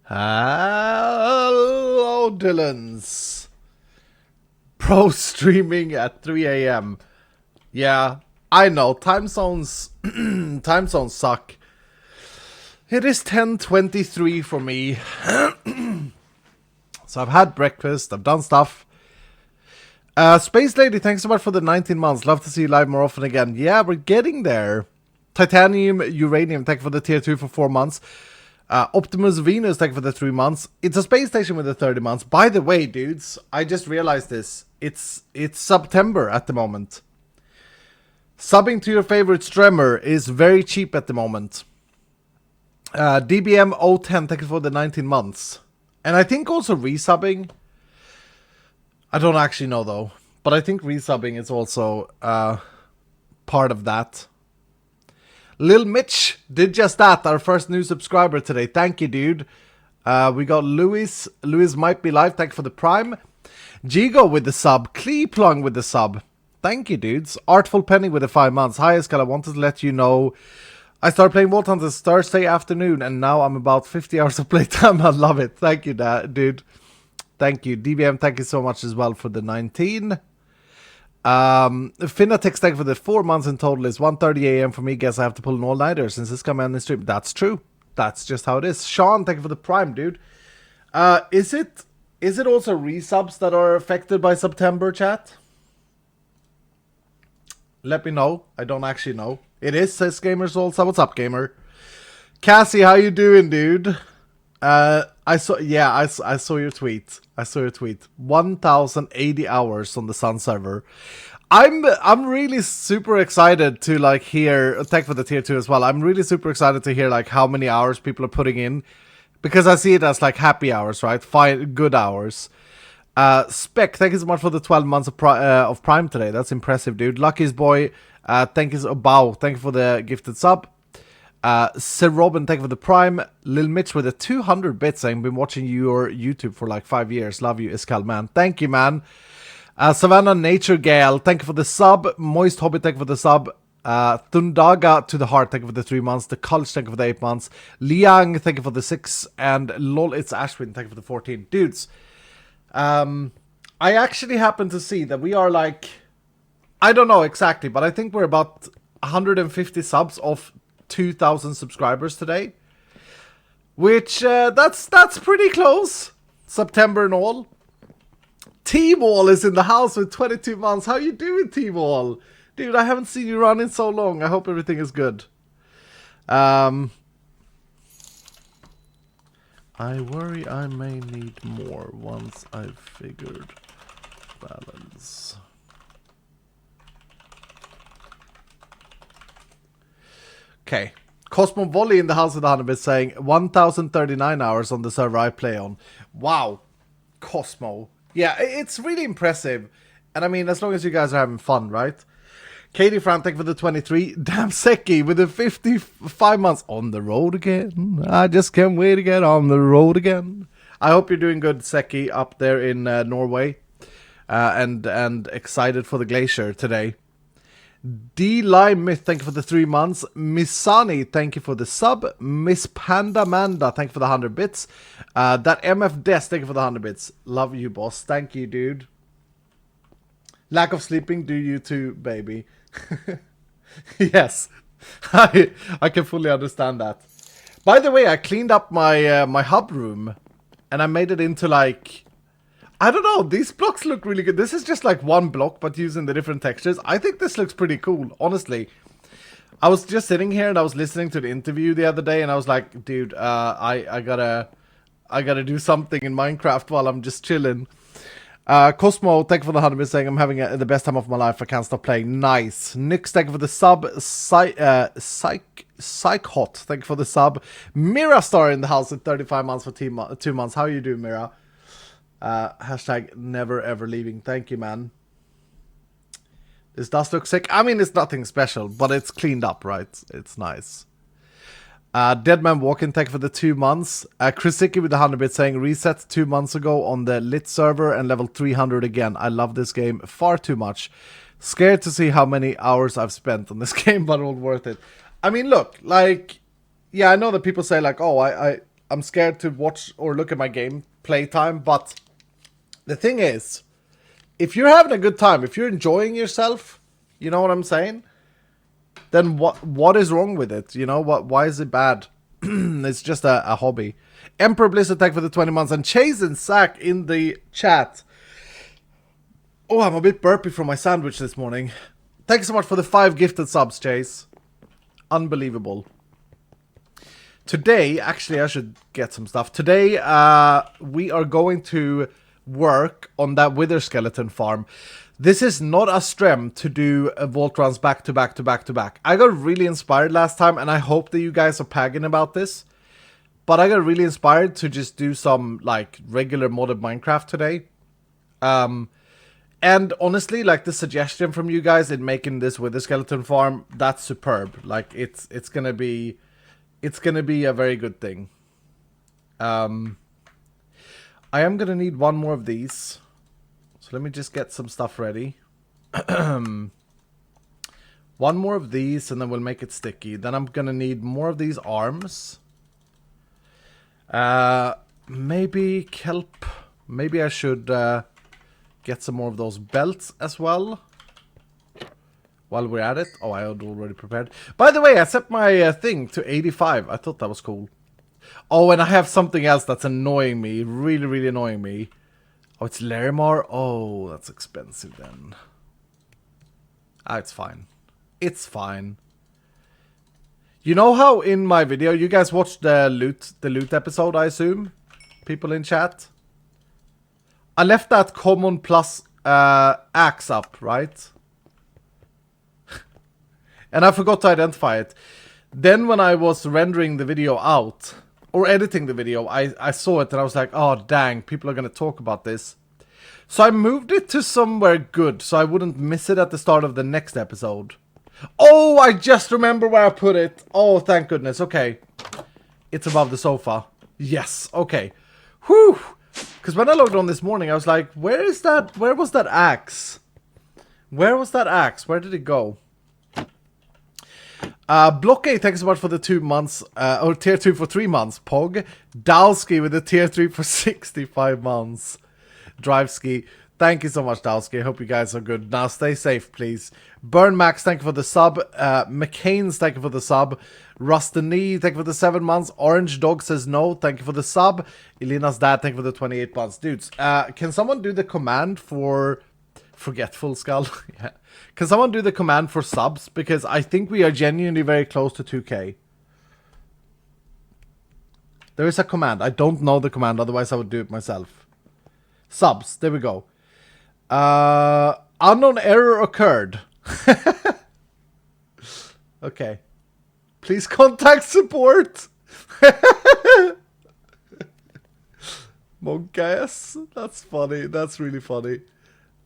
Hello, Dylans. Pro streaming at 3 a.m. Yeah, I know. Time zones, time zones suck. It is 10:23 for me. So I've had breakfast. I've done stuff. Space Lady, thanks so much for the 19 months. Love to see you live more often again. Yeah, we're getting there. Titanium Uranium, thank you for the tier 2 for 4 months. Optimus Venus, thank you for the 3 months. It's a space station with the 30 months. By the way, dudes, I just realized this. It's September at the moment. Subbing to your favorite streamer is very cheap at the moment. DBM010, thank you for the 19 months. And I think also resubbing. I don't actually know though. But I think resubbing is also part of that. Lil Mitch did just that, our first new subscriber today. Thank you, dude. We got Louis. Louis might be live. Thank you for the prime. Jigo with the sub. Kleeplung with the sub. Thank you, dudes. Artful Penny with the 5 months. Hi, iskall. I wanted to let you know I started playing Vault on this Thursday afternoon, and now I'm about 50 hours of playtime. I love it. Thank you, dude. Thank you. DBM, thank you so much as well for the 19. Finatex, thank you for the 4 months in total. Is 1:30 a.m. for me. Guess I have to pull an all-nighter since this coming on the stream. That's true. That's just how it is. Sean, thank you for the prime, dude. Is it also resubs that are affected by September, chat? Let me know. I don't actually know. It is, says Gamersoul. So what's up, gamer? Cassie, how you doing, dude? I saw your tweet. 1,080 hours on the Sun server. I'm really super excited to like hear. Thank for the tier 2 as well. I'm really super excited to hear like how many hours people are putting in, because I see it as like happy hours, right? Fine, good hours. Spec, thank you so much for the 12 months of Prime today. That's impressive, dude. Lucky's boy, thank you for the gifted sub. Sir Robin, thank you for the prime. Lil Mitch with the 200 bits. I've been watching your YouTube for like 5 years. Love you, iskall, man. Thank you, man. Savannah Nature Gale, thank you for the sub. Moist Hobbit, thank you for the sub. Thundaga to the heart, thank you for the 3 months. The Culch, thank you for the 8 months. Liang, thank you for the 6. And lol, it's Ashwin, thank you for the 14. Dudes, I actually happen to see that we are like, I don't know exactly, but I think we're about 150 subs off 2,000 subscribers today, which that's pretty close. September and all. T-Wall is in the house with 22 months. How you doing, T-Wall? Dude, I haven't seen you run in so long. I hope everything is good. I worry I may need more once I've figured balance. Okay. Cosmo Volley in the house with 100 bits saying 1,039 hours on the server I play on. Wow. Cosmo. Yeah, it's really impressive. And I mean, as long as you guys are having fun, right? Katie Frantic for the 23. Damn Seki with the 55 months on the road again. I just can't wait to get on the road again. I hope you're doing good, Seki, up there in Norway. And excited for the glacier today. D-Lime Myth, thank you for the 3 months. Missani, thank you for the sub. Miss Panda Manda, thank you for the 100 bits. That MF Des, thank you for the 100 bits. Love you, boss. Thank you, dude. Lack of sleeping, do you too, baby? Yes, I can fully understand that. By the way, I cleaned up my my hub room, and I made it into like, I don't know, these blocks look really good. This is just like one block, but using the different textures. I think this looks pretty cool, honestly. I was just sitting here and I was listening to the interview the other day, and I was like, dude, I gotta do something in Minecraft while I'm just chilling. Cosmo, thank you for the 100 bits saying I'm having the best time of my life. I can't stop playing. Nice. Nix, thank you for the sub. PsychHot, thank you for the sub. Mira Star in the house at 35 months for 2 months. How are you doing, Mira? Hashtag never ever leaving. Thank you, man. This does look sick. I mean, it's nothing special, but it's cleaned up, right? It's nice. Deadman Walking, thank you for the 2 months. Chrisicki with the 100 bits saying reset 2 months ago on the lit server and level 300 again. I love this game far too much. Scared to see how many hours I've spent on this game, but all worth it. I mean, look, like, yeah, I know that people say like, oh, I'm scared to watch or look at my game playtime. But the thing is, if you're having a good time, if you're enjoying yourself, you know what I'm saying? Then what is wrong with it? You know, why is it bad? It's just a hobby. Emperor Blizzard, thank for the 20 months. And Chase and Sack in the chat. Oh, I'm a bit burpy from my sandwich this morning. Thank you so much for the 5 gifted subs, Chase. Unbelievable. Today, actually, I should get some stuff. Today, we are going to work on that wither skeleton farm. This is not a strem to do vault runs back to back to back to back. I got really inspired last time, and I hope that you guys are pagging about this. But I got really inspired to just do some, like, regular modded Minecraft today. And honestly, like, the suggestion from you guys in making this wither skeleton farm, that's superb. Like, it's gonna be a very good thing. I am gonna need one more of these. So let me just get some stuff ready. One more of these, and then we'll make it sticky. Then I'm gonna need more of these arms. Maybe kelp. Maybe I should get some more of those belts as well. While we're at it. Oh, I had already prepared. By the way, I set my thing to 85. I thought that was cool. Oh, and I have something else that's annoying me. Really, really annoying me. Oh, it's Larimar? Oh, that's expensive then. Ah, it's fine. It's fine. You know how in my video, you guys watched the loot episode, I assume? People in chat? I left that common plus axe up, right? And I forgot to identify it. Then when I was rendering the video out, or editing the video, I saw it and I was like, oh dang, people are going to talk about this. So I moved it to somewhere good, so I wouldn't miss it at the start of the next episode. Oh, I just remember where I put it. Oh, thank goodness. Okay. It's above the sofa. Yes. Okay. Whew. Because when I logged on this morning, I was like, where is that? Where was that axe? Where was that axe? Where did it go? Blockade, thanks so much for the 2 months, or tier 2 for 3 months. Pog. Dalski with the tier 3 for 65 months. Driveski, thank you so much, Dalski. I hope you guys are good. Now stay safe, please. Burn Max, thank you for the sub. McCain's, thank you for the sub. Rustany, thank you for the 7 months. Orange Dog says no, thank you for the sub. Elena's dad, thank you for the 28 months. Dudes, can someone do the command for Forgetful Skull? Yeah. Can someone do the command for subs? Because I think we are genuinely very close to 2k. There is a command. I don't know the command, otherwise I would do it myself. Subs, there we go. Unknown error occurred. Okay. Please contact support. Monk-ass. That's funny. That's really funny.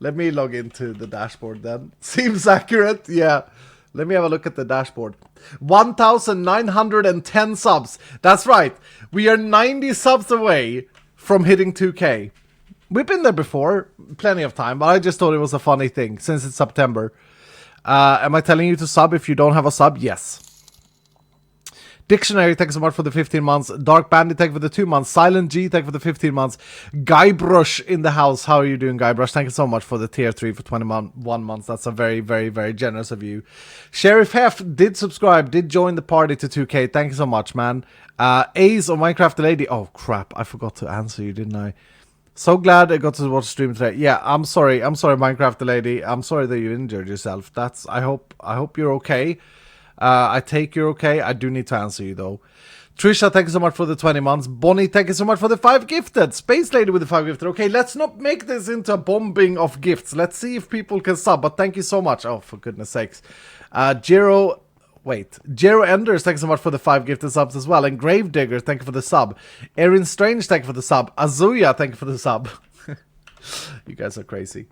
Let me log into the dashboard then. Seems accurate. Yeah. Let me have a look at the dashboard. 1,910 subs. That's right. We are 90 subs away from hitting 2k. We've been there before. Plenty of time. But I just thought it was a funny thing since it's September. Am I telling you to sub if you don't have a sub? Yes. Dictionary, thank you so much for the 15 months. Dark Bandit, thank you for the 2 months. Silent G, thank you for the 15 months. Guybrush in the house. How are you doing, Guybrush? Thank you so much for the tier 3 for 21 months. That's a very, very, very generous of you. Sheriff Hef did subscribe, did join the party to 2k. Thank you so much, man. Ace on Minecraft the Lady. Oh, crap. I forgot to answer you, didn't I? So glad I got to watch the stream today. Yeah, I'm sorry. I'm sorry, Minecraft the Lady. I'm sorry that you injured yourself. I hope you're okay. I take you're okay. I do need to answer you though. Trisha, thank you so much for the 20 months. Bonnie, thank you so much for the 5 gifted. Space Lady with the 5 gifted. Okay, let's not make this into a bombing of gifts. Let's see if people can sub. But thank you so much. Oh, for goodness sakes. Jero Enders, thank you so much for the 5 gifted subs as well. And Gravedigger, thank you for the sub. Erin Strange, thank you for the sub. Azuya, thank you for the sub. You guys are crazy.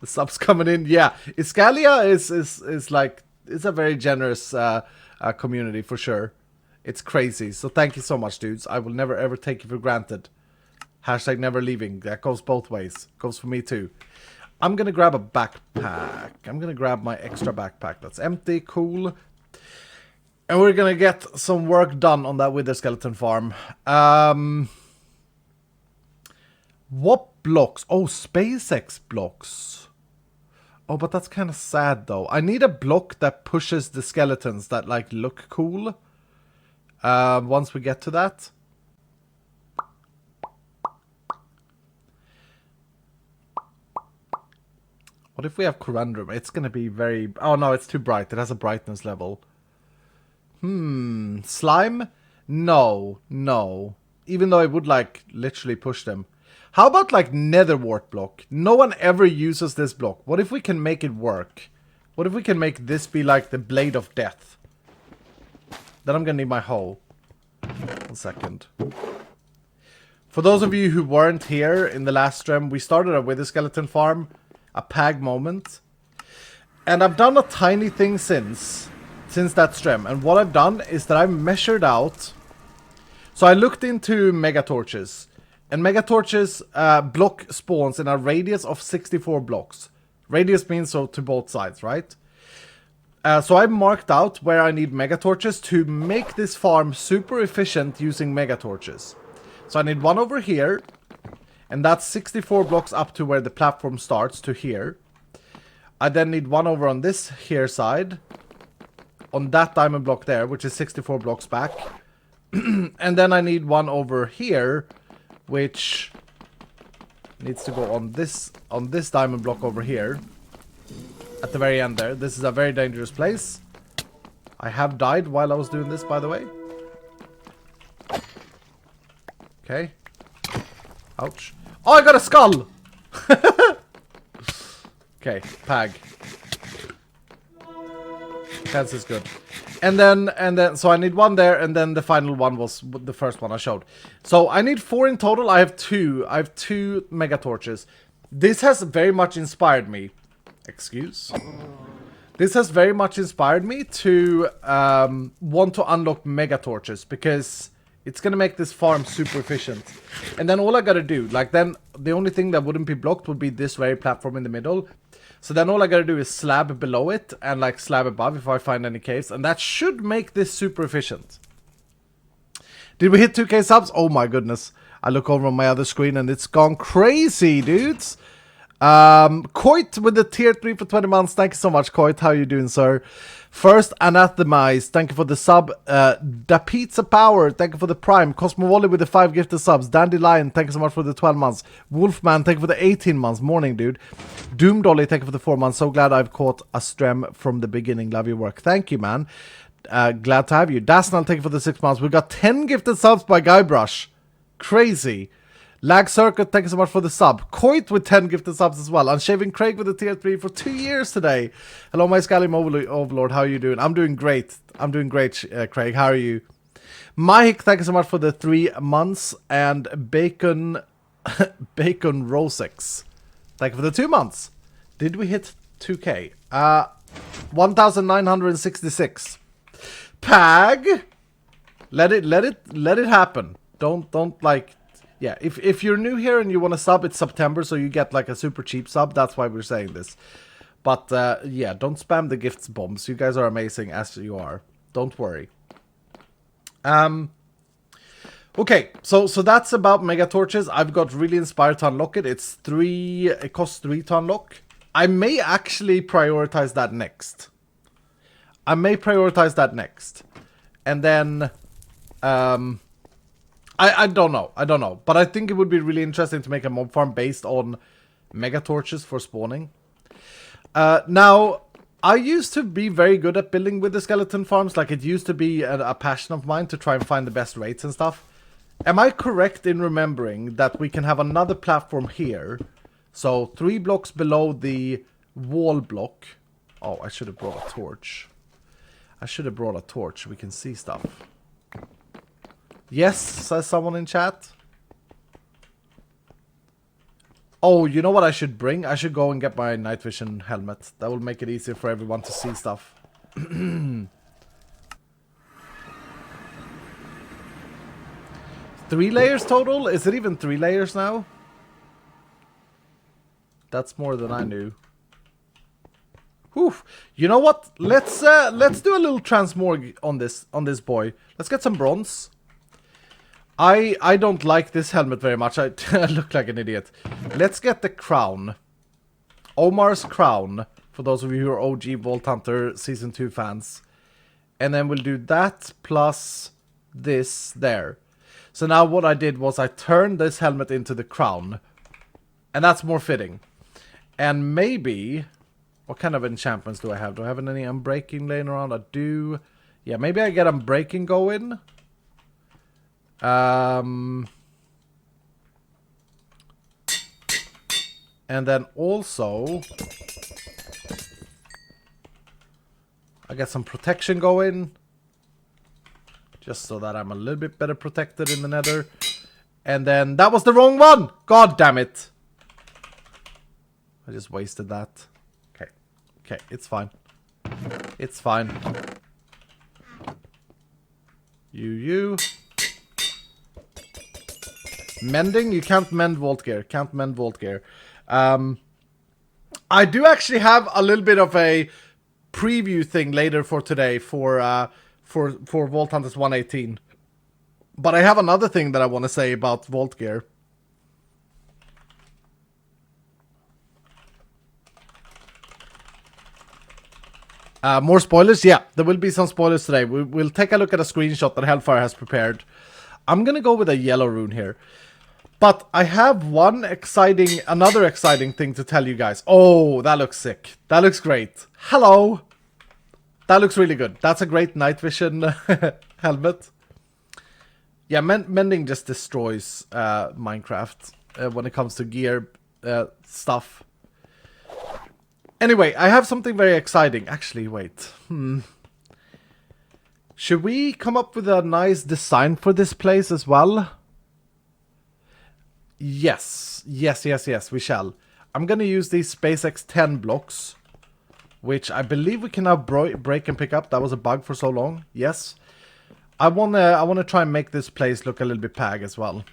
The subs coming in, yeah. Iskall85 is like, it's a very generous community for sure. It's crazy. So thank you so much, dudes. I will never ever take you for granted. Hashtag never leaving. That goes both ways. Goes for me too. I'm gonna grab a backpack. I'm gonna grab my extra backpack. That's empty. Cool. And we're gonna get some work done on that wither skeleton farm. What blocks? Oh, SpaceX blocks. Oh, but that's kind of sad though. I need a block that pushes the skeletons that like look cool. Once we get to that. What if we have corundum? It's gonna be very... Oh no, it's too bright. It has a brightness level. Slime? No. Even though I would like literally push them. How about like nether wart block? No one ever uses this block. What if we can make it work? What if we can make this be like the blade of death? Then I'm gonna need my hoe. 1 second. For those of you who weren't here in the last stream, we started a wither skeleton farm. A pag moment. And I've done a tiny thing since that stream. And what I've done is that I've measured out. So I looked into mega torches. And mega torches block spawns in a radius of 64 blocks. Radius means so to both sides, right? So I marked out where I need mega torches to make this farm super efficient using mega torches. So I need one over here. And that's 64 blocks up to where the platform starts to here. I then need one over on this here side. On that diamond block there, which is 64 blocks back. And then I need one over here, which needs to go on this diamond block over here. At the very end there. This is a very dangerous place. I have died while I was doing this, by the way. Okay. Ouch. Oh, I got a skull! Okay, pag. Chance is good. And then, so I need one there, and then the final one was the first one I showed. So I need 4 in total. I have 2. I have 2 mega torches. This has very much inspired me. Excuse? This has very much inspired me to want to unlock mega torches, because it's gonna make this farm super efficient. And then all I gotta do, like then the only thing that wouldn't be blocked would be this very platform in the middle. So then all I gotta do is slab below it and like slab above if I find any caves. And that should make this super efficient. Did we hit 2k subs? Oh my goodness. I look over on my other screen and it's gone crazy, dudes. Coit with the tier 3 for 20 months. Thank you so much, Coit. How are you doing, sir? First, Anathemize. Thank you for the sub. Da Pizza Power. Thank you for the prime. Cosmo Wally with the 5 gifted subs. Dandelion. Thank you so much for the 12 months. Wolfman. Thank you for the 18 months. Morning, dude. Doom Dolly. Thank you for the 4 months. So glad I've caught a stream from the beginning. Love your work. Thank you, man. Glad to have you. Dasnal. Thank you for the 6 months. We got 10 gifted subs by Guybrush. Crazy. Lag Circuit, thank you so much for the sub. Coit with 10 gifted subs as well. Unshaving Craig with the tier 3 for 2 years today. Hello, my Scalim Overlord. How are you doing? I'm doing great. I'm doing great, Craig. How are you? Mahik, thank you so much for the 3 months. And Bacon Rosix, thank you for the 2 months. Did we hit 2k? 1,966. Pag. Let it happen. Don't like... Yeah, if you're new here and you want to sub, it's September, so you get like a super cheap sub. That's why we're saying this. But yeah, don't spam the gifts bombs. You guys are amazing as you are. Don't worry. Okay, so that's about mega torches. I've got really inspired to unlock it. It costs 3 to unlock. I may actually prioritize that next. And then I don't know. But I think it would be really interesting to make a mob farm based on mega torches for spawning. Now, I used to be very good at building with the skeleton farms. Like, it used to be a passion of mine to try and find the best rates and stuff. Am I correct in remembering that we can have another platform here? So, 3 blocks below the wall block. Oh, I should have brought a torch. We can see stuff. Yes, says someone in chat. Oh, you know what I should bring? I should go and get my night vision helmet. That will make it easier for everyone to see stuff. 3 layers total? Is it even 3 layers now? That's more than I knew. Whew. You know what? Let's do a little transmorg on this boy. Let's get some bronze. I don't like this helmet very much. I look like an idiot. Let's get the crown. Omar's crown. For those of you who are OG Vault Hunter Season 2 fans. And then we'll do that plus this there. So now what I did was I turned this helmet into the crown. And that's more fitting. And maybe... What kind of enchantments do I have? Do I have any unbreaking laying around? I do. Yeah, maybe I get unbreaking going. And then also... I get some protection going. Just so that I'm a little bit better protected in the nether. And then... That was the wrong one! God damn it! I just wasted that. Okay, it's fine. It's fine. You. Mending? You can't mend vault gear. Can't mend vault gear. I do actually have a little bit of a preview thing later for today for Vault Hunters 118. But I have another thing that I want to say about vault gear. More spoilers? Yeah, there will be some spoilers today. We'll take a look at a screenshot that Hellfire has prepared. I'm gonna go with a yellow rune here. But I have another exciting thing to tell you guys. Oh, that looks sick. That looks great. Hello! That looks really good. That's a great night vision helmet. Yeah, mending just destroys Minecraft when it comes to gear stuff. Anyway, I have something very exciting. Actually, wait. Should we come up with a nice design for this place as well? Yes, we shall. I'm gonna use these SpaceX 10 blocks, which I believe we can now break and pick up. That was a bug for so long. Yes. I wanna try and make this place look a little bit pag as well.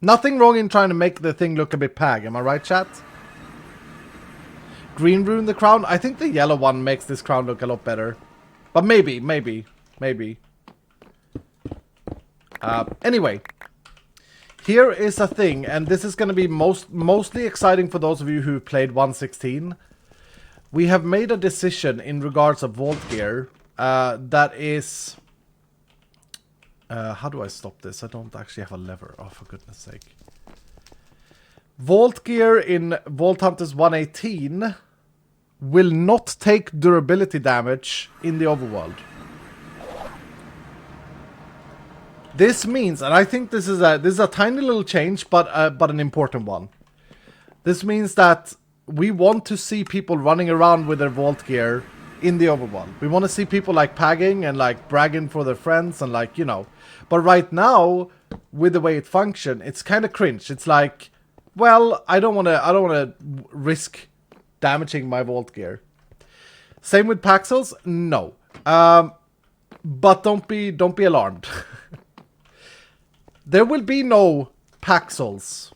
Nothing wrong in trying to make the thing look a bit pag, am I right, chat? Green rune the crown. I think the yellow one makes this crown look a lot better. But maybe. Anyway. Here is a thing, and this is going to be mostly exciting for those of you who played 1.16. We have made a decision in regards of vault gear that is... how do I stop this? I don't actually have a lever. Oh, for goodness sake. Vault gear in Vault Hunters 1.18 will not take durability damage in the overworld. This means, and I think this is a tiny little change, but an important one. This means that we want to see people running around with their vault gear in the overworld. We want to see people like pagging and like bragging for their friends and like, you know. But right now, with the way it functions, it's kind of cringe. It's like, well, I don't want to risk damaging my vault gear. Same with Paxels? No. But don't be alarmed. There will be no Paxels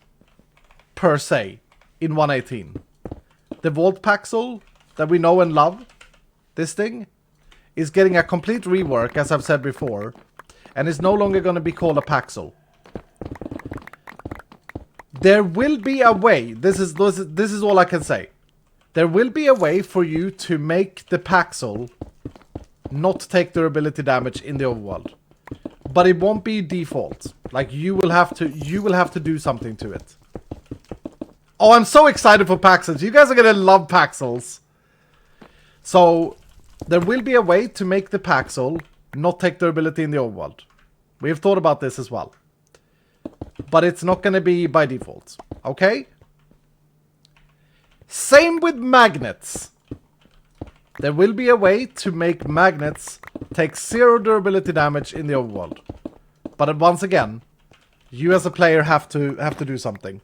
per se in 1.18. The Vault Paxel that we know and love, this thing, is getting a complete rework, as I've said before, and is no longer going to be called a Paxel. There will be a way, this is all I can say. There will be a way for you to make the Paxel not take durability damage in the overworld. But it won't be default. Like you will have to do something to it. Oh, I'm so excited for Paxels. You guys are gonna love Paxels. So there will be a way to make the Paxel not take durability in the overworld. We have thought about this as well. But it's not gonna be by default. Okay? Same with magnets. There will be a way to make magnets take 0 durability damage in the overworld. But once again, you as a player have to do something.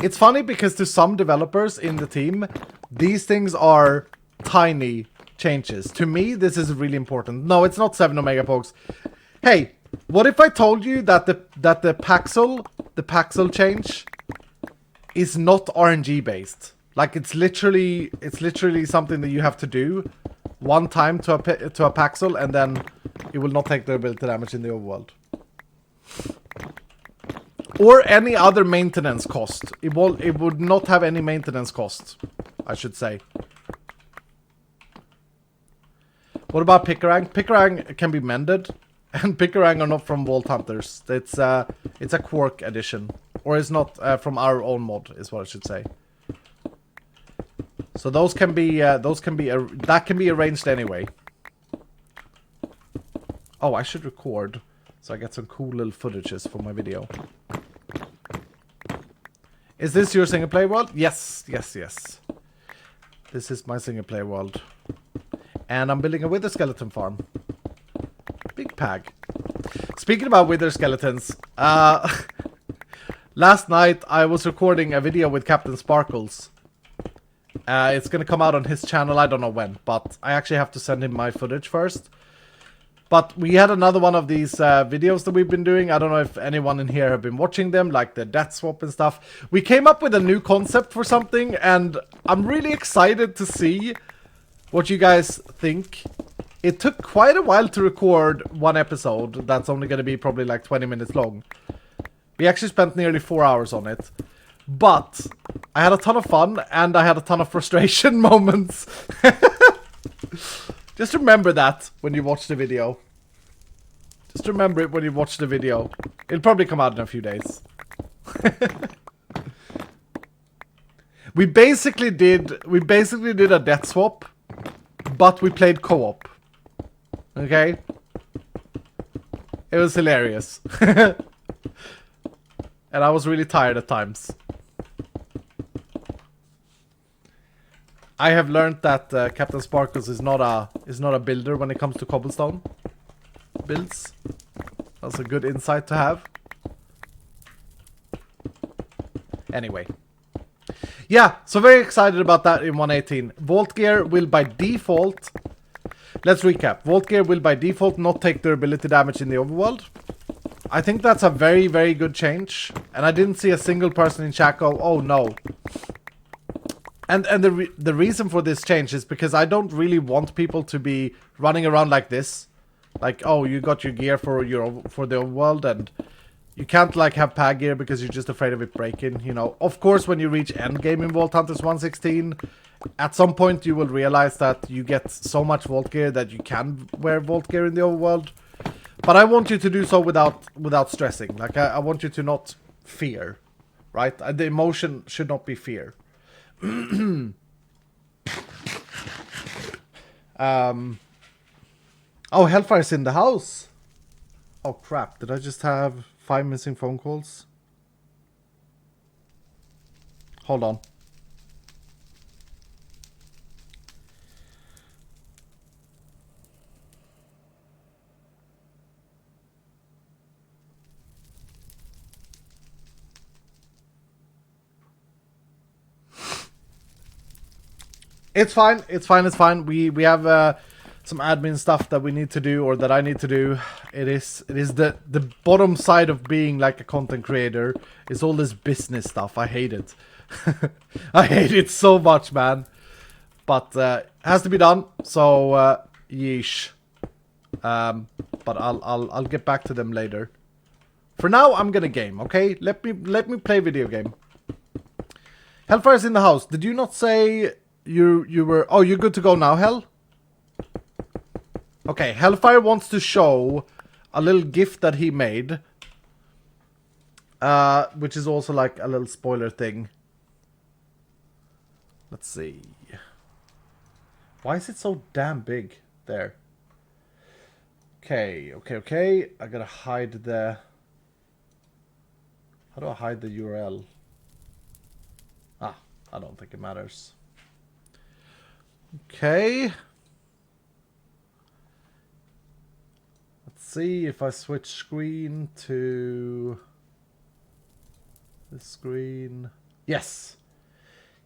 It's funny because to some developers in the team, these things are tiny changes. To me, this is really important. No, it's not 7 Omega Pokes. Hey, what if I told you that the Paxel change is not RNG based. Like it's literally something that you have to do one time to a Paxel, and then it will not take durability damage in the overworld. Or any other maintenance cost. It would not have any maintenance cost, I should say. What about Picarang? Picarang can be mended, and Picarang are not from Vault Hunters. It's a Quark edition, or it's not from our own mod, is what I should say. So that can be arranged anyway. Oh, I should record so I get some cool little footages for my video. Is this your single player world? Yes, yes, yes. This is my single player world. And I'm building a wither skeleton farm. Big pag. Speaking about wither skeletons, last night I was recording a video with CaptainSparklez. It's gonna come out on his channel, I don't know when, but I actually have to send him my footage first. But we had another one of these videos that we've been doing. I don't know if anyone in here have been watching them, like the death swap and stuff. We came up with a new concept for something, and I'm really excited to see what you guys think. It took quite a while to record one episode that's only going to be probably like 20 minutes long. We actually spent nearly 4 hours on it. But I had a ton of fun, and I had a ton of frustration moments. Just remember that when you watch the video. Just remember it when you watch the video. It'll probably come out in a few days. We basically did a death swap, but we played co-op. Okay? It was hilarious. And I was really tired at times. I have learned that CaptainSparklez is not a builder when it comes to cobblestone builds. That's a good insight to have. Anyway. Yeah, so very excited about that in 1.18. Vault Gear will by default... Let's recap. Vault Gear will by default not take durability damage in the overworld. I think that's a very, very good change. And I didn't see a single person in chat go, oh no. And the reason for this change is because I don't really want people to be running around like this. Like, oh, you got your gear for the overworld, and you can't like have pag gear because you're just afraid of it breaking, you know. Of course, when you reach endgame in Vault Hunters 1.16, at some point you will realize that you get so much Vault gear that you can wear Vault gear in the overworld. But I want you to do so without stressing. Like, I want you to not fear, right? The emotion should not be fear. Oh, Hellfire's in the house. Oh crap, did I just have 5 missing phone calls? Hold on. It's fine. It's fine. It's fine. We have some admin stuff that we need to do, or that I need to do. It is the bottom side of being like a content creator. It's all this business stuff. I hate it. I hate it so much, man. But it has to be done. So yeesh. But I'll get back to them later. For now, I'm gonna game. Okay, let me play video game. Hellfire's in the house. Did you not say? You were... Oh, you're good to go now, Hell? Okay, Hellfire wants to show a little gift that he made. Which is also like a little spoiler thing. Let's see. Why is it so damn big? There. Okay. I gotta hide the... How do I hide the URL? Ah, I don't think it matters. Okay. Let's see if I switch screen to this screen. Yes.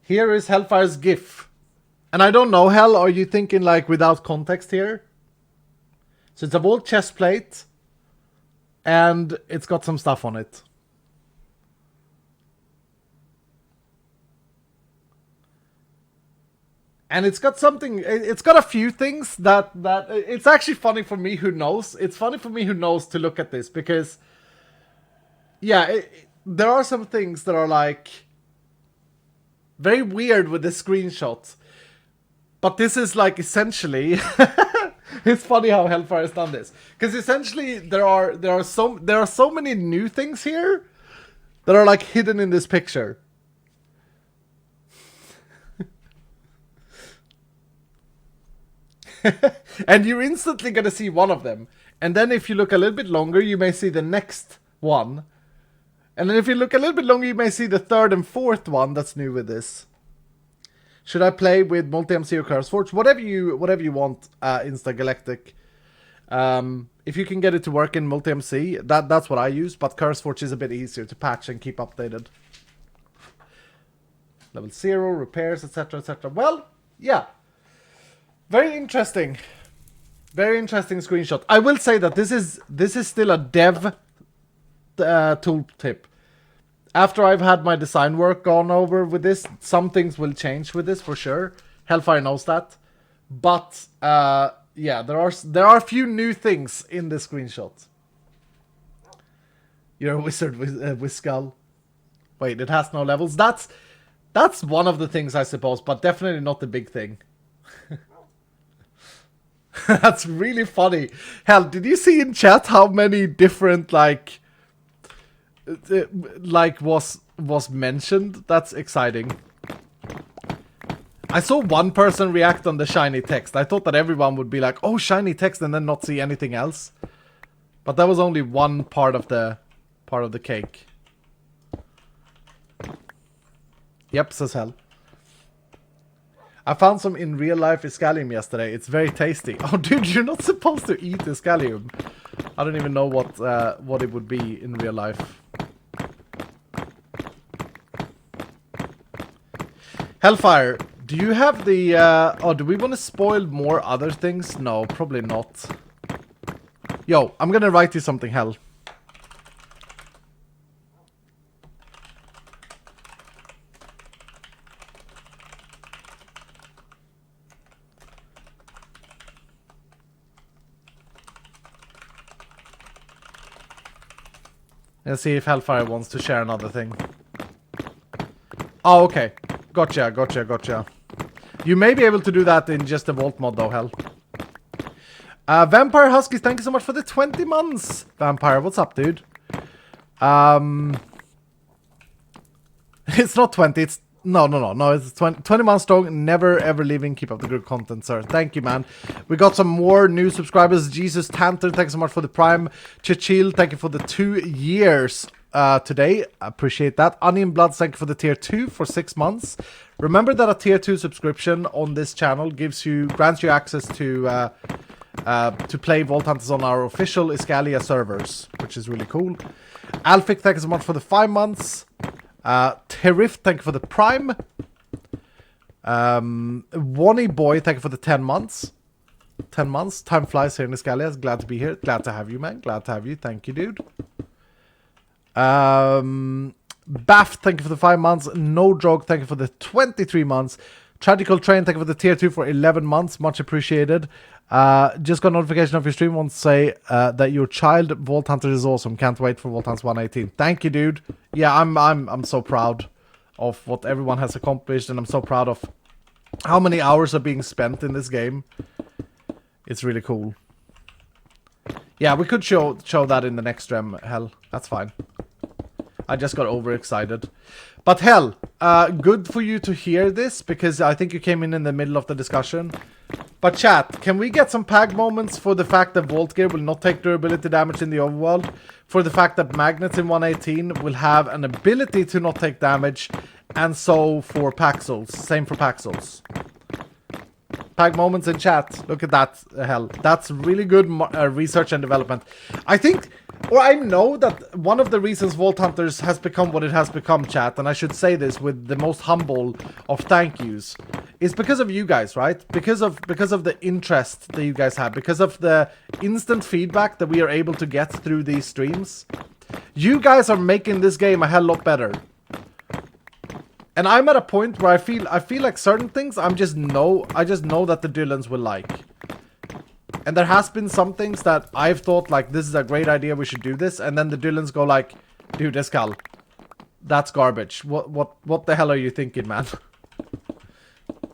Here is Hellfire's GIF. And I don't know, Hell, are you thinking like without context here? So it's a Vault chest plate, and it's got some stuff on it. And it's got something, it's got a few things that it's actually funny for me who knows. It's funny for me who knows to look at this because, yeah, there are some things that are like very weird with the screenshots. But this is like essentially, it's funny how Hellfire has done this. Because essentially there are so many new things here that are like hidden in this picture. And you're instantly going to see one of them. And then if you look a little bit longer, you may see the next one. And then if you look a little bit longer, you may see the third and fourth one that's new with this. Should I play with multi-MC or CurseForge? Whatever you want, Instagalactic. If you can get it to work in multi-MC, that's what I use. But CurseForge is a bit easier to patch and keep updated. Level 0, repairs, etc, etc. Well, yeah. Very interesting. Very interesting screenshot. I will say that this is still a dev tooltip. After I've had my design work gone over with this, some things will change with this for sure. Hellfire knows that. But yeah, there are a few new things in this screenshot. You're a wizard with skull. Wait, it has no levels. That's one of the things, I suppose, but definitely not the big thing. That's really funny. Hell, did you see in chat how many different like was mentioned? That's exciting. I saw one person react on the shiny text. I thought that everyone would be like, "Oh, shiny text," and then not see anything else. But that was only one part of the cake. Yep, says Hell. I found some in real life iskall85 yesterday. It's very tasty. Oh, dude, you're not supposed to eat iskall85. I don't even know what it would be in real life. Hellfire, do you have the... oh, do we want to spoil more other things? No, probably not. Yo, I'm gonna write you something, Hell. Let's see if Hellfire wants to share another thing. Oh, okay. Gotcha. You may be able to do that in just the Vault mod though, Hell. Vampire Huskies, thank you so much for the 20 months. Vampire, what's up, dude? It's not 20, it's... No, it's 20 months strong, never ever leaving. Keep up the good content, sir. Thank you, man. We got some more new subscribers. Jesus Tanter, thank you so much for the Prime. Chichil, thank you for the 2 years today. Appreciate that. Onion Blood, thank you for the tier 2 for 6 months. Remember that a tier 2 subscription on this channel grants you access to play Vault Hunters on our official Iskall85 servers, which is really cool. Alfic, thank you so much for the 5 months. Terrif, thank you for the Prime. Wonny Boy, thank you for the 10 months. 10 months. Time flies here in Iskall85. Glad to be here. Glad to have you, man. Glad to have you. Thank you, dude. Baff, thank you for the 5 months. No Drog, thank you for the 23 months. Tragical Train, thank you for the tier 2 for 11 months. Much appreciated. Just got a notification of your stream. Want to say that your child Vault Hunter is awesome. Can't wait for Vault Hunters 118. Thank you, dude. Yeah, I'm so proud of what everyone has accomplished, and I'm so proud of how many hours are being spent in this game. It's really cool. Yeah, we could show that in the next stream. Hell, that's fine. I just got overexcited. But Hell, good for you to hear this, because I think you came in the middle of the discussion. But chat, can we get some PAG moments for the fact that Vault Gear will not take durability damage in the overworld? For the fact that magnets in 118 will have an ability to not take damage, and so for Paxels. Same for Paxels. PAG moments in chat. Look at that, Hell. That's really good research and development. I think... Or I know that one of the reasons Vault Hunters has become what it has become, chat, and I should say this with the most humble of thank yous, is because of you guys, right? Because of the interest that you guys have, because of the instant feedback that we are able to get through these streams. You guys are making this game a hell lot better. And I'm at a point where I feel like certain things I just know that the Dylans will like. And there has been some things that I've thought like, this is a great idea, we should do this, and then the Dylans go like, dude, iskall, that's garbage. What the hell are you thinking, man?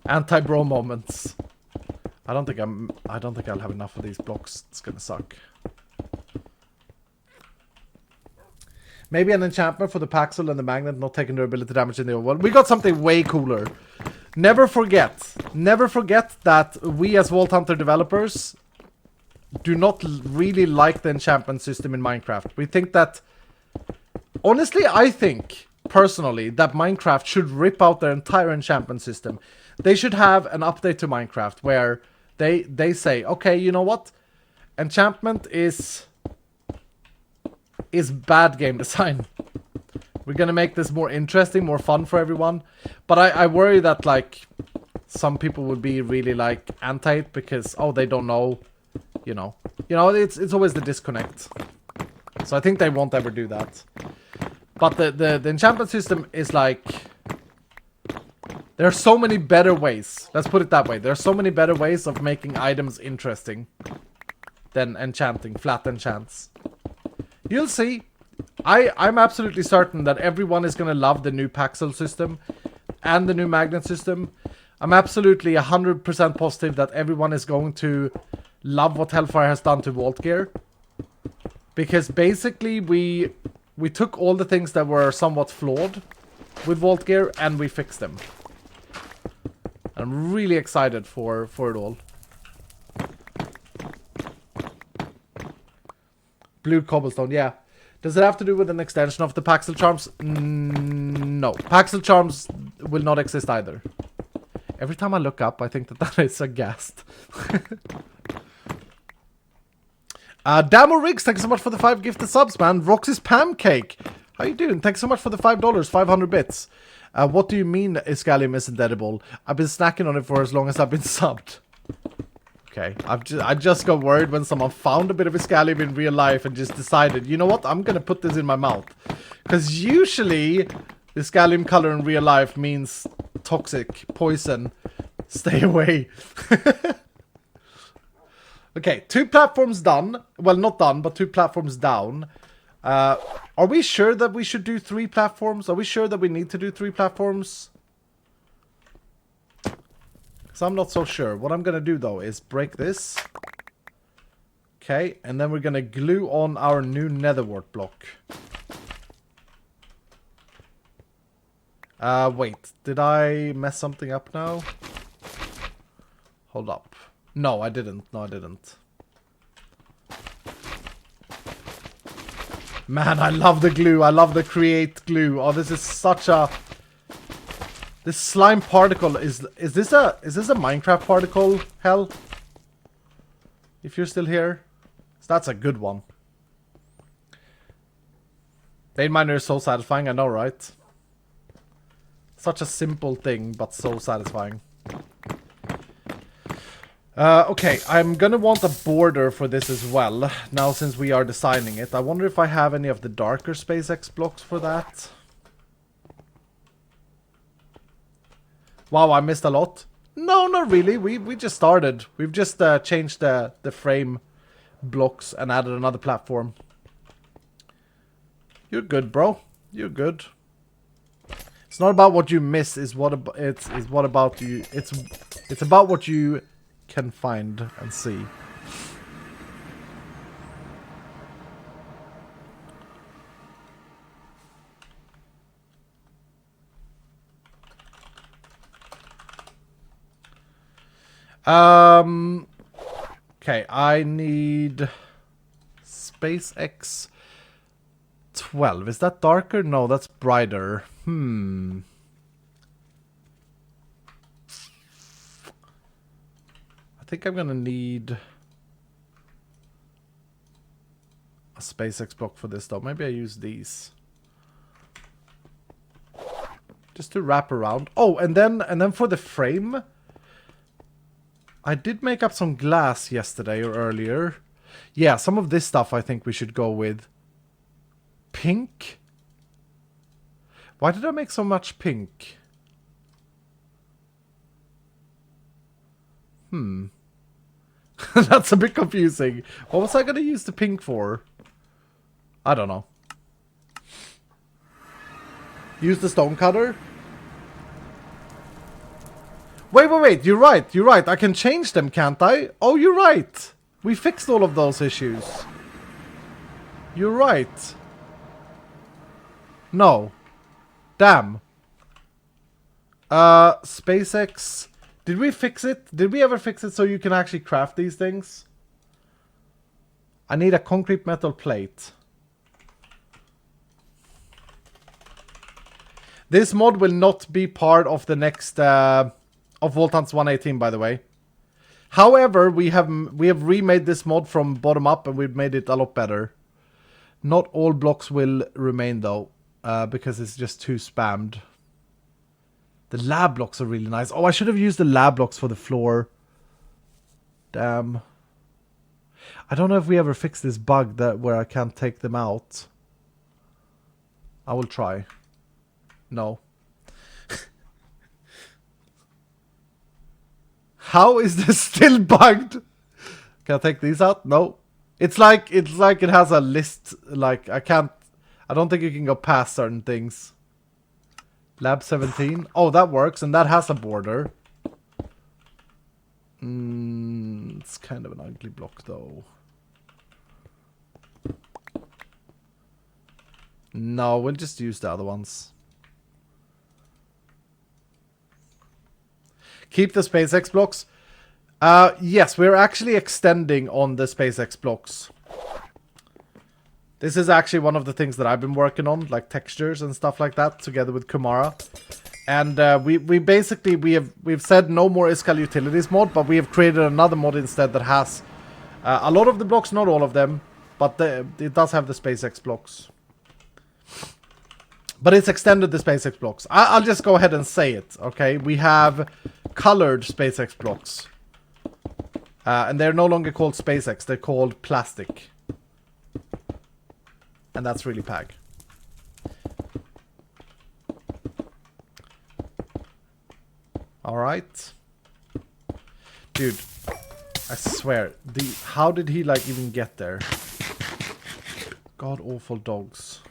Anti-bro moments. I don't think I'll have enough of these blocks. It's gonna suck. Maybe an enchantment for the Paxel and the magnet not taking durability damage in the overworld. We got something way cooler. Never forget that we as Vault Hunter developers do not really like the enchantment system in Minecraft. We think that... Honestly, I think, personally, that Minecraft should rip out their entire enchantment system. They should have an update to Minecraft where they say, okay, you know what? Enchantment is bad game design. We're gonna make this more interesting, more fun for everyone. But I worry that, like, some people would be really, like, anti it because, oh, they don't know, you know. It's always the disconnect. So I think they won't ever do that. But the enchantment system is, like... There are so many better ways. Let's put it that way. There are so many better ways of making items interesting than enchanting, flat enchants. You'll see. I'm absolutely certain that everyone is going to love the new Paxel system and the new magnet system. I'm absolutely 100% positive that everyone is going to love what Hellfire has done to Vault Gear. Because basically we took all the things that were somewhat flawed with Vault Gear and we fixed them. I'm really excited for it all. Blue cobblestone, yeah. Does it have to do with an extension of the Paxel charms? No. Paxel charms will not exist either. Every time I look up, I think that is a ghast. Damo Riggs, thanks so much for the 5 gifted subs, man. Roxy's Pancake. How you doing? Thanks so much for the $5, 500 bits. What do you mean Iskall85 isn't edible? I've been snacking on it for as long as I've been subbed. Okay, I just got worried when someone found a bit of Iskall85 in real life and just decided, you know what, I'm gonna put this in my mouth. Because usually, Iskall85 color in real life means toxic, poison, stay away. Okay, 2 platforms done. Well, not done, but 2 platforms down. Are we sure that we should do 3 platforms? Are we sure that we need to do 3 platforms? Because I'm not so sure. What I'm going to do, though, is break this. Okay, and then we're going to glue on our new netherwort block. Wait. Did I mess something up now? Hold up. No, I didn't. No, I didn't. Man, I love the glue. I love the create glue. Oh, this is such a... This slime particle is this a Minecraft particle, Hell? If you're still here. That's a good one. Vein miner is so satisfying, I know, right? Such a simple thing, but so satisfying. Okay, I'm gonna want a border for this as well, now since we are designing it. I wonder if I have any of the darker SpaceX blocks for that. Wow, I missed a lot. No, not really. We just started. We've just changed the frame blocks and added another platform. You're good, bro. You're good. It's not about what you miss, it's what about you. It's about what you can find and see. Okay, I need SpaceX 12. Is that darker? No, that's brighter. I think I'm gonna need a SpaceX block for this though. Maybe I use these. Just to wrap around. Oh, and then for the frame, I did make up some glass yesterday or earlier. Yeah, some of this stuff I think we should go with. Pink? Why did I make so much pink? That's a bit confusing. What was I gonna use the pink for? I don't know. Use the stone cutter? Wait. You're right. I can change them, can't I? Oh, you're right. We fixed all of those issues. You're right. No. Damn. SpaceX. Did we fix it? Did we ever fix it so you can actually craft these things? I need a concrete metal plate. This mod will not be part of the next of Vault Hunts 118, by the way. However, we have remade this mod from bottom up and we've made it a lot better. Not all blocks will remain though, because it's just too spammed. The lab blocks are really nice. Oh, I should have used the lab blocks for the floor. Damn. I don't know if we ever fixed this bug where I can't take them out. I will try. No. How is this still bugged? Can I take these out? No. It's like it has a list. Like I don't think you can go past certain things. Lab 17. Oh, that works, and that has a border. It's kind of an ugly block though. No, we'll just use the other ones. Keep the SpaceX blocks. Yes, we're actually extending on the SpaceX blocks. This is actually one of the things that I've been working on, like textures and stuff like that, together with Kumara. And we've said no more Iskall Utilities mod, but we have created another mod instead that has a lot of the blocks, not all of them, but it does have the SpaceX blocks. But it's extended the SpaceX blocks. I'll just go ahead and say it, okay? We have colored SpaceX blocks. And they're no longer called SpaceX, they're called plastic. And that's really pag. Alright. Dude, I swear, how did he like even get there? God awful dogs.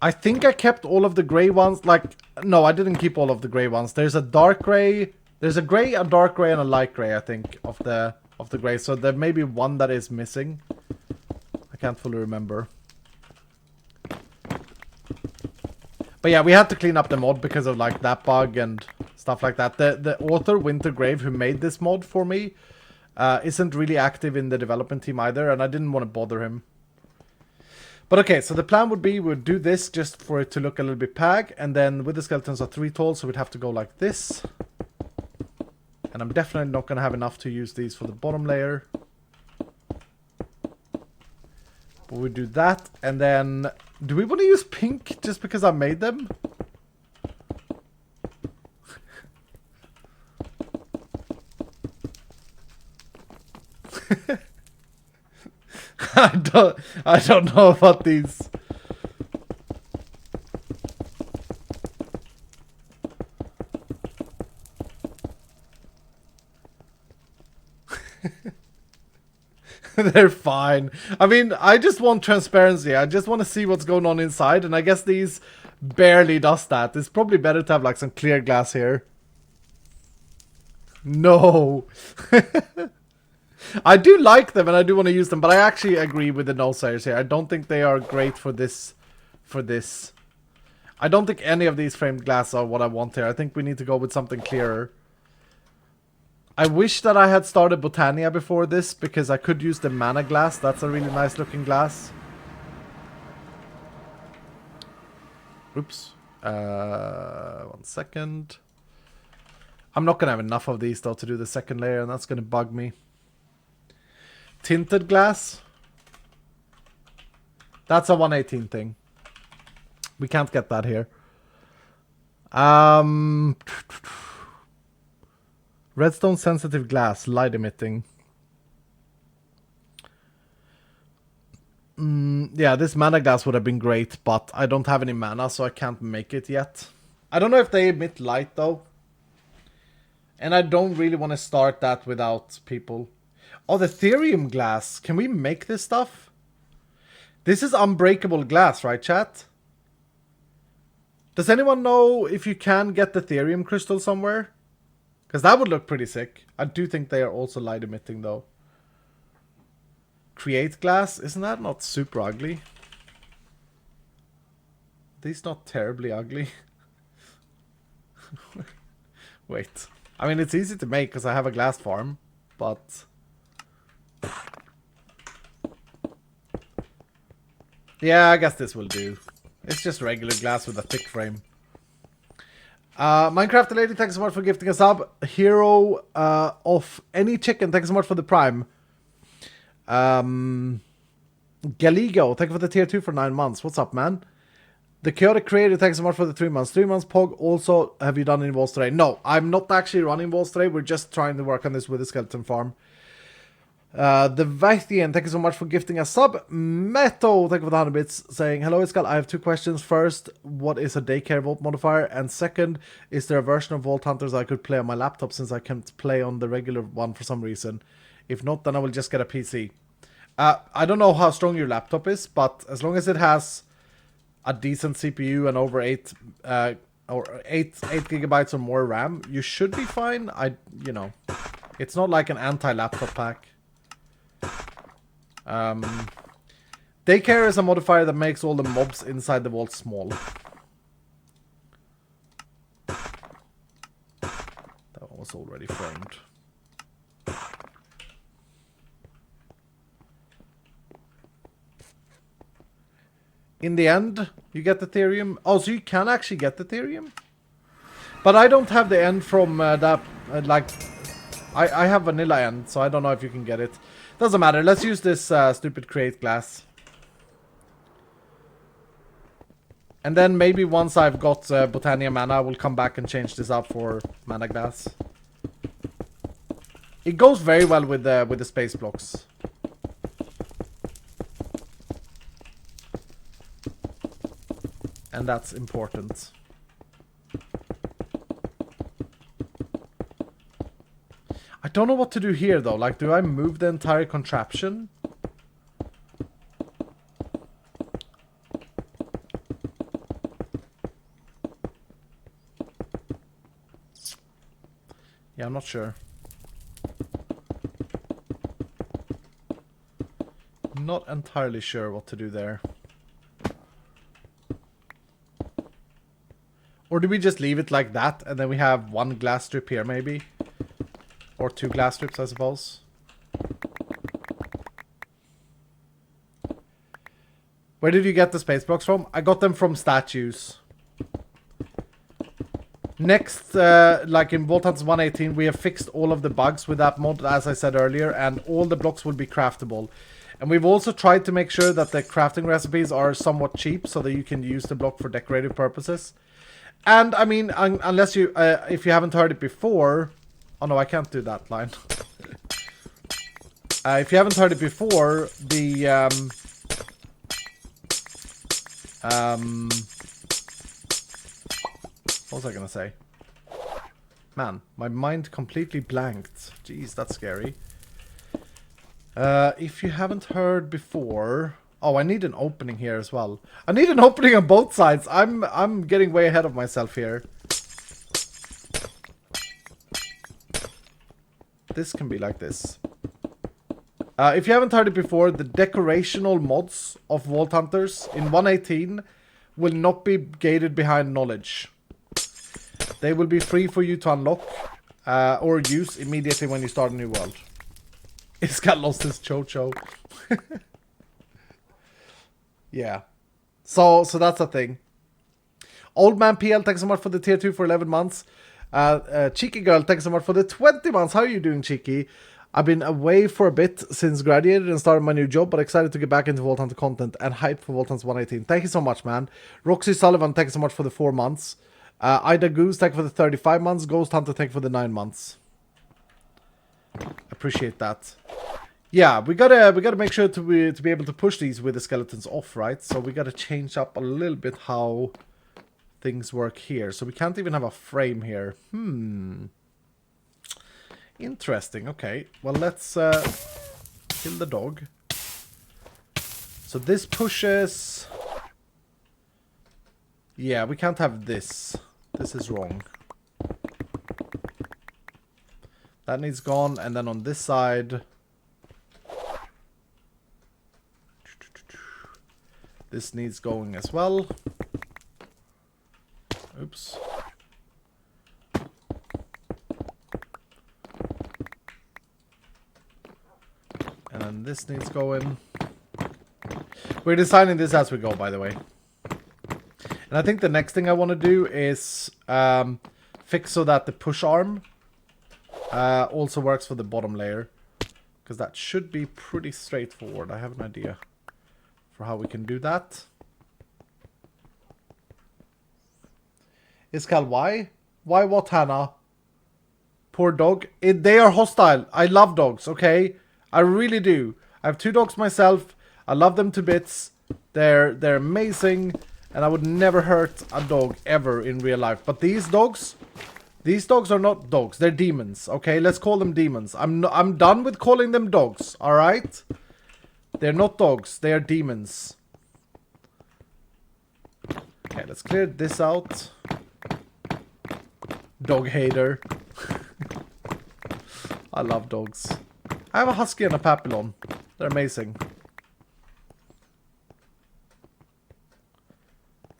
I think I kept all of the gray ones. Like, no, I didn't keep all of the gray ones. There's a dark gray. There's a gray, a dark gray, and a light gray, I think, of the gray. So there may be one that is missing. I can't fully remember. But yeah, we had to clean up the mod because of like that bug and stuff like that. The author, Wintergrave, who made this mod for me, isn't really active in the development team either, and I didn't want to bother him. But okay, so the plan would be we'd do this just for it to look a little bit pag, and then with the skeletons are 3 tall, so we'd have to go like this. And I'm definitely not going to have enough to use these for the bottom layer. But we do that, and then... Do we want to use pink just because I made them? I don't know about these. They're fine. I mean, I just want transparency. I just want to see what's going on inside, and I guess these barely does that. It's probably better to have like some clear glass here. No. I do like them and I do want to use them, but I actually agree with the no-sayers here. I don't think they are great for this. I don't think any of these framed glass are what I want here. I think we need to go with something clearer. I wish that I had started Botania before this, because I could use the mana glass. That's a really nice looking glass. Oops. 1 second. I'm not going to have enough of these though to do the second layer, and that's going to bug me. Tinted glass. That's a 118 thing. We can't get that here. Redstone sensitive glass, light emitting. Yeah, this mana glass would have been great, but I don't have any mana, so I can't make it yet. I don't know if they emit light though. And I don't really want to start that without people. Oh, the therium glass. Can we make this stuff? This is unbreakable glass, right, chat? Does anyone know if you can get the therium crystal somewhere? Because that would look pretty sick. I do think they are also light emitting though. Create glass. Isn't that not super ugly? These not terribly ugly. Wait. I mean, it's easy to make because I have a glass farm, but... yeah, I guess this will do. It's just regular glass with a thick frame. Minecraft Lady, thanks so much for gifting a sub. Hero of any chicken, thanks so much for the prime. Galigo, thank you for the tier 2 for 9 months. What's up, man? The Chaotic Creator, thanks so much for the 3 months. 3 months, Pog. Also, have you done any walls today? No, I'm not actually running walls today. We're just trying to work on this with the skeleton farm. The Vaithian, thank you so much for gifting a sub. Meto, thank you for the 100 bits, saying, hello, iskall. I have 2 questions. First, what is a daycare vault modifier? And second, is there a version of Vault Hunters I could play on my laptop since I can't play on the regular one for some reason? If not, then I will just get a PC. I don't know how strong your laptop is, but as long as it has a decent CPU and over 8 gigabytes or more RAM, you should be fine. You know, it's not like an anti-laptop pack. Daycare is a modifier that makes all the mobs inside the vault small. That one was already framed. In the end, you get the therium. Oh, so you can actually get the therium? But I don't have the end from that, like... I have vanilla end, so I don't know if you can get it. Doesn't matter, let's use this stupid create glass. And then maybe once I've got Botania mana, I will come back and change this up for mana glass. It goes very well with the space blocks. And that's important. I don't know what to do here though. Like, do I move the entire contraption? Yeah, I'm not sure. Not entirely sure what to do there. Or do we just leave it like that and then we have 1 glass strip here maybe? Or 2 glass strips, I suppose. Where did you get the space blocks from? I got them from statues. Next, like in Vault Hunters 1.18, we have fixed all of the bugs with that mod, as I said earlier, and all the blocks will be craftable. And we've also tried to make sure that the crafting recipes are somewhat cheap so that you can use the block for decorative purposes. And, I mean, unless you, if you haven't heard it before... Oh no, I can't do that line. If you haven't heard it before, the... what was I gonna say? Man, my mind completely blanked. Jeez, that's scary. If you haven't heard before... Oh, I need an opening here as well. I need an opening on both sides. I'm getting way ahead of myself here. This can be like this. If you haven't heard it before, the decorational mods of Vault Hunters in 1.18 will not be gated behind knowledge. They will be free for you to unlock or use immediately when you start a new world. Iskall lost his chocho. Yeah. So that's a thing. Old Man PL, thanks so much for the tier 2 for 11 months. Cheeky Girl, thanks so much for the 20 months. How are you doing, Cheeky? I've been away for a bit since graduated and started my new job, but excited to get back into Vault Hunter content and hype for Vault Hunter 1.18. Thank you so much, man. Roxy Sullivan, thanks so much for the 4 months. Ida Goose, thank you for the 35 months. Ghost Hunter, thank you for the 9 months. Appreciate that. Yeah, we gotta make sure to be able to push these with the skeletons off, right? So we gotta change up a little bit how things work here. So we can't even have a frame here. Interesting. Okay. Well, let's kill the dog. So this pushes... Yeah, we can't have this. This is wrong. That needs gone. And then on this side... This needs going as well. Oops. And then this needs going. We're designing this as we go, by the way. And I think the next thing I want to do is fix so that the push arm also works for the bottom layer. Because that should be pretty straightforward. I have an idea for how we can do that. Iskall, why? Why what, Hannah? Poor dog. They are hostile. I love dogs, okay? I really do. I have 2 dogs myself. I love them to bits. They're amazing. And I would never hurt a dog ever in real life. But these dogs are not dogs. They're demons, okay? Let's call them demons. I'm done with calling them dogs, alright? They're not dogs. They are demons. Okay, let's clear this out. Dog hater. I love dogs. I have a husky and a papillon. They're amazing.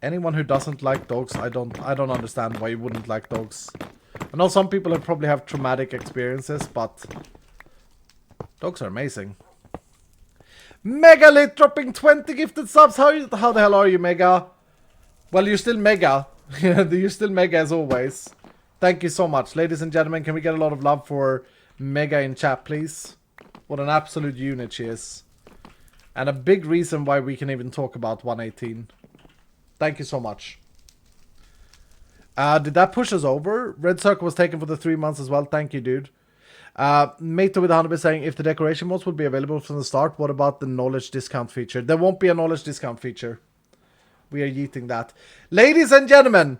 Anyone who doesn't like dogs, I don't understand why you wouldn't like dogs. I know some people probably have traumatic experiences, but dogs are amazing. Megalit dropping 20 gifted subs. How the hell are you, Mega? Well, you're still Mega. You're still Mega as always. Thank you so much. Ladies and gentlemen, can we get a lot of love for Mega in chat, please? What an absolute unit she is. And a big reason why we can even talk about 118. Thank you so much. Did that push us over? Red Circle was taken for the 3 months as well. Thank you, dude. Mato with 100 saying, if the decoration mods would be available from the start, what about the knowledge discount feature? There won't be a knowledge discount feature. We are yeeting that. Ladies and gentlemen,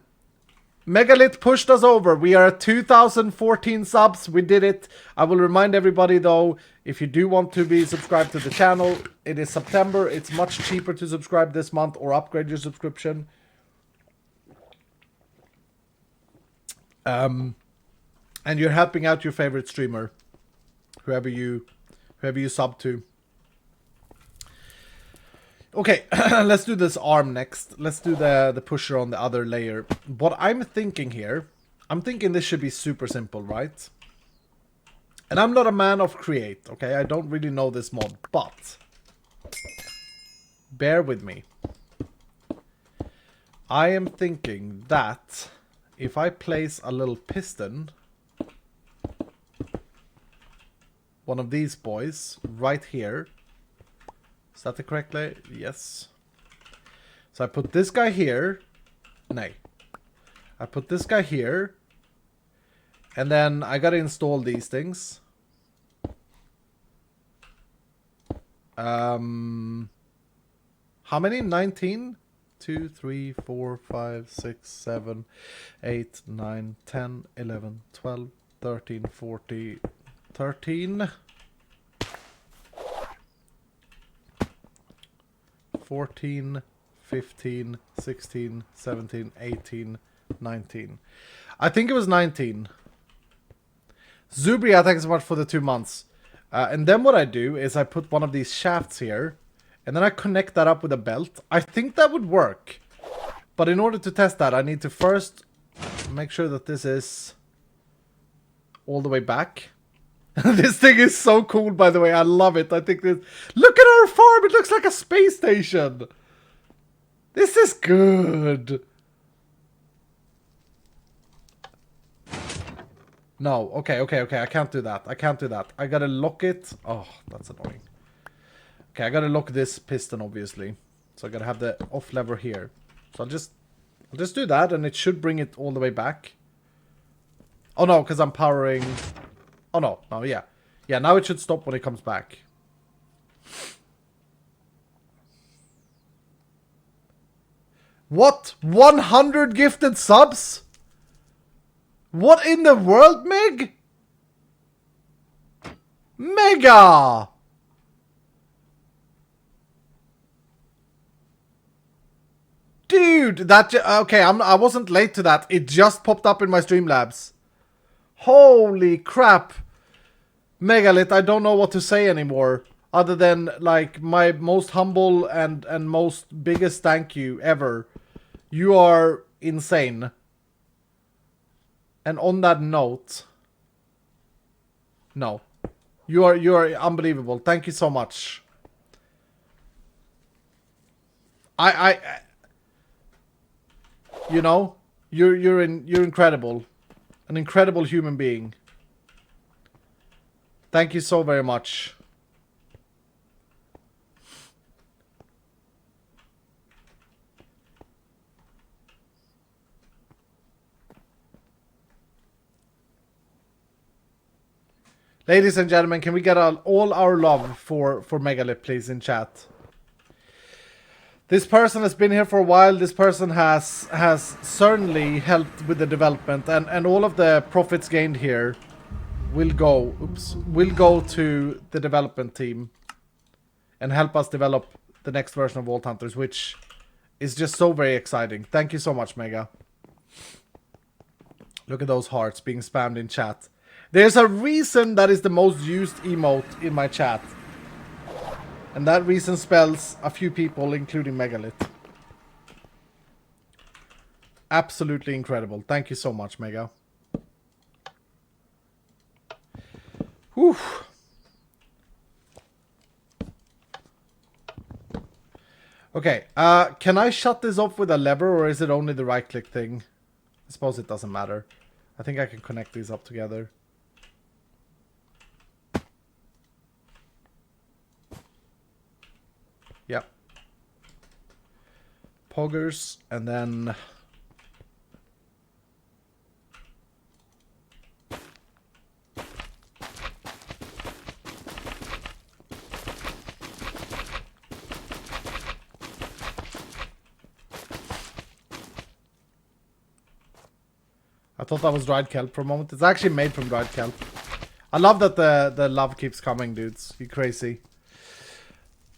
Megalith pushed us over. We are at 2014 subs. We did it. I will remind everybody though, if you do want to be subscribed to the channel, it is September. It's much cheaper to subscribe this month or upgrade your subscription. And you're helping out your favorite streamer, whoever you sub to. Okay, let's do this arm next. Let's do the pusher on the other layer. What I'm thinking here, I'm thinking this should be super simple, right? And I'm not a man of create, okay? I don't really know this mod, but bear with me. I am thinking that if I place a little piston, one of these boys right here. Is that the correct layer? Yes. So I put this guy here. Nay. I put this guy here. And then I gotta install these things. How many? 19? 2, 3, 4, 5, 6, 7, 8, 9, 10, 11, 12, 13, 14, 13. 14, 15, 16, 17, 18, 19. I think it was 19. Zubria, thanks so much for the 2 months. And then what I do is I put one of these shafts here. And then I connect that up with a belt. I think that would work. But in order to test that, I need to first make sure that this is all the way back. This thing is so cool, by the way. I love it. I think this... Look at our farm! It looks like a space station! This is good! No, okay. I can't do that. I gotta lock it. Oh, that's annoying. Okay, I gotta lock this piston, obviously. So I gotta have the off lever here. So I'll just do that, and it should bring it all the way back. Oh no, because I'm powering... Oh no, yeah. Yeah, now it should stop when it comes back. What? 100 gifted subs? What in the world, Meg? Mega! Dude, that... Okay, I wasn't late to that. It just popped up in my Streamlabs. Holy crap. Megalith, I don't know what to say anymore. Other than, like, my most humble and most biggest thank you ever. You are insane. And on that note... No. You are unbelievable. Thank you so much. You know, you're incredible. An incredible human being. Thank you so very much. Ladies and gentlemen, can we get all our love for Megalith, please, in chat? This person has been here for a while. This person has certainly helped with the development, and all of the profits gained here will go to the development team and help us develop the next version of Vault Hunters, which is just so very exciting. Thank you so much, Mega. Look at those hearts being spammed in chat. There's a reason that is the most used emote in my chat. And that reason spells a few people, including Megalith. Absolutely incredible. Thank you so much, Mega. Whew. Okay, can I shut this off with a lever, or is it only the right-click thing? I suppose it doesn't matter. I think I can connect these up together. Yep. Poggers, and then... I thought that was dried kelp for a moment. It's actually made from dried kelp. I love that the love keeps coming, dudes. You crazy.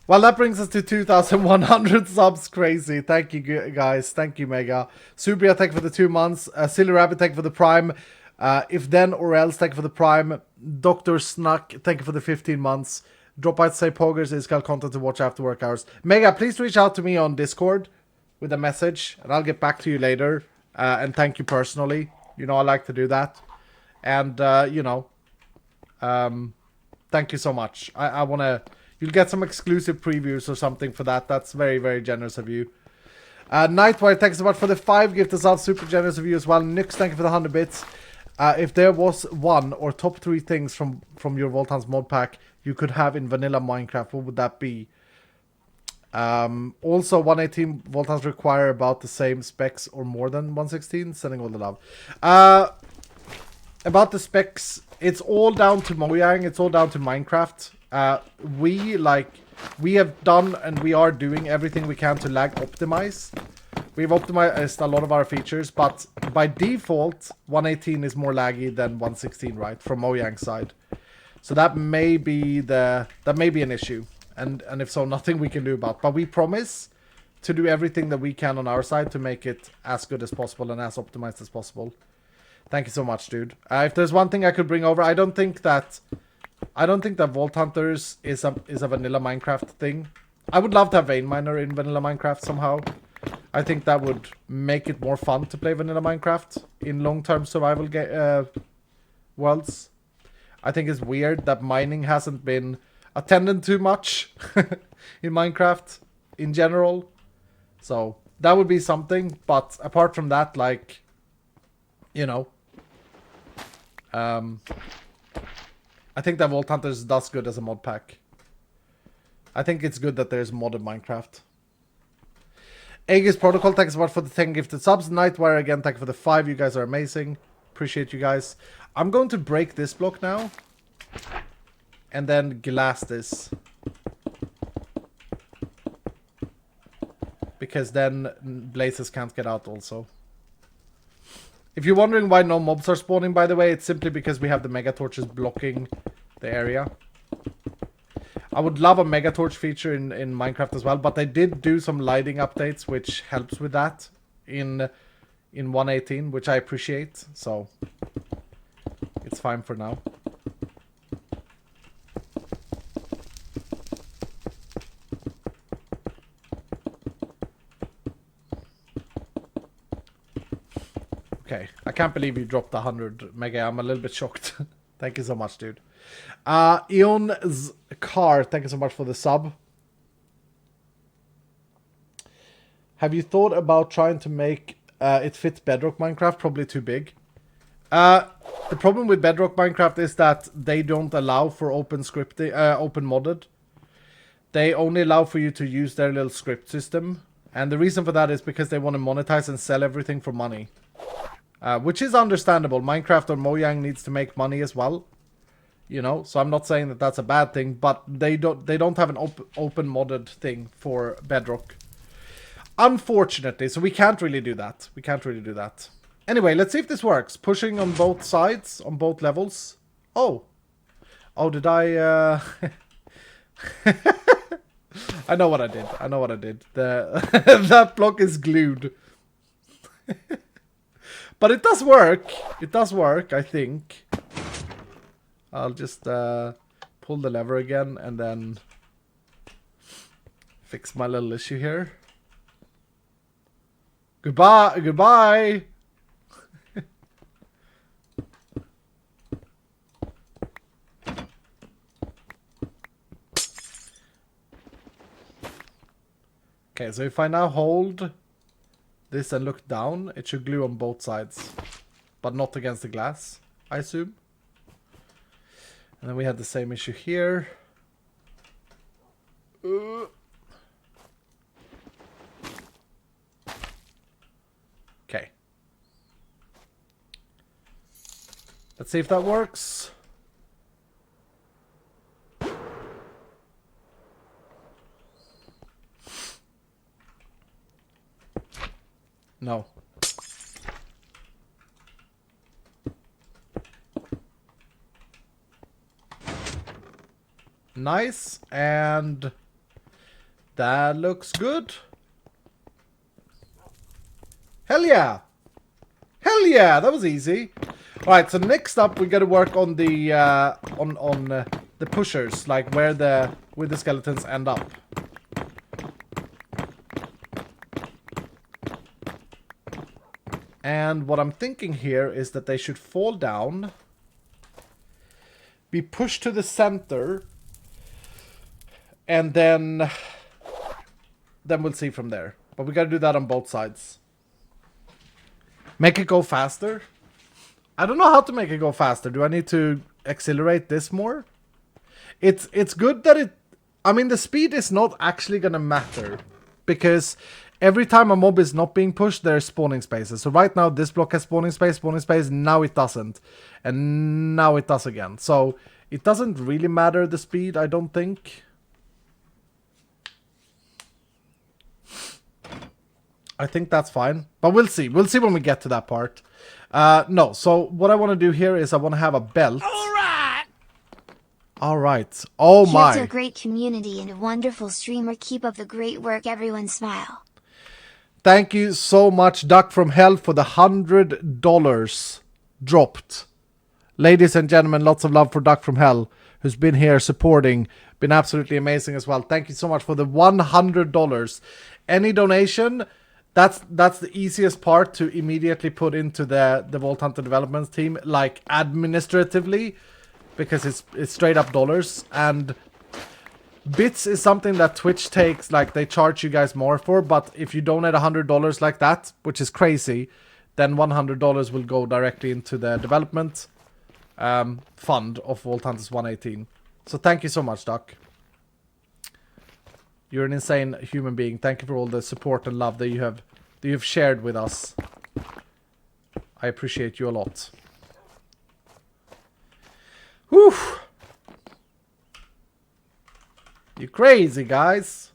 Well, that brings us to 2,100 subs. Crazy. Thank you, guys. Thank you, Mega. Subria, thank you for the 2 months. Silly Rabbit, thank you for the Prime. If Then or Else, thank you for the Prime. Dr. Snuck, thank you for the 15 months. Drop out to say Poggers is called content to watch after work hours. Mega, please reach out to me on Discord with a message, and I'll get back to you later. And thank you personally. You know, I like to do that. And, you know, thank you so much. I want to... You'll get some exclusive previews or something for that. That's very, very generous of you. Nightwire, thanks so much for the 5 gifted subs. Super generous of you as well. Nyx, thank you for the 100 bits. If there was one or top 3 things from your Vault Hunters mod pack you could have in vanilla Minecraft, what would that be? Also, 118 Vault Hunters require about the same specs or more than 116. Sending all the love. About the specs, it's all down to Mojang. It's all down to Minecraft. We have done and we are doing everything we can to lag optimize. We've optimized a lot of our features, but by default, 118 is more laggy than 116, right? From Mojang's side. So that may be an issue. And if so, nothing we can do about. But we promise to do everything that we can on our side to make it as good as possible and as optimized as possible. Thank you so much, dude. If there's one thing I could bring over, I don't think that Vault Hunters is a vanilla Minecraft thing. I would love to have Vein Miner in vanilla Minecraft somehow. I think that would make it more fun to play vanilla Minecraft in long-term survival worlds. I think it's weird that mining hasn't been attended to much in Minecraft in general. So that would be something. But apart from that, like, you know, I think that Vault Hunters does good as a mod pack. I think it's good that there's modded Minecraft. Aegis Protocol, thanks so much for the 10 gifted subs. Nightwire again, thank you for the 5. You guys are amazing. Appreciate you guys. I'm going to break this block now. And then glass this. because then blazes can't get out also. If you're wondering why no mobs are spawning, by the way, it's simply because we have the mega torches blocking the area. I would love a mega torch feature in Minecraft as well, but they did do some lighting updates which helps with that in 1.18, which I appreciate, so it's fine for now. Okay, I can't believe you dropped 100 mega. I'm a little bit shocked. Thank you so much, dude. Eon's car, thank you so much for the sub. Have you thought about trying to make it fit Bedrock Minecraft? Probably too big. The problem with Bedrock Minecraft is that they don't allow for open scripting, open modded. They only allow for you to use their little script system. And the reason for that is because they want to monetize and sell everything for money. Which is understandable. Minecraft or Mojang needs to make money as well. You know, so I'm not saying that that's a bad thing, but they don't have an open modded thing for Bedrock. Unfortunately, so we can't really do that. We can't really do that. Anyway, let's see if this works. Pushing on both sides, on both levels. Oh. Oh, did I... I know what I did. I know what I did. That block is glued. But it does work. It does work, I think. I'll just pull the lever again and then fix my little issue here. Goodbye. Goodbye. Okay, so if I now hold this and look down, it should glue on both sides. But not against the glass, I assume. And then we had the same issue here. Okay. Let's see if that works. No. Nice, and that looks good. Hell yeah! Hell yeah! That was easy. All right, so next up we got to work on the the pushers, like where the skeletons end up. And what I'm thinking here is that they should fall down, be pushed to the center, and then we'll see from there. But we gotta do that on both sides. Make it go faster? I don't know how to make it go faster. Do I need to accelerate this more? It's good that it... I mean, the speed is not actually gonna matter, because every time a mob is not being pushed, there's spawning spaces. So right now, this block has spawning space, now it doesn't. And now it does again. So it doesn't really matter the speed, I don't think. I think that's fine. But we'll see. We'll see when we get to that part. No, so what I want to do here is I want to have a belt. Alright. Oh my. You're a great community and a wonderful streamer. Keep up the great work, everyone. Smile. Thank you so much, Duck from Hell, for the $100 dropped. Ladies and gentlemen, lots of love for Duck from Hell, who's been here supporting. Been absolutely amazing as well. Thank you so much for the $100. Any donation, that's the easiest part to immediately put into the Vault Hunter development team, like administratively, because it's straight up dollars. And bits is something that Twitch takes, like they charge you guys more for, but if you donate $100 like that, which is crazy, then $100 will go directly into the development fund of Vault Hunters 118. So thank you so much, Doc. You're an insane human being. Thank you for all the support and love that you've shared with us. I appreciate you a lot. Whew. You crazy guys.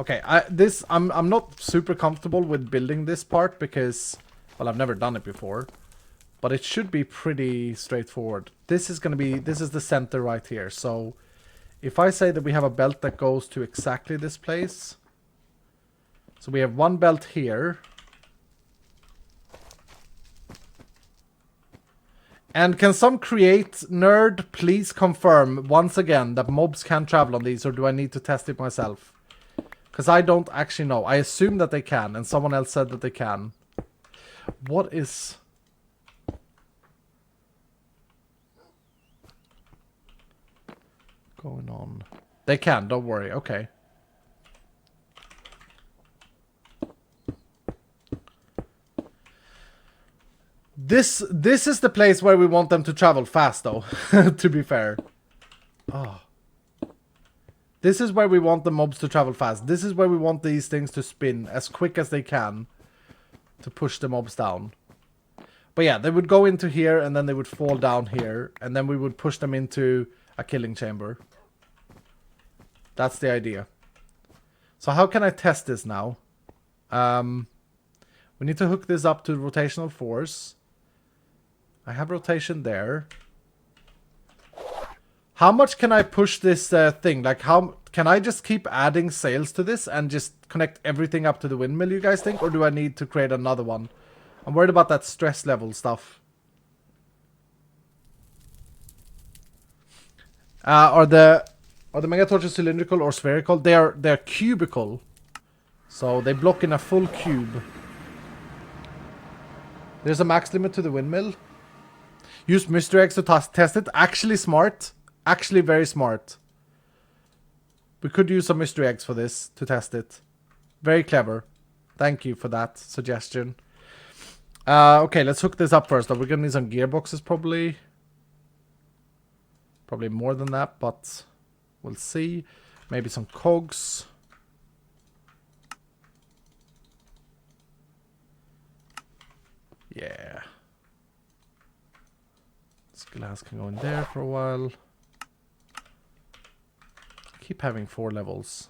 Okay, I'm not super comfortable with building this part because, well, I've never done it before. But it should be pretty straightforward. This is the center right here. So if I say that we have a belt that goes to exactly this place. So we have one belt here. And can some create nerd please confirm once again that mobs can travel on these, or do I need to test it myself? Because I don't actually know. I assume that they can, and someone else said that they can. What is going on? They can, don't worry. Okay. This is the place where we want them to travel fast, though, to be fair. Oh. This is where we want the mobs to travel fast. This is where we want these things to spin as quick as they can to push the mobs down. But yeah, they would go into here and then they would fall down here. And then we would push them into a killing chamber. That's the idea. So how can I test this now? We need to hook this up to rotational force. I have rotation there. How much can I push this thing? Like, how can I just keep adding sails to this and just connect everything up to the windmill, you guys think? Or do I need to create another one? I'm worried about that stress level stuff. Are the mega torches cylindrical or spherical? They're cubical. So they block in a full cube. There's a max limit to the windmill. Use mystery eggs to test it. Actually smart. Actually very smart. We could use some mystery eggs for this to test it. Very clever. Thank you for that suggestion. Okay, let's hook this up first. We're gonna need some gearboxes probably. Probably more than that, but we'll see. Maybe some cogs. Yeah. This glass can go in there for a while. Keep having 4 levels.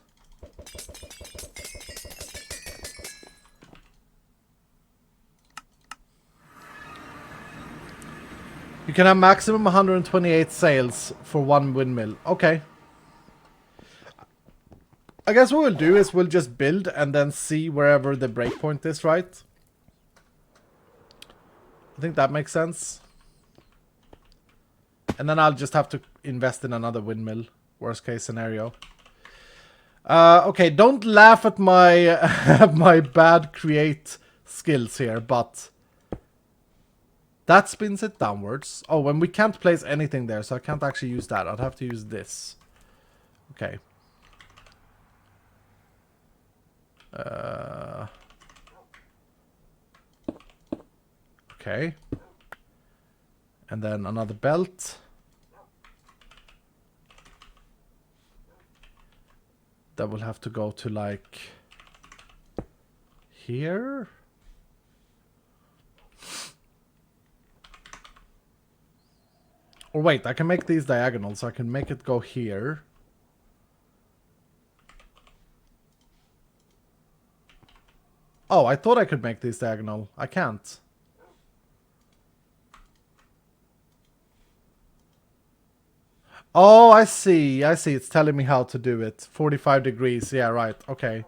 You can have maximum 128 sails for one windmill. Okay. I guess what we'll do is we'll just build and then see wherever the breakpoint is, right? I think that makes sense. And then I'll just have to invest in another windmill. Worst case scenario. Okay, don't laugh at my my bad create skills here, but that spins it downwards. Oh, and we can't place anything there, so I can't actually use that. I'd have to use this. Okay. Okay. And then another belt. That will have to go to like here. Or wait, I can make these diagonal, so I can make it go here. Oh, I thought I could make these diagonal. I can't. Oh, I see. I see. It's telling me how to do it. 45 degrees. Yeah, right. Okay.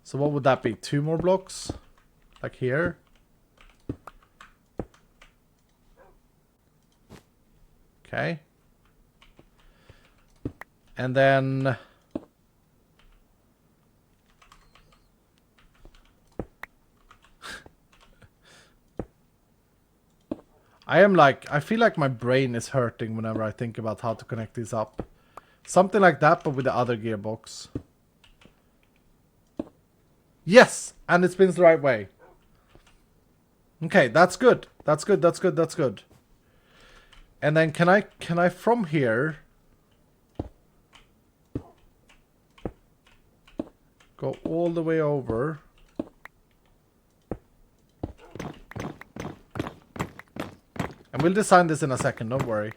So what would that be? 2 more blocks? Like here? Okay. And then... I feel like my brain is hurting whenever I think about how to connect these up. Something like that, but with the other gearbox. Yes! And it spins the right way. Okay, that's good. That's good, that's good, that's good. And then can I from here go all the way over? And we'll design this in a second, don't worry.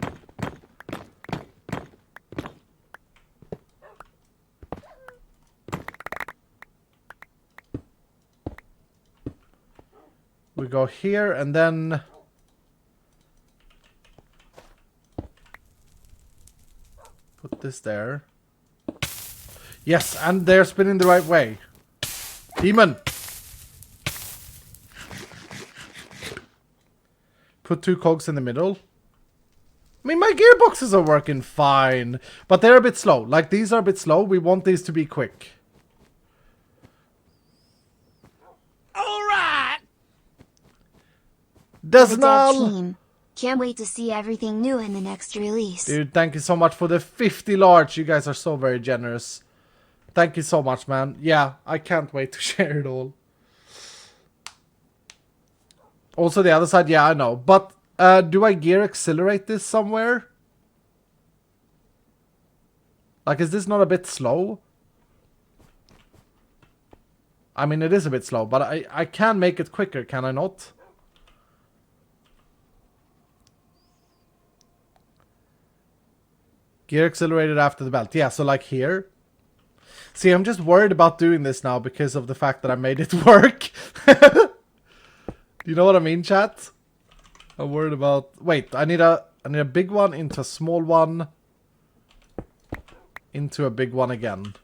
We go here and then... Put this there. Yes, and they're spinning the right way. Demon! Put 2 cogs in the middle. I mean, my gearboxes are working fine. But they're a bit slow. Like, these are a bit slow. We want these to be quick. Alright! The dev Desnal! team. Can't wait to see everything new in the next release. Dude, thank you so much for the 50 large. You guys are so very generous. Thank you so much, man. Yeah, I can't wait to share it all. Also, the other side, yeah, I know. But do I gear accelerate this somewhere? Like, is this not a bit slow? I mean, it is a bit slow, but I can make it quicker, can I not? Gear accelerated after the belt. Yeah, so like here. See, I'm just worried about doing this now because of the fact that I made it work. Do you know what I mean, chat? I'm worried about... Wait, I need a big one into a small one. Into a big one again.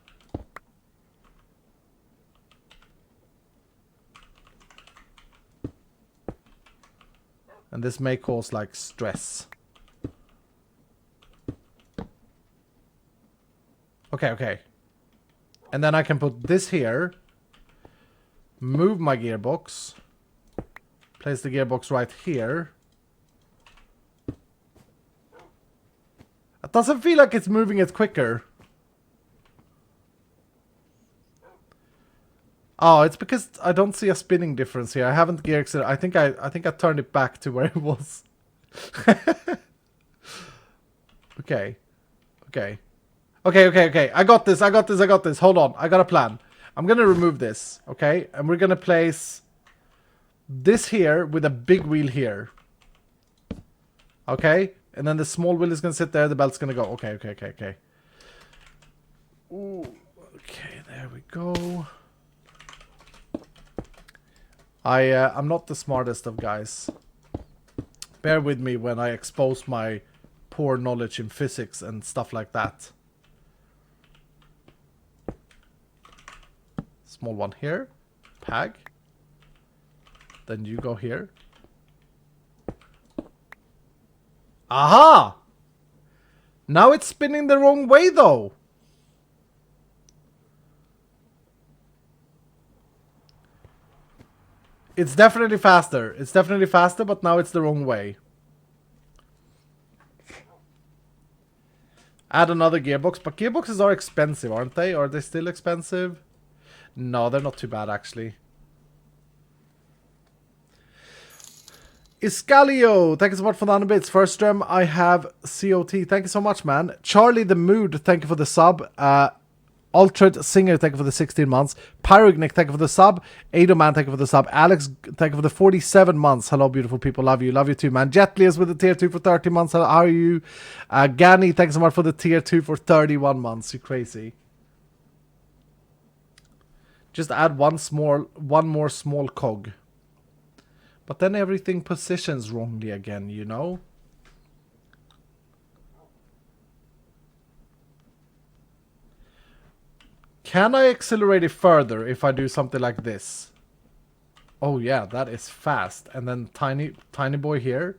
And this may cause, like, stress. Okay, okay. And then I can put this here. Move my gearbox. Place the gearbox right here. It doesn't feel like it's moving it quicker. Oh, it's because I don't see a spinning difference here. I haven't gear accelerated. I think I turned it back to where it was. Okay. Okay. Okay. I got this. Hold on. I got a plan. I'm going to remove this. Okay. And we're going to place this here with a big wheel here. Okay. And then the small wheel is going to sit there. The belt's going to go. Okay. Ooh. Okay. There we go. I'm not the smartest of guys. Bear with me when I expose my poor knowledge in physics and stuff like that. Small one here. Pag. Then you go here. Aha! Now it's spinning the wrong way though. It's definitely faster. But now it's the wrong way. Add another gearbox. But gearboxes are expensive, aren't they? Are they still expensive? No, they're not too bad, actually. Iscalio, thank you so much for the 100 bits. First stream, I have COT. Thank you so much, man. Charlie the Mood, thank you for the sub. Altered Singer, thank you for the 16 months. Pyrognic, thank you for the sub. Adoman, thank you for the sub. Alex, thank you for the 47 months. Hello, beautiful people. Love you. Love you too, man. Jetlius with the tier 2 for 30 months. How are you? Gani, thanks so much for the tier 2 for 31 months. You crazy. Just add one more small cog. But then everything positions wrongly again, you know? Can I accelerate it further if I do something like this? Oh yeah, that is fast. And then tiny boy here.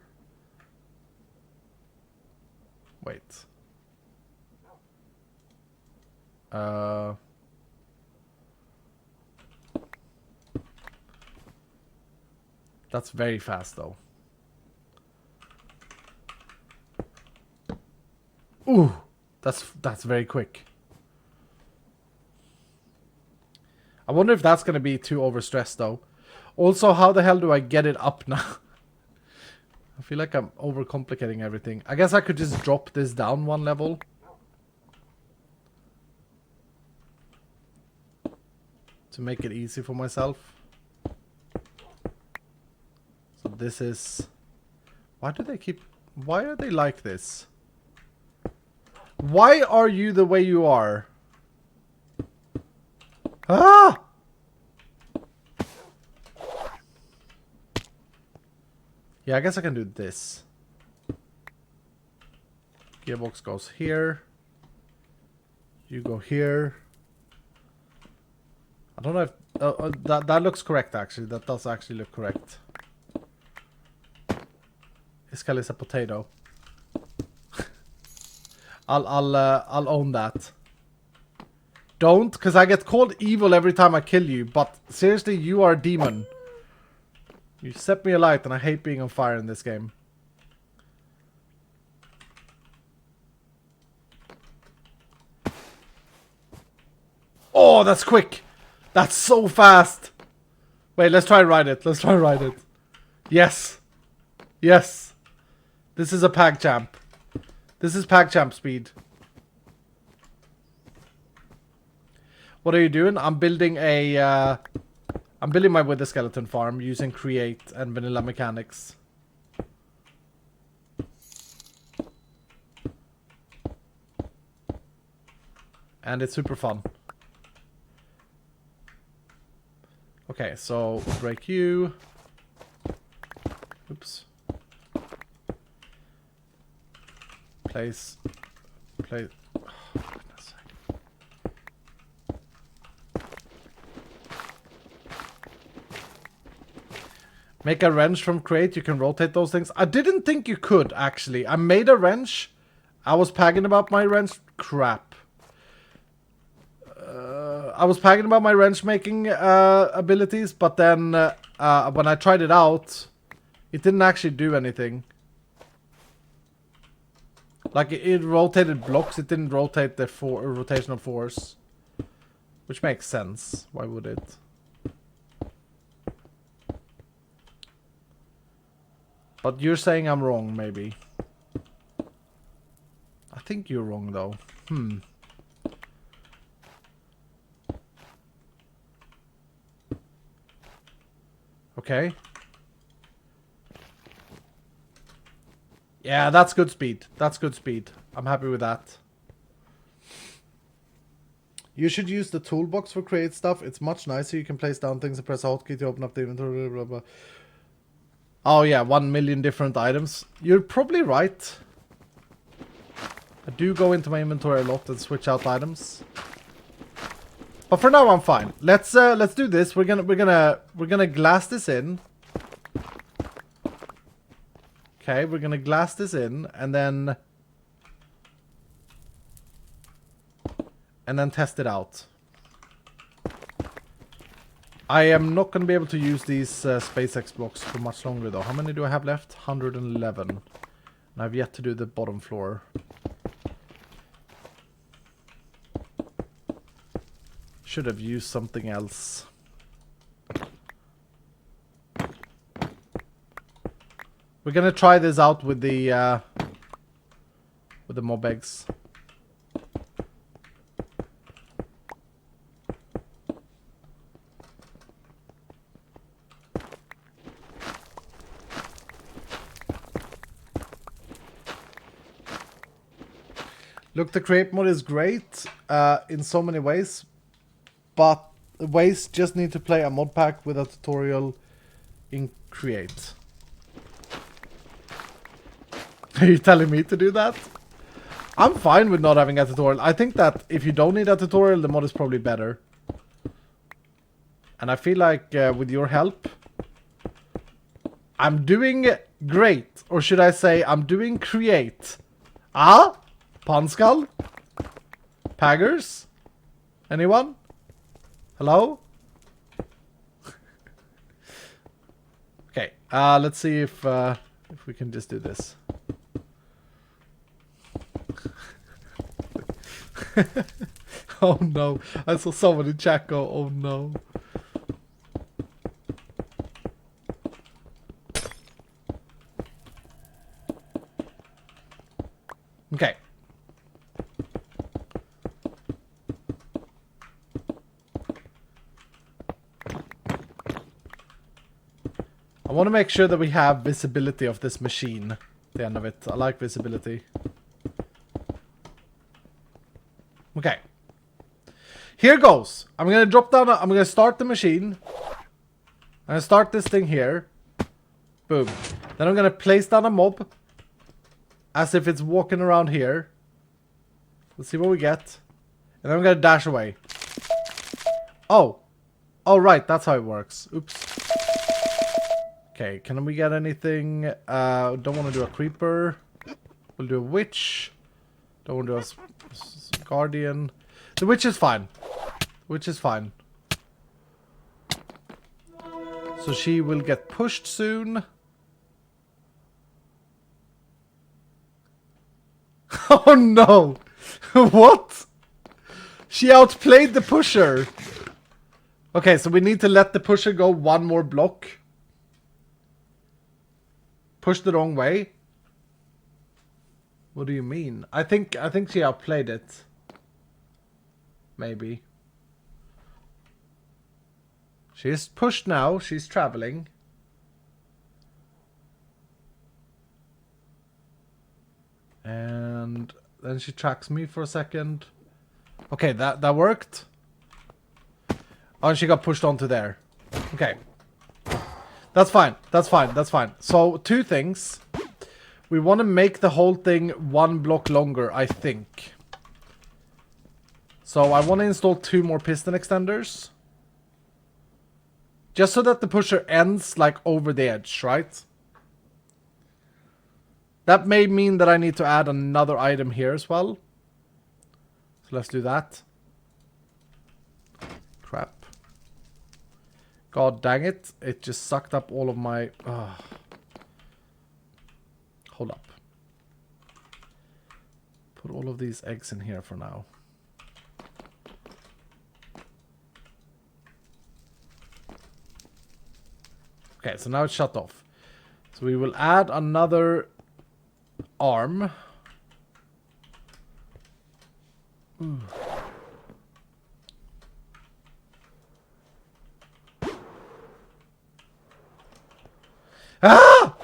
Wait. That's very fast though. Ooh, that's very quick. I wonder if that's going to be too overstressed though. Also, how the hell do I get it up now? I feel like I'm overcomplicating everything. I guess I could just drop this down one level. To make it easy for myself. So this is... Why are they like this? Why are you the way you are? Ah! Yeah, I guess I can do this. Gearbox goes here. You go here. I don't know if... that looks correct, actually. That does actually look correct. Iskall is a potato. I'll own that. Don't, because I get called evil every time I kill you. But seriously, you are a demon. You set me alight, and I hate being on fire in this game. Oh, that's quick. That's so fast. Wait, let's try and ride it. Let's try and ride it. Yes. Yes. This is a PagChamp. This is PagChamp speed. What are you doing? I'm building a... I'm building my wither skeleton farm using create and vanilla mechanics. And it's super fun. Okay, so break you. Oops. Place. Oh, goodness sake. Make a wrench from crate. You can rotate those things. I didn't think you could, actually. I made a wrench. I was pagging about my wrench. Crap. I was pagging about my wrench making abilities, but then when I tried it out, it didn't actually do anything. Like, it rotated blocks, it didn't rotate the rotational force. Which makes sense. Why would it? But you're saying I'm wrong, maybe. I think you're wrong, though. Okay. Yeah, that's good speed. That's good speed. I'm happy with that. You should use the toolbox for create stuff. It's much nicer. You can place down things and press a hotkey to open up the inventory. Blah, blah. Oh yeah, 1 million different items. You're probably right. I do go into my inventory a lot and switch out items. But for now I'm fine. Let's do this. We're gonna glass this in. Okay, we're gonna glass this in and then test it out. I am not gonna be able to use these SpaceX blocks for much longer though. How many do I have left? 111. And I've yet to do the bottom floor. Should have used something else. We're gonna try this out with the mob eggs. Look, the create mod is great in so many ways, but ways just need to play a mod pack with a tutorial in create. Are you telling me to do that? I'm fine with not having a tutorial. I think that if you don't need a tutorial, the mod is probably better. And I feel like with your help, I'm doing great. Or should I say, I'm doing create. Ah? Panskull? Paggers? Anyone? Hello? Okay, let's see if we can just do this. Oh no, I saw someone in chat go, oh no. Okay. I want to make sure that we have visibility of this machine at the end of it. I like visibility. Okay. Here goes. I'm going to drop down. I'm going to start the machine. I'm going to start this thing here. Boom. Then I'm gonna place down a mob. As if it's walking around here. Let's see what we get. And then I'm gonna dash away. Oh. Oh, right. That's how it works. Oops. Okay, can we get anything? Don't want to do a creeper. We'll do a witch. Don't want to do a guardian. The witch is fine. Witch is fine. So she will get pushed soon. Oh no! What? She outplayed the pusher. Okay, so we need to let the pusher go one more block. Push the wrong way. What do you mean? I think she outplayed it. Maybe. She is pushed now. She's traveling. And then she tracks me for a second. Okay, that worked. Oh, and she got pushed onto there. Okay. That's fine. That's fine. That's fine. So, two things. We want to make the whole thing one block longer, I think. So, I want to install 2 more piston extenders. Just so that the pusher ends, like, over the edge, right? That may mean that I need to add another item here as well. So, let's do that. Crap. God dang it. It just sucked up all of my... Hold up. Put all of these eggs in here for now. Okay, so now it's shut off. So we will add another arm. Ooh. Ah!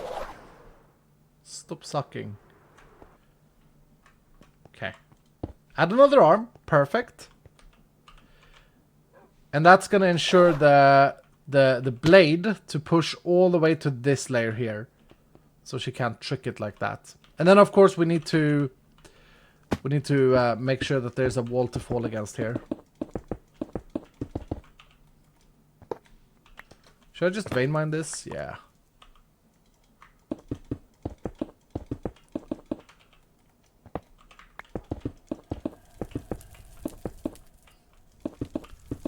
Stop sucking. Okay. Add another arm. Perfect. And that's gonna ensure the blade to push all the way to this layer here. So she can't trick it like that. And then of course we need to make sure that there's a wall to fall against here. Should I just vein mine this? Yeah.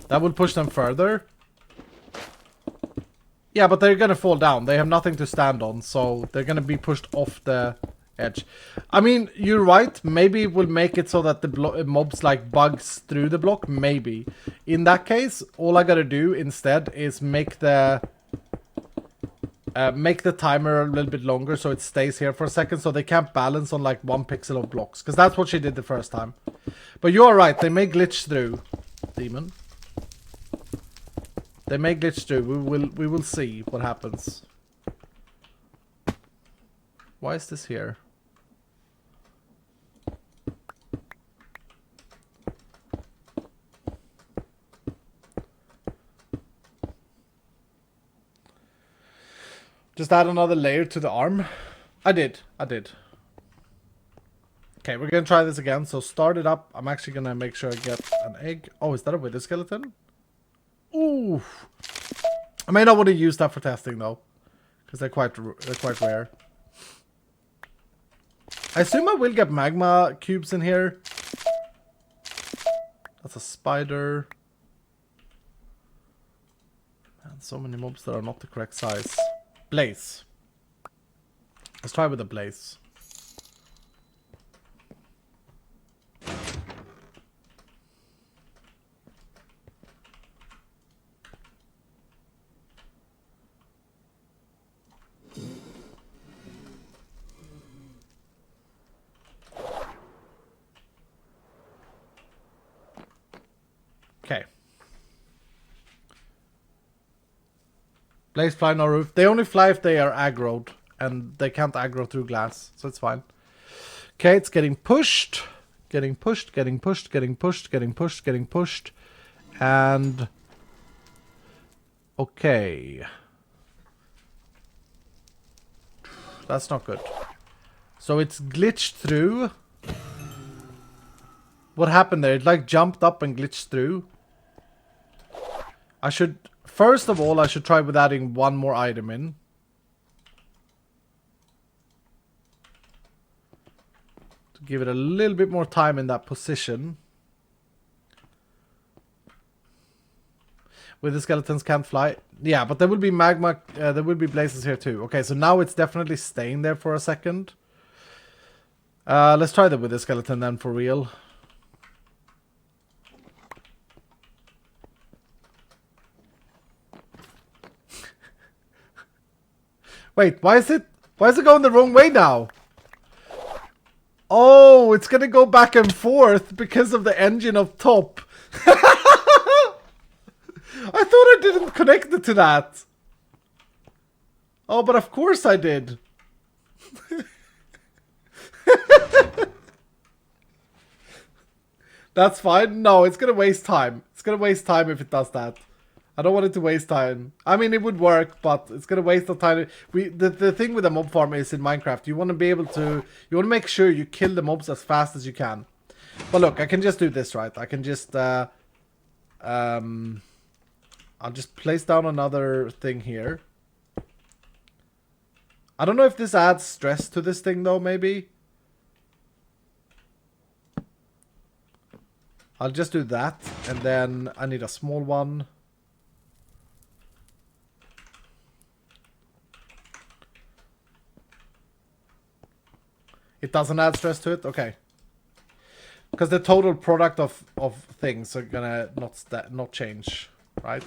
That will push them further. Yeah, but they're gonna fall down. They have nothing to stand on, so they're gonna be pushed off the edge. I mean, you're right. Maybe it will make it so that the mobs like bugs through the block. Maybe. In that case, all I gotta do instead is make the timer a little bit longer so it stays here for a second, so they can't balance on like 1 pixel of blocks, because that's what she did the first time. But you are right. They may glitch through, demon. They may glitch through. We will see what happens. Why is this here? Just add another layer to the arm. I did. Okay, we're gonna try this again. So start it up. I'm actually gonna make sure I get an egg. Oh, is that a wither skeleton? Ooh. I may not want to use that for testing though, because they're quite rare. I assume I will get magma cubes in here. That's a spider. Man, so many mobs that are not the correct size. Blaze. Let's try with the blaze. Okay. Blaze fly no roof. They only fly if they are aggroed, and they can't aggro through glass, so it's fine. Okay, it's getting pushed. Getting pushed, getting pushed, getting pushed, getting pushed, getting pushed. And... okay. That's not good. So it's glitched through. What happened there? It like jumped up and glitched through. I should... First of all, I should try with adding one more item in. To give it a little bit more time in that position. With the skeletons can't fly. Yeah, but there will be magma, there will be blazes here too. Okay, so now it's definitely staying there for a second. Let's try that with the skeleton then for real. Wait, why is it going the wrong way now? Oh, it's gonna go back and forth because of the engine up top. I thought I didn't connect it to that. Oh, but of course I did. That's fine. No, it's gonna waste time. It's gonna waste time if it does that. I don't want it to waste time. I mean, it would work, but it's gonna waste the time. The thing with a mob farm is in Minecraft, you want to be able to... You want to make sure you kill the mobs as fast as you can. But look, I can just do this, right? I can just... I'll just place down another thing here. I don't know if this adds stress to this thing though, maybe. I'll just do that, and then I need a small one. It doesn't add stress to it? Okay. Because the total product of things are gonna not change, right?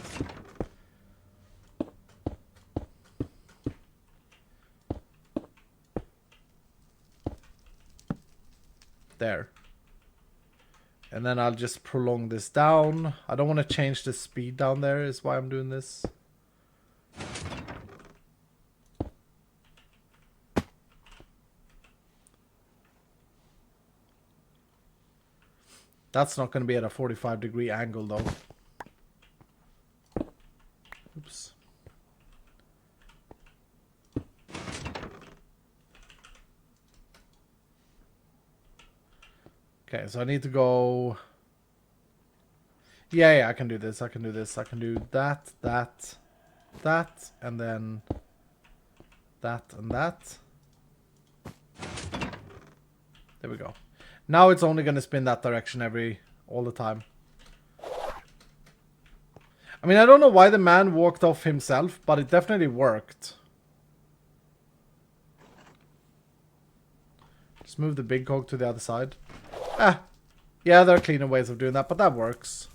There. And then I'll just prolong this down. I don't want to change the speed down there, is why I'm doing this. That's not going to be at a 45-degree angle, though. Oops. Okay, so I need to go... Yeah, I can do this. I can do this. I can do that, and then that and that. There we go. Now it's only going to spin that direction all the time. I mean, I don't know why the man walked off himself, but it definitely worked. Just move the big cog to the other side. Yeah, there are cleaner ways of doing that, but that works.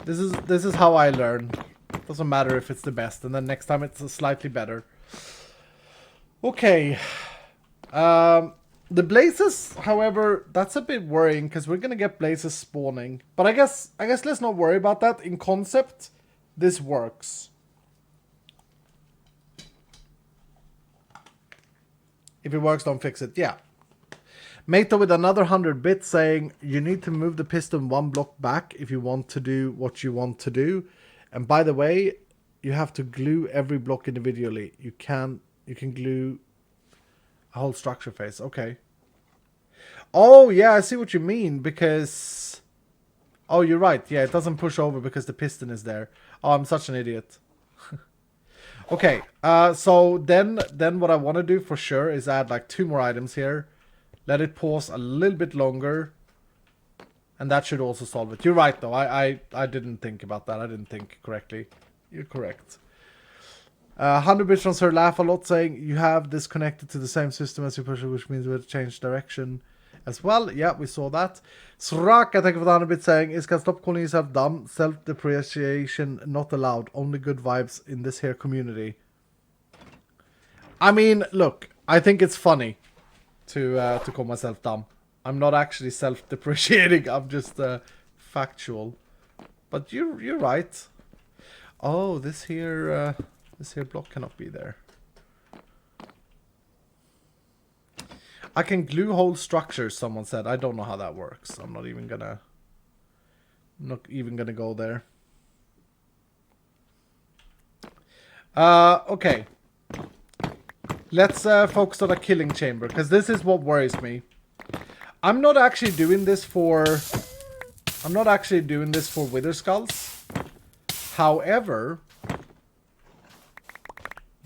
This is how I learn. Doesn't matter if it's the best, and then next time it's slightly better. Okay. The blazes, however, that's a bit worrying because we're gonna get blazes spawning. But I guess let's not worry about that. In concept, this works. If it works, don't fix it. Yeah. Meta with another 100 bits saying you need to move the piston one block back if you want to do what you want to do. And by the way, you have to glue every block individually. You can glue a whole structure face. Okay. Oh, yeah, I see what you mean because... Oh, you're right. Yeah, it doesn't push over because the piston is there. Oh, I'm such an idiot. Okay, so then what I want to do for sure is add like 2 more items here. Let it pause a little bit longer. And that should also solve it. You're right though, I didn't think about that. I didn't think correctly. You're correct. 100 bits from Sir Laugh a lot saying you have this connected to the same system as your pusher, which means we'll change direction as well. Yeah, we saw that. Srak, I think of the 100 bits saying is can stop calling yourself dumb. Self-depreciation not allowed. Only good vibes in this here community. I mean, look, I think it's funny to call myself dumb. I'm not actually self-depreciating. I'm just factual. But you're right. Oh, this here block cannot be there. I can glue whole structures, someone said. I don't know how that works. I'm not even gonna go there. Okay. Let's focus on a killing chamber, because this is what worries me. I'm not actually doing this for wither skulls. However,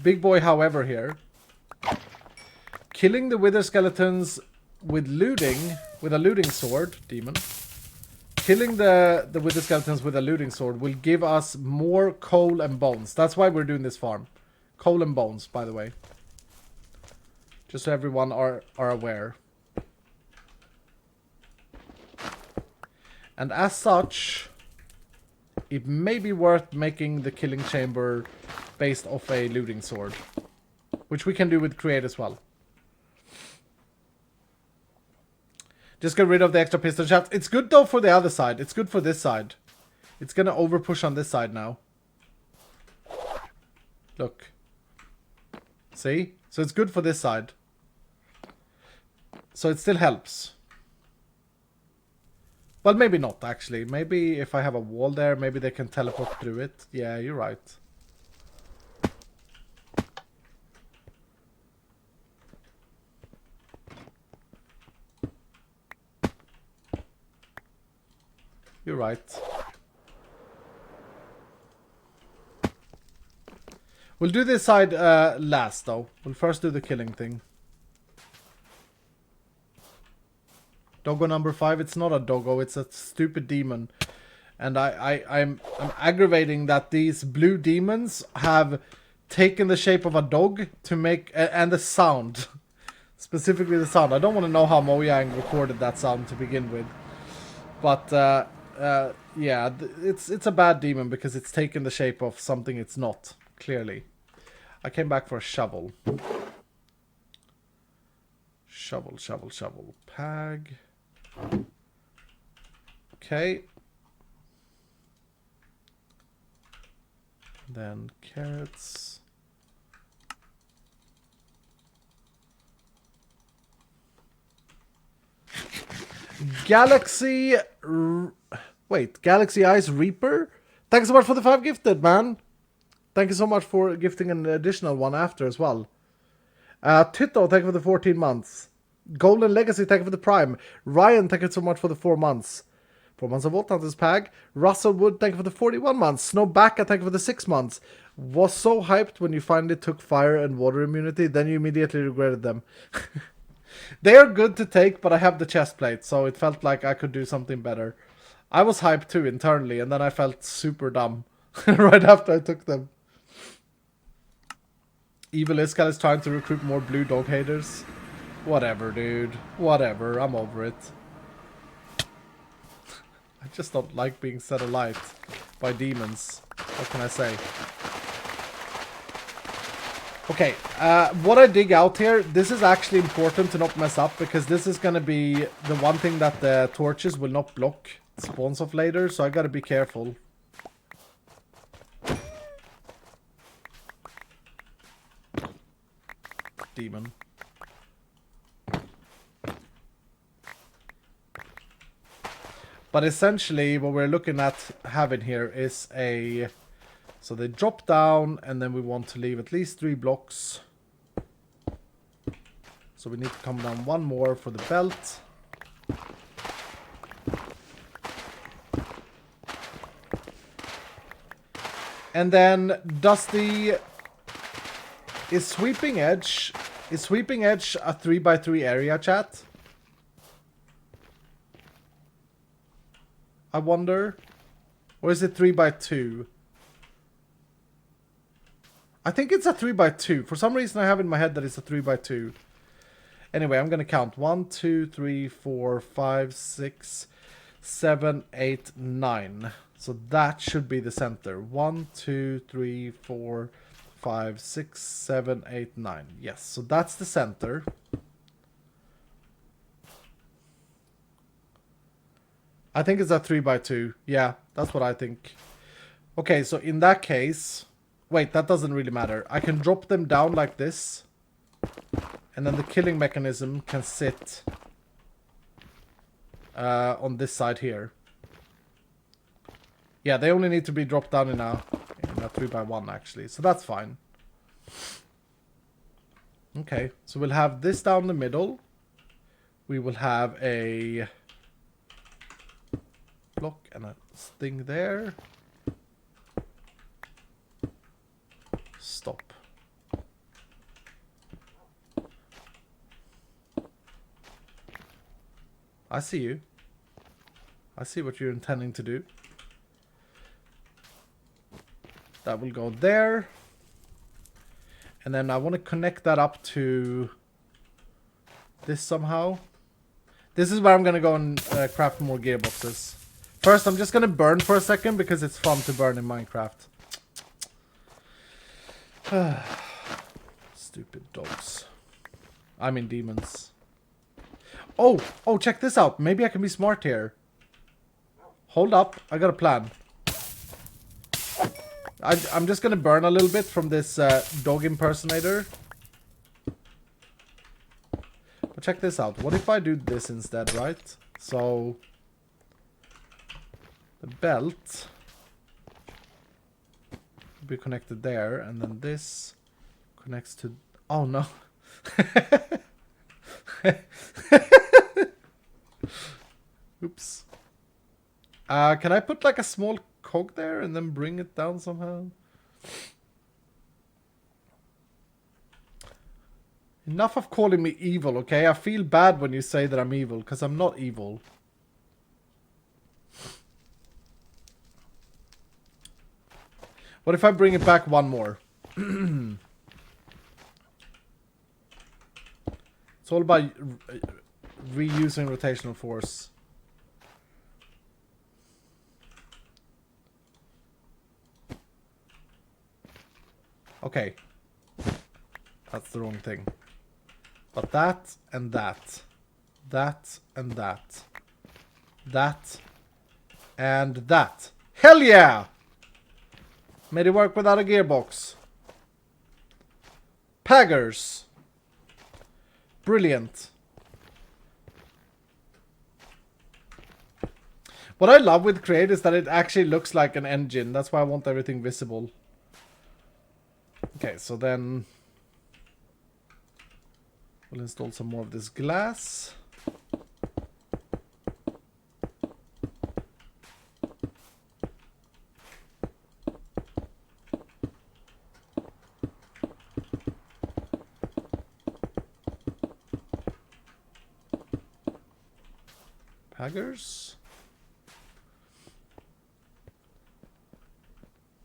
big boy however here. Killing the wither skeletons with a looting sword, demon. Killing the wither skeletons with a looting sword will give us more coal and bones. That's why we're doing this farm. Coal and bones, by the way. Just so everyone are aware. And as such, it may be worth making the killing chamber based off a looting sword. Which we can do with create as well. Just get rid of the extra piston shaft. It's good though for the other side. It's good for this side. It's gonna over push on this side now. Look. See? So it's good for this side. So it still helps. Well, maybe not actually. Maybe if I have a wall there, maybe they can teleport through it. Yeah, you're right. You're right. We'll do this side last, though. We'll first do the killing thing. Doggo number 5. It's not a doggo. It's a stupid demon. And I'm aggravating that these blue demons have taken the shape of a dog to make... and the sound. Specifically the sound. I don't want to know how Mojang recorded that sound to begin with. But... yeah, it's a bad demon because it's taken the shape of something it's not, clearly. I came back for a shovel. Shovel. Pag. Okay. Then carrots. Galaxy Eyes Reaper? Thanks so much for the 5 gifted, man. Thank you so much for gifting an additional one after as well. Tito, thank you for the 14 months. Golden Legacy, thank you for the Prime. Ryan, thank you so much for the 4 months. 4 months of Vault Hunters Pag. Russell Wood, thank you for the 41 months. Snowbacka, thank you for the 6 months. Was so hyped when you finally took fire and water immunity, then you immediately regretted them. They are good to take, but I have the chest plate, so it felt like I could do something better. I was hyped too internally, and then I felt super dumb right after I took them. Evil Iskall is trying to recruit more blue dog haters. Whatever, dude. Whatever. I'm over it. I just don't like being set alight by demons. What can I say? Okay, what I dig out here, this is actually important to not mess up, because this is going to be the one thing that the torches will not block spawns of later, so I gotta be careful. Demon. But essentially what we're looking at having here is a... So they drop down, and then we want to leave at least 3 blocks. So we need to come down 1 more for the belt. And then does the... Is Sweeping Edge a 3x3 area, chat? I wonder. Or is it 3x2? I think it's a 3x2. For some reason I have in my head that it's a 3x2. Anyway, I'm gonna count. 1, 2, 3, 4, 5, 6, 7, 8, 9. So that should be the center. 1, 2, 3, 4, 5, 6, 7, 8, 9. Yes, so that's the center. I think it's a 3x2. Yeah, that's what I think. Okay, so in that case... Wait, that doesn't really matter. I can drop them down like this. And then the killing mechanism can sit on this side here. Yeah, they only need to be dropped down in a a 3x1 actually, so that's fine. Okay, so we'll have this down the middle. We will have a block and a thing there. Stop. I see you. I see what you're intending to do. That will go there. And then I want to connect that up to this somehow. This is where I'm going to go and craft more gearboxes. First, I'm just going to burn for a second because it's fun to burn in Minecraft. Stupid dogs. I mean demons. Oh, check this out. Maybe I can be smart here. Hold up, I got a plan. I'm just gonna burn a little bit from this dog impersonator. But check this out. What if I do this instead, right? So the belt will be connected there, and then this connects to... Oh no. Oops. Can I put like a small cog there and then bring it down somehow? Enough of calling me evil, okay? I feel bad when you say that I'm evil, because I'm not evil. What if I bring it back one more? It's all about reusing rotational force. Okay. That's the wrong thing. But that and that. That and that. That and that. Hell yeah! Made it work without a gearbox. Paggers. Brilliant. What I love with Create is that it actually looks like an engine. That's why I want everything visible. Okay, so then we'll install some more of this glass. Paggers.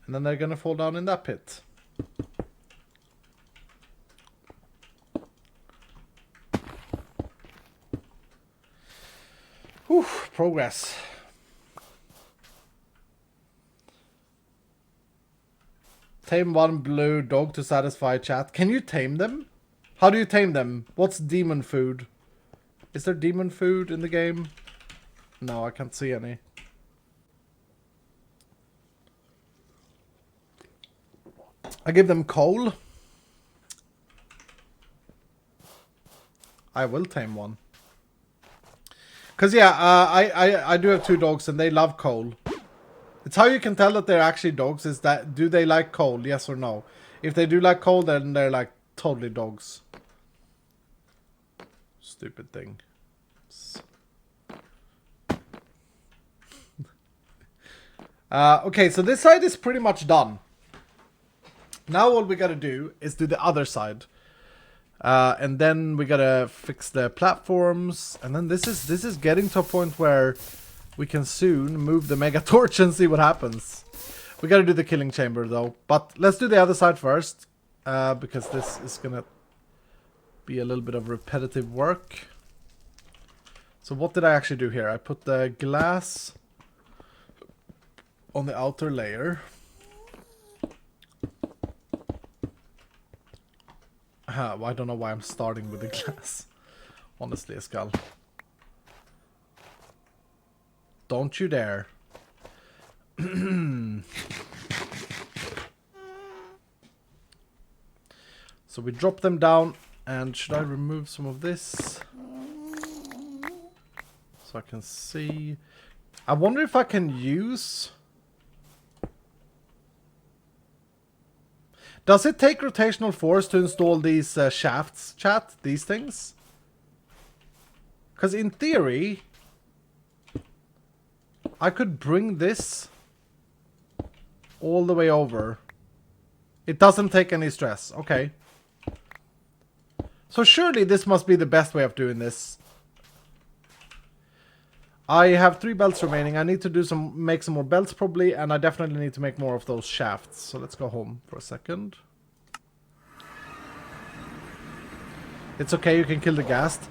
And then they're gonna fall down in that pit. Whew, progress. Tame one blue dog to satisfy chat. Can you tame them? How do you tame them? What's demon food? Is there demon food in the game? No, I can't see any. I give them coal. I will tame one. Because, yeah, I do have two dogs and they love coal. It's how you can tell that they're actually dogs is that, do they like coal, yes or no? If they do like coal, then they're like totally dogs. Stupid thing. Okay, so this side is pretty much done. Now all we gotta do is do the other side. And then we gotta fix the platforms. And then this is getting to a point where we can soon move the mega torch and see what happens. We gotta do the killing chamber though. But let's do the other side first. Because this is gonna be a little bit of repetitive work. So what did I actually do here? I put the glass on the outer layer. Well, I don't know why I'm starting with the glass. Honestly, Iskall. Don't you dare. So we drop them down. And should I remove some of this? So I can see. I wonder if I can use Does it take rotational force to install these shafts, chat? These things? Because in theory, I could bring this all the way over. It doesn't take any stress. Okay. So surely this must be the best way of doing this. I have 3 belts remaining. I need to make some more belts probably, and I definitely need to make more of those shafts. So let's go home for a second. It's okay, you can kill the ghast.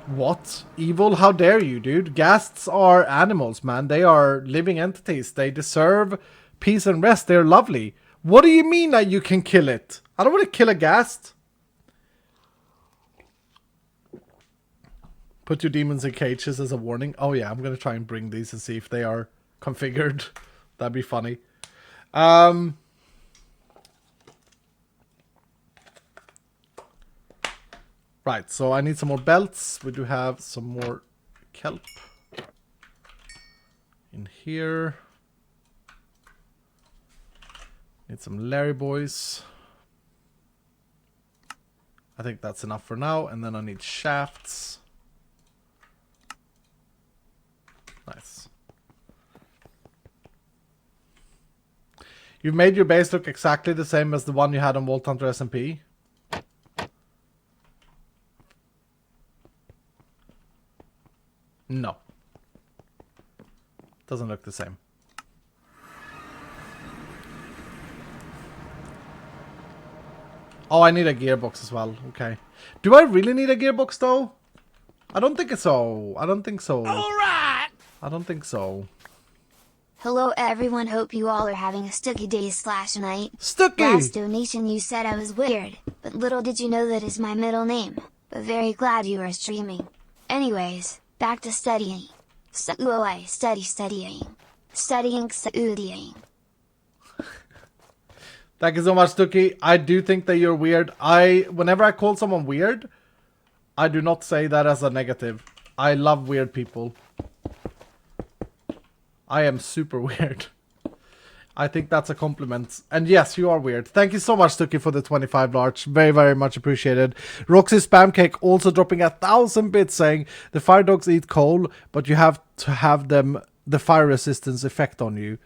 What? Evil? How dare you, dude? Ghasts are animals, man. They are living entities. They deserve peace and rest. They're lovely. What do you mean that you can kill it? I don't want to kill a ghast. Put your demons in cages as a warning. Oh yeah, I'm going to try and bring these and see if they are configured. That'd be funny. Right, so I need some more belts. We do have some more kelp in here. Need some Larry boys. I think that's enough for now. And then I need shafts. Nice. You've made your base look exactly the same as the one you had on Vault Hunter SMP. No. Doesn't look the same. Oh, I need a gearbox as well. Okay. Do I really need a gearbox though? I don't think so. I don't think so. Alright! I don't think so. Hello everyone, hope you all are having a Stooky day / night. Stooky! Last donation you said I was weird, but little did you know that is my middle name. But very glad you are streaming. Anyways, back to studying. Studying. Studying. Thank you so much, Stooky. I do think that you're weird. Whenever I call someone weird, I do not say that as a negative. I love weird people. I am super weird. I think that's a compliment. And yes, you are weird. Thank you so much, Stooky, for the 25 large. Very, very much appreciated. Roxy Spamcake also dropping 1,000 bits saying, the fire dogs eat coal, but you have to have them the fire resistance effect on you.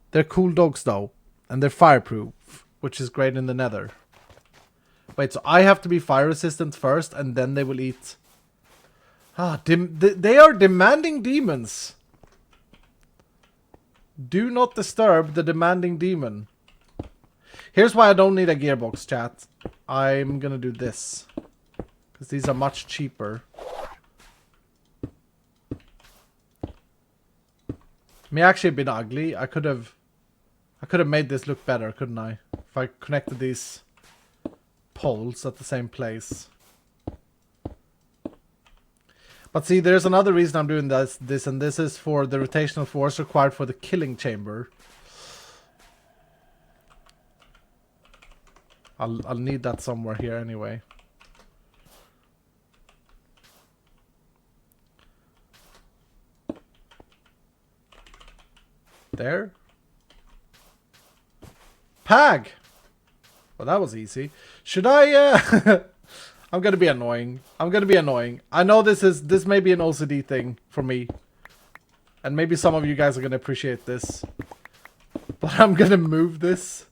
They're cool dogs though. And they're fireproof, which is great in the nether. Wait, so I have to be fire resistant first, and then they will eat. They are demanding demons. Do not disturb the demanding demon. Here's why I don't need a gearbox, chat. I'm gonna do this. Because these are much cheaper. May actually have been ugly. I could have made this look better, couldn't I? If I connected these poles at the same place. But see, there's another reason I'm doing this, and this is for the rotational force required for the killing chamber. I'll need that somewhere here anyway. There. Pag! Well, that was easy. Should I, I'm gonna be annoying. I know this may be an OCD thing for me. And maybe some of you guys are gonna appreciate this. But I'm gonna move this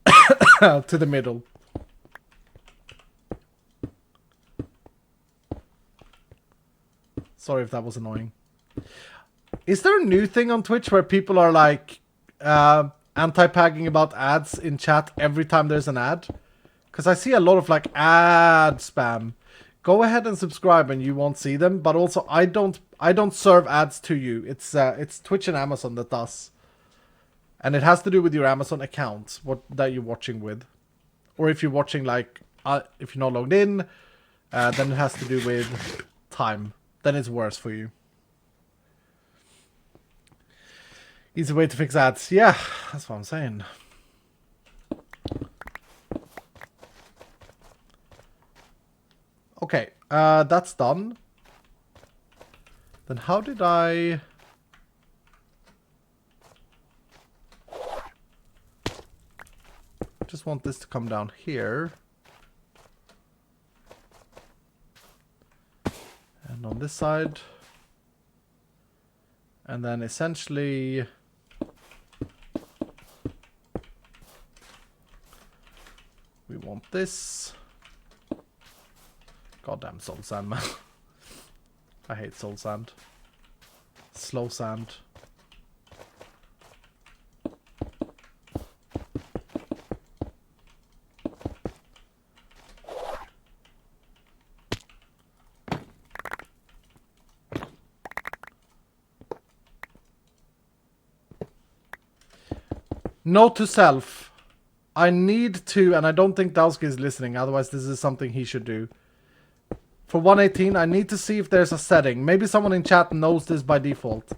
to the middle. Sorry if that was annoying. Is there a new thing on Twitch where people are like, anti-pagging about ads in chat every time there's an ad? Because I see a lot of like ad spam. Go ahead and subscribe and you won't see them. But also I don't serve ads to you. It's Twitch and Amazon that does. And it has to do with your Amazon account, that you're watching with. Or if you're watching like, if you're not logged in, then it has to do with time. Then it's worse for you. Easy way to fix ads. Yeah, that's what I'm saying. Okay, that's done. Then how did I... Just just want this to come down here. And on this side. And then essentially... we want this. Goddamn soul sand, man. I hate soul sand. Slow sand. Note to self. I need to, and I don't think Dowski is listening, otherwise this is something he should do. For 118, I need to see if there's a setting. Maybe someone in chat knows this by default.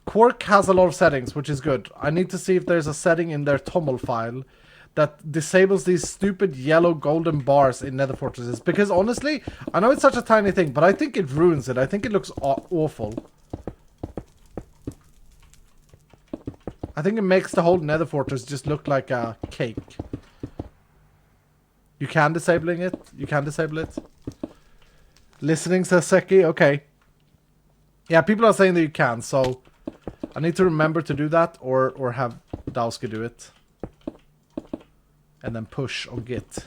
Quark has a lot of settings, which is good. I need to see if there's a setting in their TOML file that disables these stupid yellow golden bars in nether fortresses. Because honestly, I know it's such a tiny thing, but I think it ruins it. I think it looks awful. I think it makes the whole nether fortress just look like a cake. You can disable it. You can disable it. Listening, says Seki. Okay. Yeah, people are saying that you can, so I need to remember to do that or have Dowski do it. And then push on Git.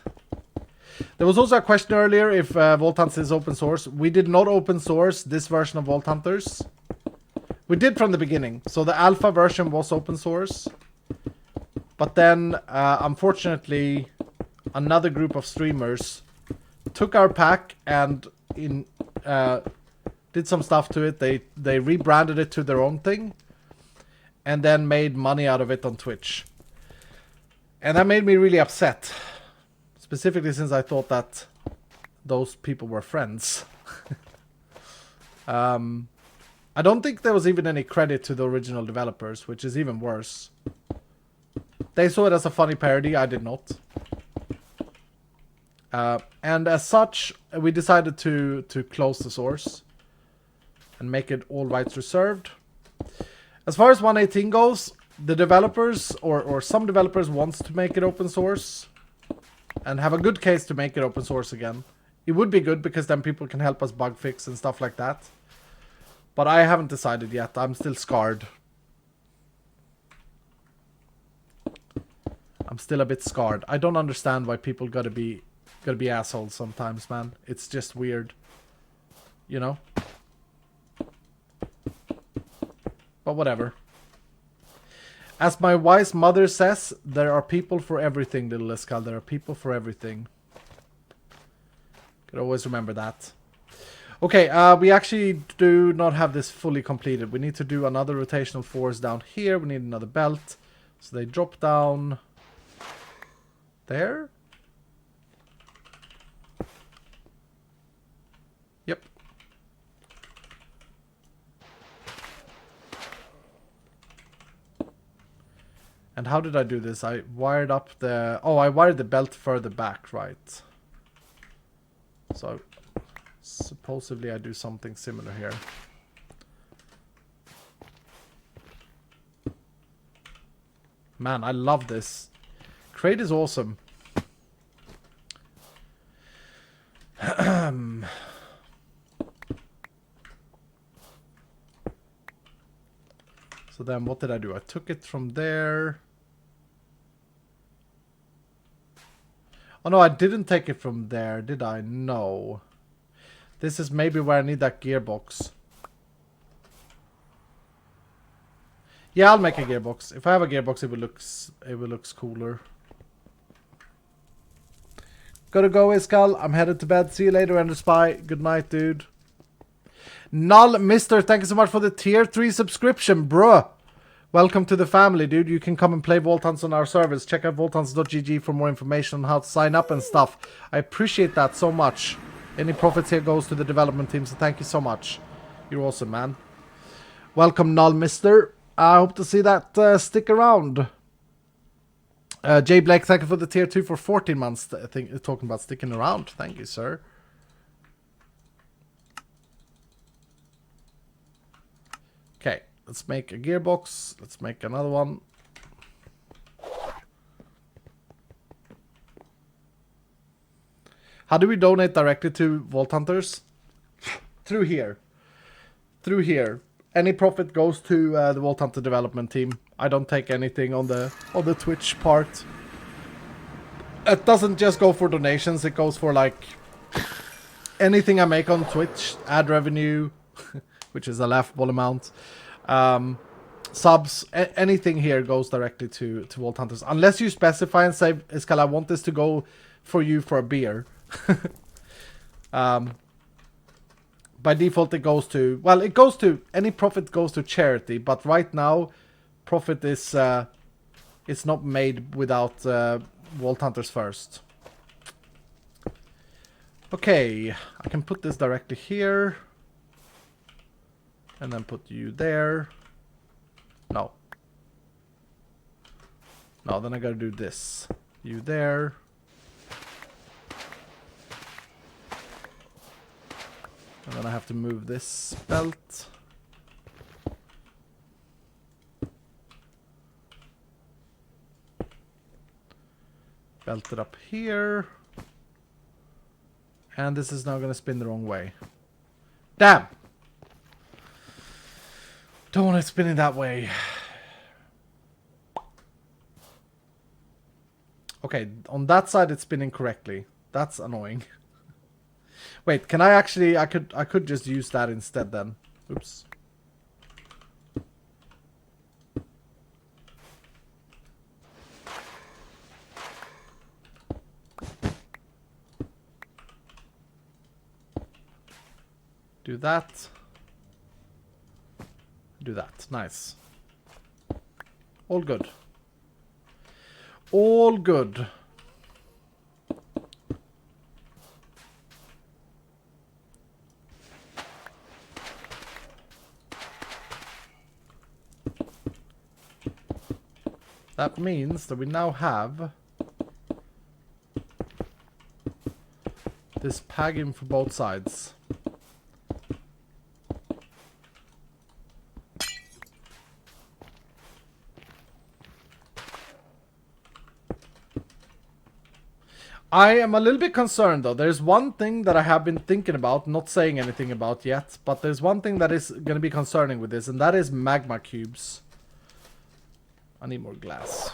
There was also a question earlier if Vault Hunters is open source. We did not open source this version of Vault Hunters. We did from the beginning. So the alpha version was open source. But then, unfortunately, another group of streamers took our pack and did some stuff to it. They rebranded it to their own thing. And then made money out of it on Twitch. And that made me really upset. Specifically since I thought that those people were friends. I don't think there was even any credit to the original developers, which is even worse. They saw it as a funny parody, I did not. And as such, we decided to close the source and make it all rights reserved. As far as 118 goes, the developers, or some developers wants to make it open source and have a good case to make it open source again. It would be good because then people can help us bug fix and stuff like that. But I haven't decided yet. I'm still scarred. I'm still a bit scarred. I don't understand why people gotta be assholes sometimes, man. It's just weird. You know? But whatever. As my wise mother says, there are people for everything, little iskall. There are people for everything. Could always remember that. Okay, we actually do not have this fully completed. We need to do another rotational force down here. We need another belt. So they drop down there. Yep. And how did I do this? I wired up the... oh, I wired the belt further back, right. So... supposedly I do something similar here. Man, I love this. Crate is awesome. So then what did I do? I took it from there. Oh no, I didn't take it from there, did I? No. This is maybe where I need that gearbox. Yeah, I'll make a gearbox. If I have a gearbox, it will look cooler. Gotta go, iskall. I'm headed to bed. See you later, Ender Spy. Good night, dude. Null Mister, thank you so much for the tier 3 subscription, bruh. Welcome to the family, dude. You can come and play Vault Hunts on our servers. Check out vaulthunts.gg for more information on how to sign up and stuff. I appreciate that so much. Any profits here goes to the development team, so thank you so much. You're awesome, man. Welcome, Null Mister. I hope to see that stick around. Jay Blake, thank you for the tier 2 for 14 months. I think talking about sticking around. Thank you, sir. Okay, let's make a gearbox. Let's make another one. How do we donate directly to Vault Hunters? Through here. Through here. Any profit goes to the Vault Hunter development team. I don't take anything on the Twitch part. It doesn't just go for donations. It goes for like anything I make on Twitch, ad revenue, which is a laughable amount. Subs, anything here goes directly to Vault Hunters. Unless you specify and say, Iskall, I want this to go for you for a beer. By default it goes to, well, it goes to, any profit goes to charity, but right now profit is it's not made without Vault Hunters first. Okay, I can put this directly here and then put you there. No, then I gotta do this. You there. And then I have to move this belt. Belt it up here. And this is now going to spin the wrong way. Damn! Don't want it spinning that way. Okay, on that side it's spinning correctly. That's annoying. Wait, can I actually... I could just use that instead then. Oops. Do that. Do that. Nice. All good. All good. That means that we now have this pagging for both sides. I am a little bit concerned though. There's one thing that I have been thinking about, not saying anything about yet, but there's one thing that is going to be concerning with this, and that is magma cubes. I need more glass.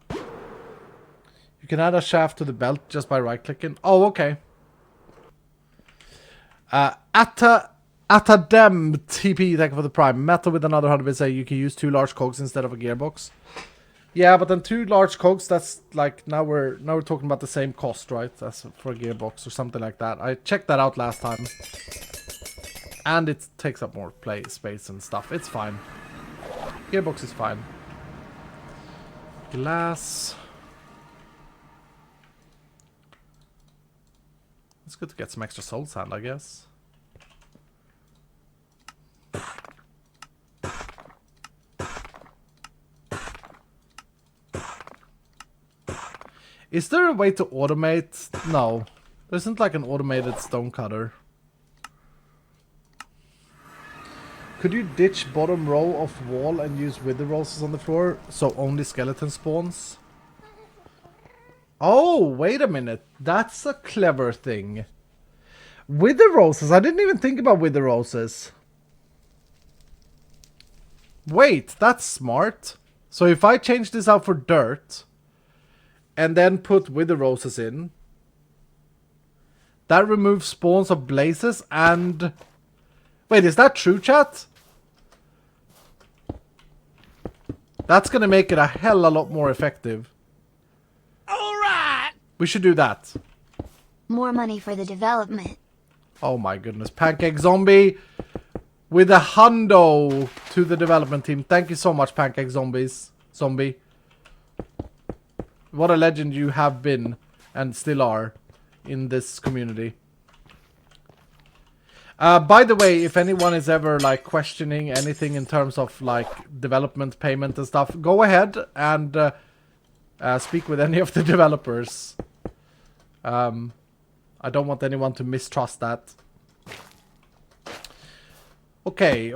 You can add a shaft to the belt just by right-clicking. Oh, okay. Atadem TP, thank you for the prime. Metal with another 100 bits say you can use 2 large cogs instead of a gearbox. Yeah, but then 2 large cogs, that's like, now we're talking about the same cost, right? That's for a gearbox or something like that. I checked that out last time. And it takes up more space and stuff. It's fine. Gearbox is fine. Glass. It's good to get some extra soul sand, I guess. Is there a way to automate? No. There isn't like an automated stone cutter. Could you ditch bottom row of wall and use wither roses on the floor so only skeleton spawns? Oh, wait a minute. That's a clever thing. Wither roses. I didn't even think about wither roses. Wait, that's smart. So if I change this out for dirt and then put wither roses in, that removes spawns of blazes and... Wait, is that true, chat? That's gonna make it a hell a lot more effective. Alright! We should do that. More money for the development. Oh my goodness. Pancake Zombie with a hundo to the development team. Thank you so much, Pancake Zombie. What a legend you have been and still are in this community. By the way, if anyone is ever like questioning anything in terms of like development payment and stuff, go ahead and speak with any of the developers. I don't want anyone to mistrust that. Okay.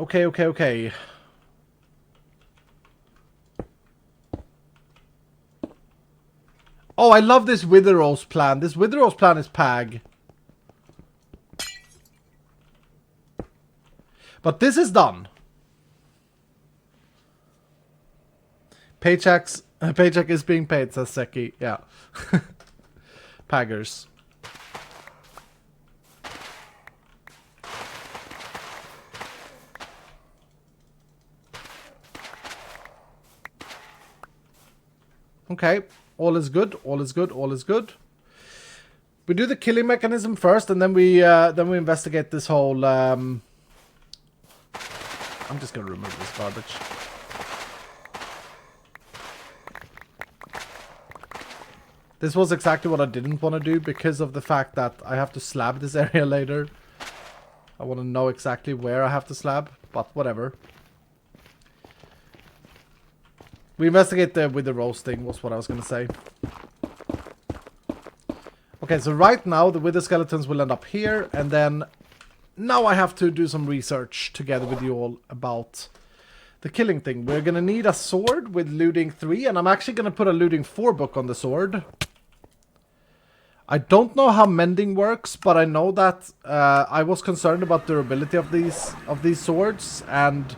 Oh, I love this Wither Rose plan. This Wither Rose plan is Pag. But this is done. Paycheck is being paid, says Seki. Yeah. Paggers. Okay. All is good. All is good. All is good. We do the killing mechanism first, and then we investigate this whole. I'm just gonna remove this garbage. This was exactly what I didn't want to do because of the fact that I have to slab this area later. I want to know exactly where I have to slab, but whatever. We investigate with the roasting was what I was going to say. Okay, so right now the wither skeletons will end up here, and then now I have to do some research together with you all about the killing thing. We're going to need a sword with looting 3, and I'm actually going to put a looting 4 book on the sword. I don't know how mending works, but I know that I was concerned about durability of these swords, and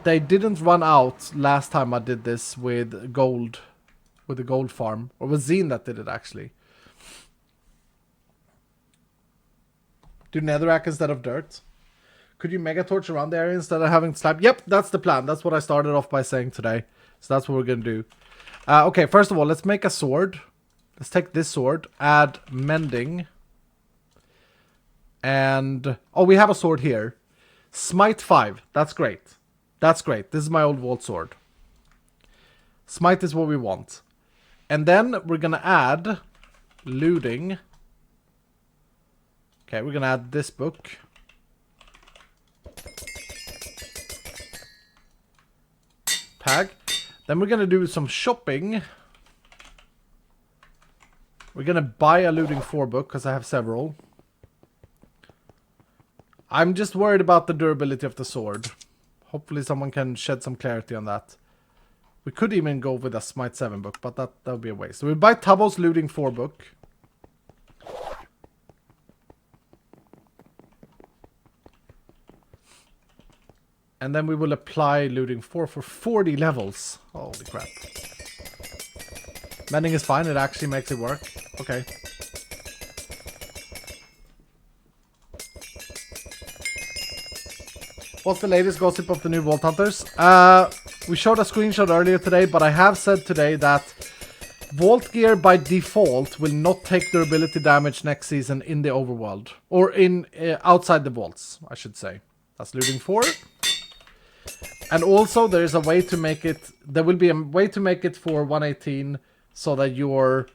they didn't run out last time I did this with gold, with the gold farm, or was Zine that did it actually. Do netherrack instead of dirt. Could you mega torch around the area instead of having slab? Yep, that's the plan. That's what I started off by saying today. So that's what we're gonna do. Okay, first of all, let's make a sword. Let's take this sword, add mending. And, oh, we have a sword here. Smite 5, that's great. That's great. This is my old vault sword. Smite is what we want. And then we're going to add looting. Okay, we're going to add this book. Pag. Then we're going to do some shopping. We're going to buy a looting 4 book because I have several. I'm just worried about the durability of the sword. Hopefully someone can shed some clarity on that. We could even go with a Smite 7 book, but that would be a waste. So we buy Tubbo's looting 4 book. And then we will apply looting 4 for 40 levels. Holy crap. Mending is fine, it actually makes it work. Okay. What's the latest gossip of the new Vault Hunters? We showed a screenshot earlier today, but I have said today that Vault Gear by default will not take durability damage next season in the overworld. Or in outside the vaults, I should say. That's looting 4. And also there is a way to make it, there will be a way to make it for 118 so that your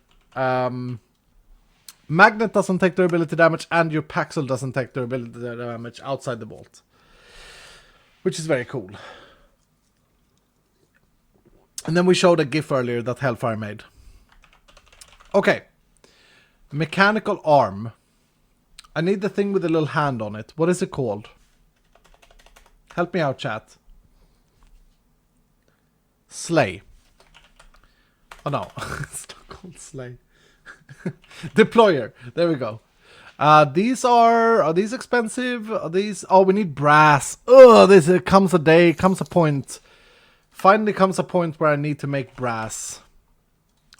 magnet doesn't take durability damage and your Paxel doesn't take durability damage outside the vault. Which is very cool. And then we showed a GIF earlier that Hellfire made. Okay. Mechanical arm. I need the thing with the little hand on it. What is it called? Help me out, chat. Slay. Oh no, it's not called Slay. Deployer. There we go. These are these expensive? Are these? Oh, we need brass. Oh, this comes a day, comes a point. Finally comes a point where I need to make brass.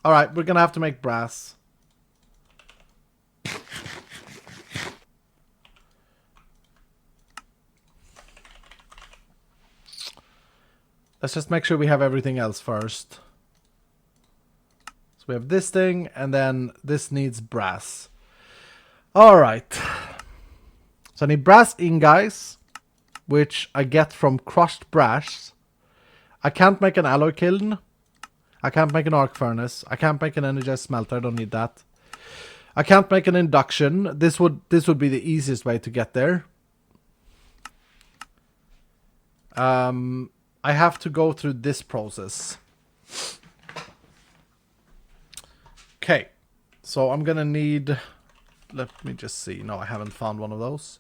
All right, we're gonna have to make brass. Let's just make sure we have everything else first. So we have this thing, and then this needs brass. Alright. So I need brass ingots, which I get from crushed brass. I can't make an alloy kiln. I can't make an arc furnace. I can't make an energized smelter. I don't need that. I can't make an induction. This would be the easiest way to get there. I have to go through this process. Okay. So I'm gonna need... Let me just see. No, I haven't found one of those.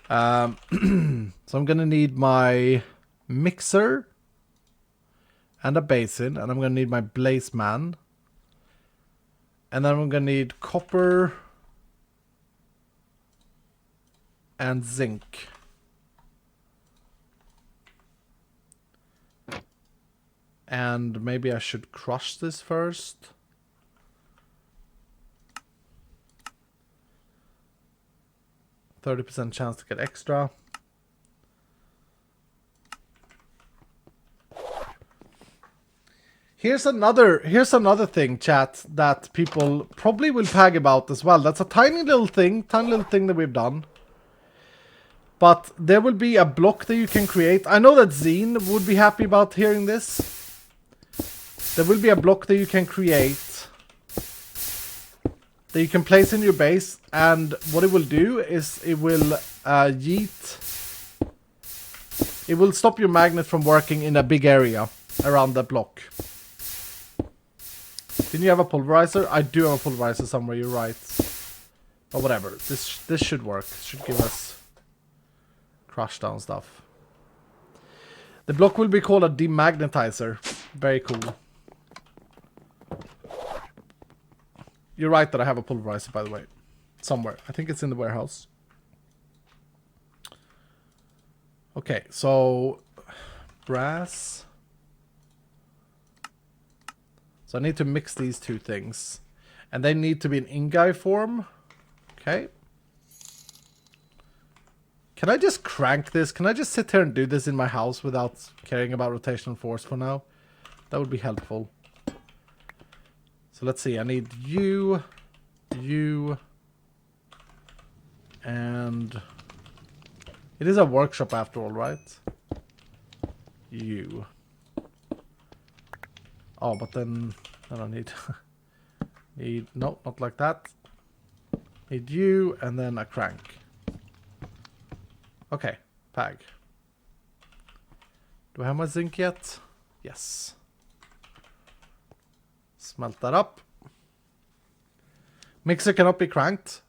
So I'm gonna need my mixer and a basin, and I'm gonna need my blaze man. And then we're gonna need copper and zinc. And maybe I should crush this first. %30 chance to get extra. Here's another thing, chat, that people probably will pag about as well. That's a tiny little thing that we've done. But there will be a block that you can create. I know that Zine would be happy about hearing this. There will be a block that you can create that you can place in your base, and what it will do is it will it will stop your magnet from working in a big area around that block. Didn't you have a pulverizer? I do have a pulverizer somewhere, you're right. But whatever, this should work. It should give us crush down stuff. The block will be called a demagnetizer. Very cool. You're right that I have a pulverizer, by the way. Somewhere. I think it's in the warehouse. Okay, so brass. So I need to mix these two things. And they need to be in ingai form. Okay. Can I just crank this? Can I just sit here and do this in my house without caring about rotational force for now? That would be helpful. So let's see. I need you, and it is a workshop after all, right? You. Oh, but then I don't need no, not like that. Need you and then a crank. Okay, pag. Do I have my zinc yet? Yes. Smelt that up. Mixer cannot be cranked.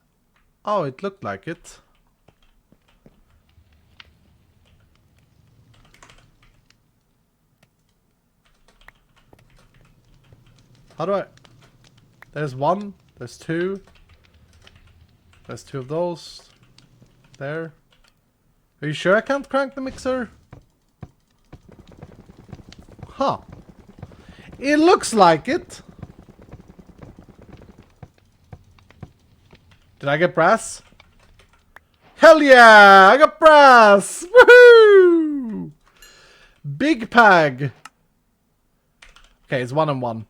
Oh, it looked like it. How do I... There's one. There's two. There's two of those. There. Are you sure I can't crank the mixer? Huh. It looks like it. Did I get brass? Hell yeah! I got brass! Woohoo! Big pag. Okay, it's 1 and 1.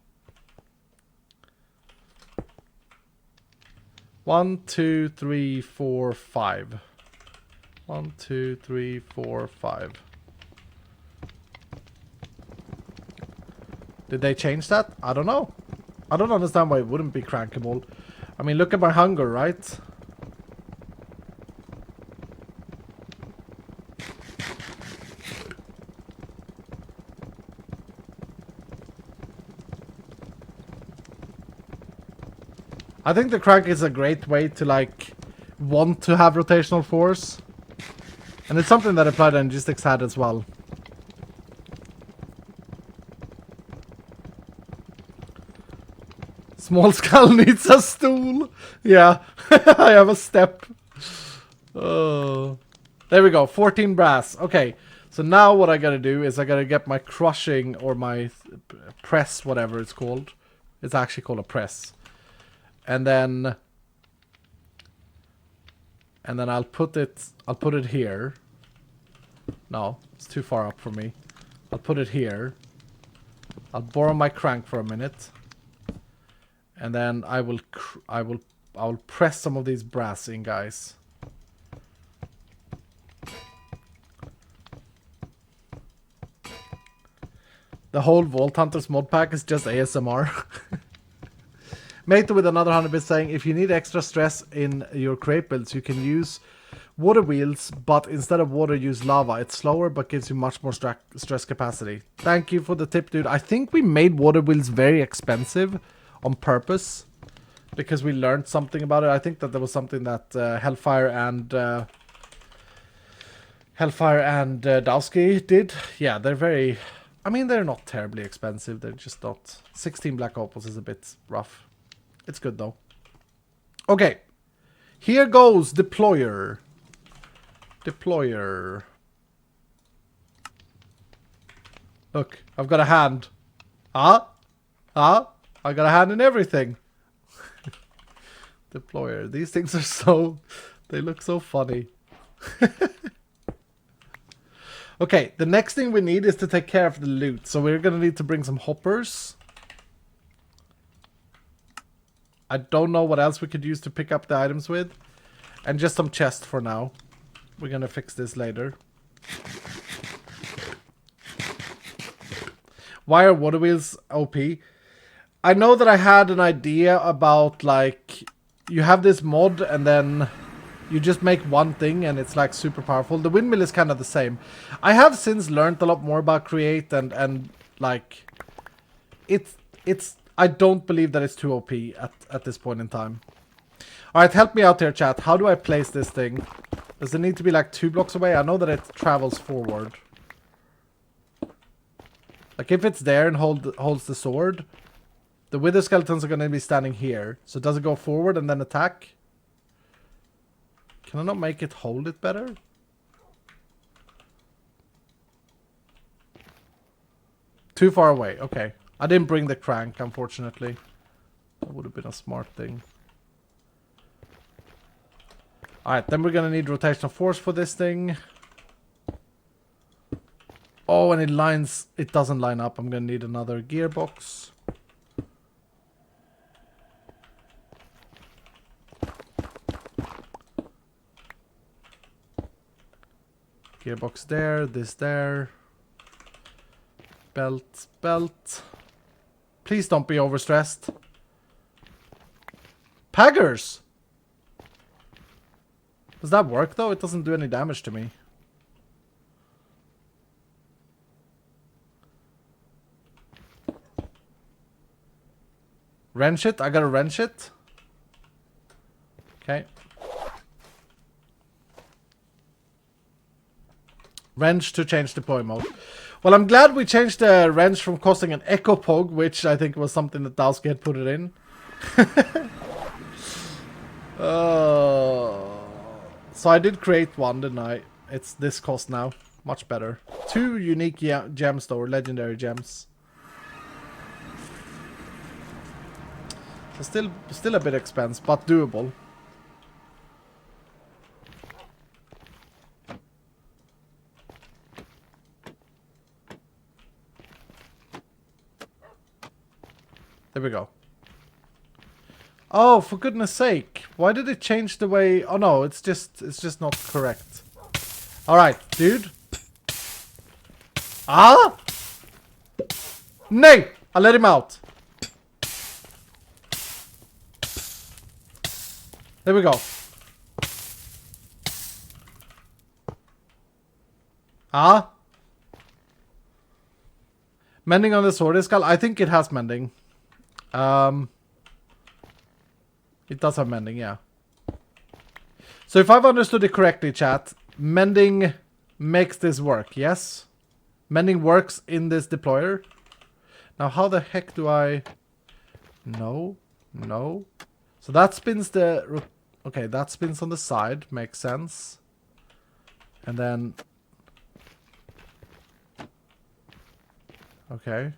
1, 2, 3, 4, 5. 1, 2, 3, 4, 5. Did they change that? I don't know. I don't understand why it wouldn't be crankable. I mean, look at my hunger, right? I think the crank is a great way to, like, want to have rotational force. And it's something that Applied Energistics had as well. Small skull needs a stool. Yeah, I have a step. Oh. There we go, 14 brass. Okay, so now what I gotta do is I gotta get my crushing or my press, whatever it's called. It's actually called a press. And then I'll put it here. No, it's too far up for me. I'll put it here. I'll borrow my crank for a minute. And then I will press some of these brass in, guys. The whole Vault Hunters mod pack is just ASMR. Mate with another 100 bits saying, if you need extra stress in your crate builds, you can use water wheels, but instead of water, use lava. It's slower, but gives you much more stress capacity. Thank you for the tip, dude. I think we made water wheels very expensive on purpose because we learned something about it. I think that there was something that Hellfire and Dowski did. Yeah, they're very... I mean, they're not terribly expensive. They're just not... 16 black opals is a bit rough. It's good though. Okay. Here goes deployer. Deployer. Look, I've got a hand. I got a hand in everything. Deployer. These things are so... They look so funny. Okay, the next thing we need is to take care of the loot. So we're going to need to bring some hoppers. I don't know what else we could use to pick up the items with. And just some chests for now. We're going to fix this later. Why are water wheels OP? I know that I had an idea about, like, you have this mod and then you just make one thing and it's like super powerful. The windmill is kind of the same. I have since learned a lot more about Create and like it's I don't believe that it's too OP at this point in time. Alright, help me out here, chat. How do I place this thing? Does it need to be like 2 blocks away? I know that it travels forward. Like if it's there and holds the sword, the wither skeletons are going to be standing here. So does it go forward and then attack? Can I not make it hold it better? Too far away. Okay. I didn't bring the crank, unfortunately. That would have been a smart thing. Alright, then we're going to need rotational force for this thing. Oh, and it doesn't line up. I'm going to need another gearbox. Gearbox there, this there. Belt, belt. Please don't be overstressed. Paggers! Does that work though? It doesn't do any damage to me. Wrench it? I gotta wrench it? Okay. Wrench to change deploy mode. Well, I'm glad we changed the wrench from costing an echo pog, which I think was something that Dowski had put it in. So I did create one, didn't I? It's this cost now. Much better. 2 unique gems though, or legendary gems. So still a bit expensive, but doable. There we go. Oh, for goodness sake. Why did it change the way... Oh no, it's just not correct. Alright, dude. Ah! Nay! I let him out. There we go. Ah? Mending on the sword iskall? I think it has mending. It does have mending, yeah. So if I've understood it correctly, chat, mending makes this work, yes? Mending works in this deployer. Now how the heck do I... No. No. So that spins the... Okay, that spins on the side. Makes sense. And then... Okay.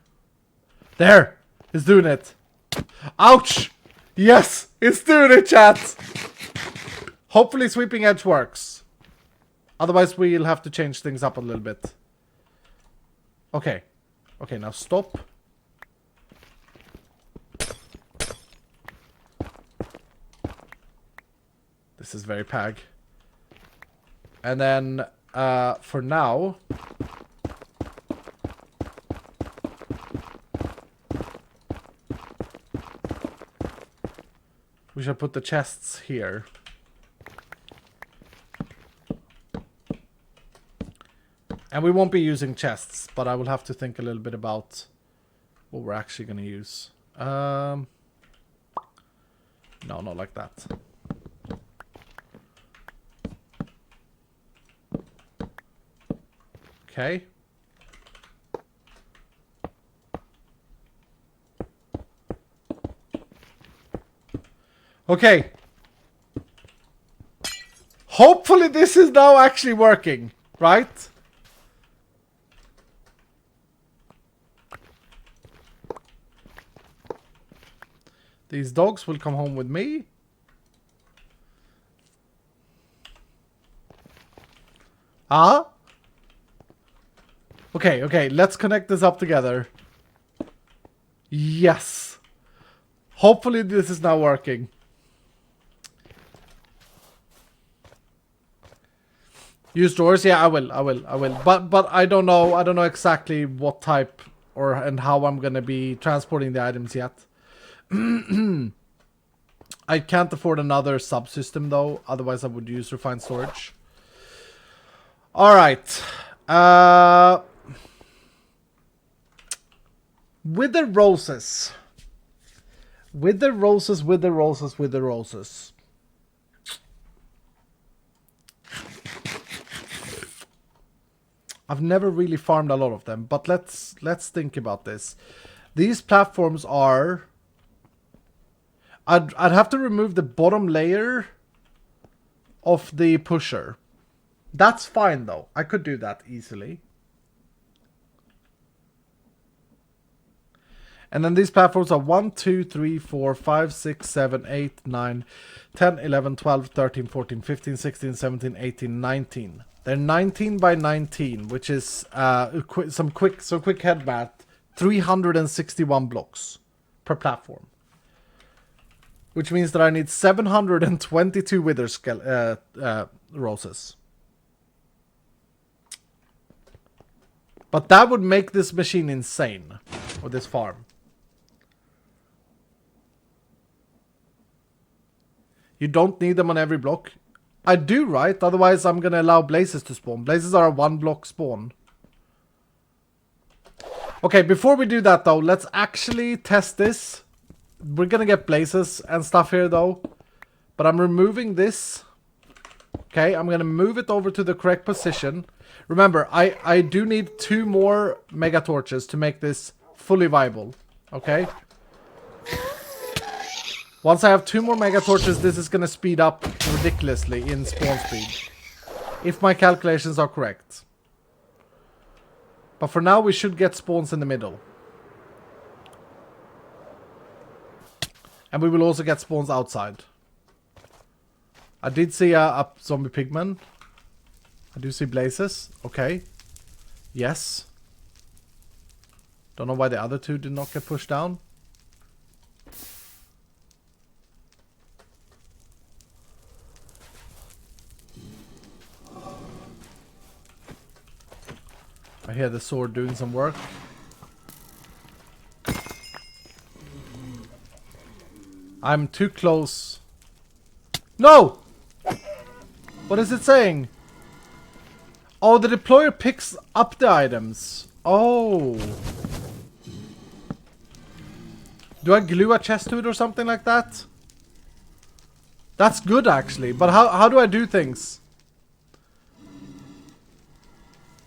There! It's doing it. Ouch! Yes! It's doing it, chat! Hopefully sweeping edge works. Otherwise we'll have to change things up a little bit. Okay. Okay, now stop. This is very pag. And then, for now... we shall put the chests here. And we won't be using chests, but I will have to think a little bit about what we're actually going to use. No, not like that. Okay. Okay. Hopefully this is now actually working, right? These dogs will come home with me. Ah? Okay, okay, let's connect this up together. Yes. Hopefully this is now working. Use drawers? Yeah, I will. But I don't know exactly what type and how I'm gonna be transporting the items yet. I can't afford another subsystem though, otherwise I would use refined storage. Alright. With the roses. With the roses. I've never really farmed a lot of them, but let's think about this. These platforms are... I'd have to remove the bottom layer of the pusher. That's fine though. I could do that easily. And then these platforms are 1, 2, 3, 4, 5, 6, 7, 8, 9, 10, 11, 12, 13, 14, 15, 16, 17, 18, 19. They're 19 by 19, which is some quick head math. 361 blocks per platform. Which means that I need 722 wither roses. But that would make this machine insane. Or this farm. You don't need them on every block. I do, right? Otherwise I'm going to allow blazes to spawn. Blazes are a 1 block spawn. Okay, before we do that though, let's actually test this. We're gonna get blazes and stuff here though. But I'm removing this. Okay, I'm gonna move it over to the correct position. Remember, I do need 2 more mega torches to make this fully viable. Okay? Once I have 2 more mega torches, this is gonna speed up ridiculously in spawn speed. If my calculations are correct. But for now, we should get spawns in the middle. And we will also get spawns outside. I did see a zombie pigman. I do see blazes. Okay. Yes. Don't know why the other 2 did not get pushed down. I hear the sword doing some work. I'm too close. No! What is it saying? Oh, the deployer picks up the items. Oh. Do I glue a chest to it or something like that? That's good actually, but how do I do things?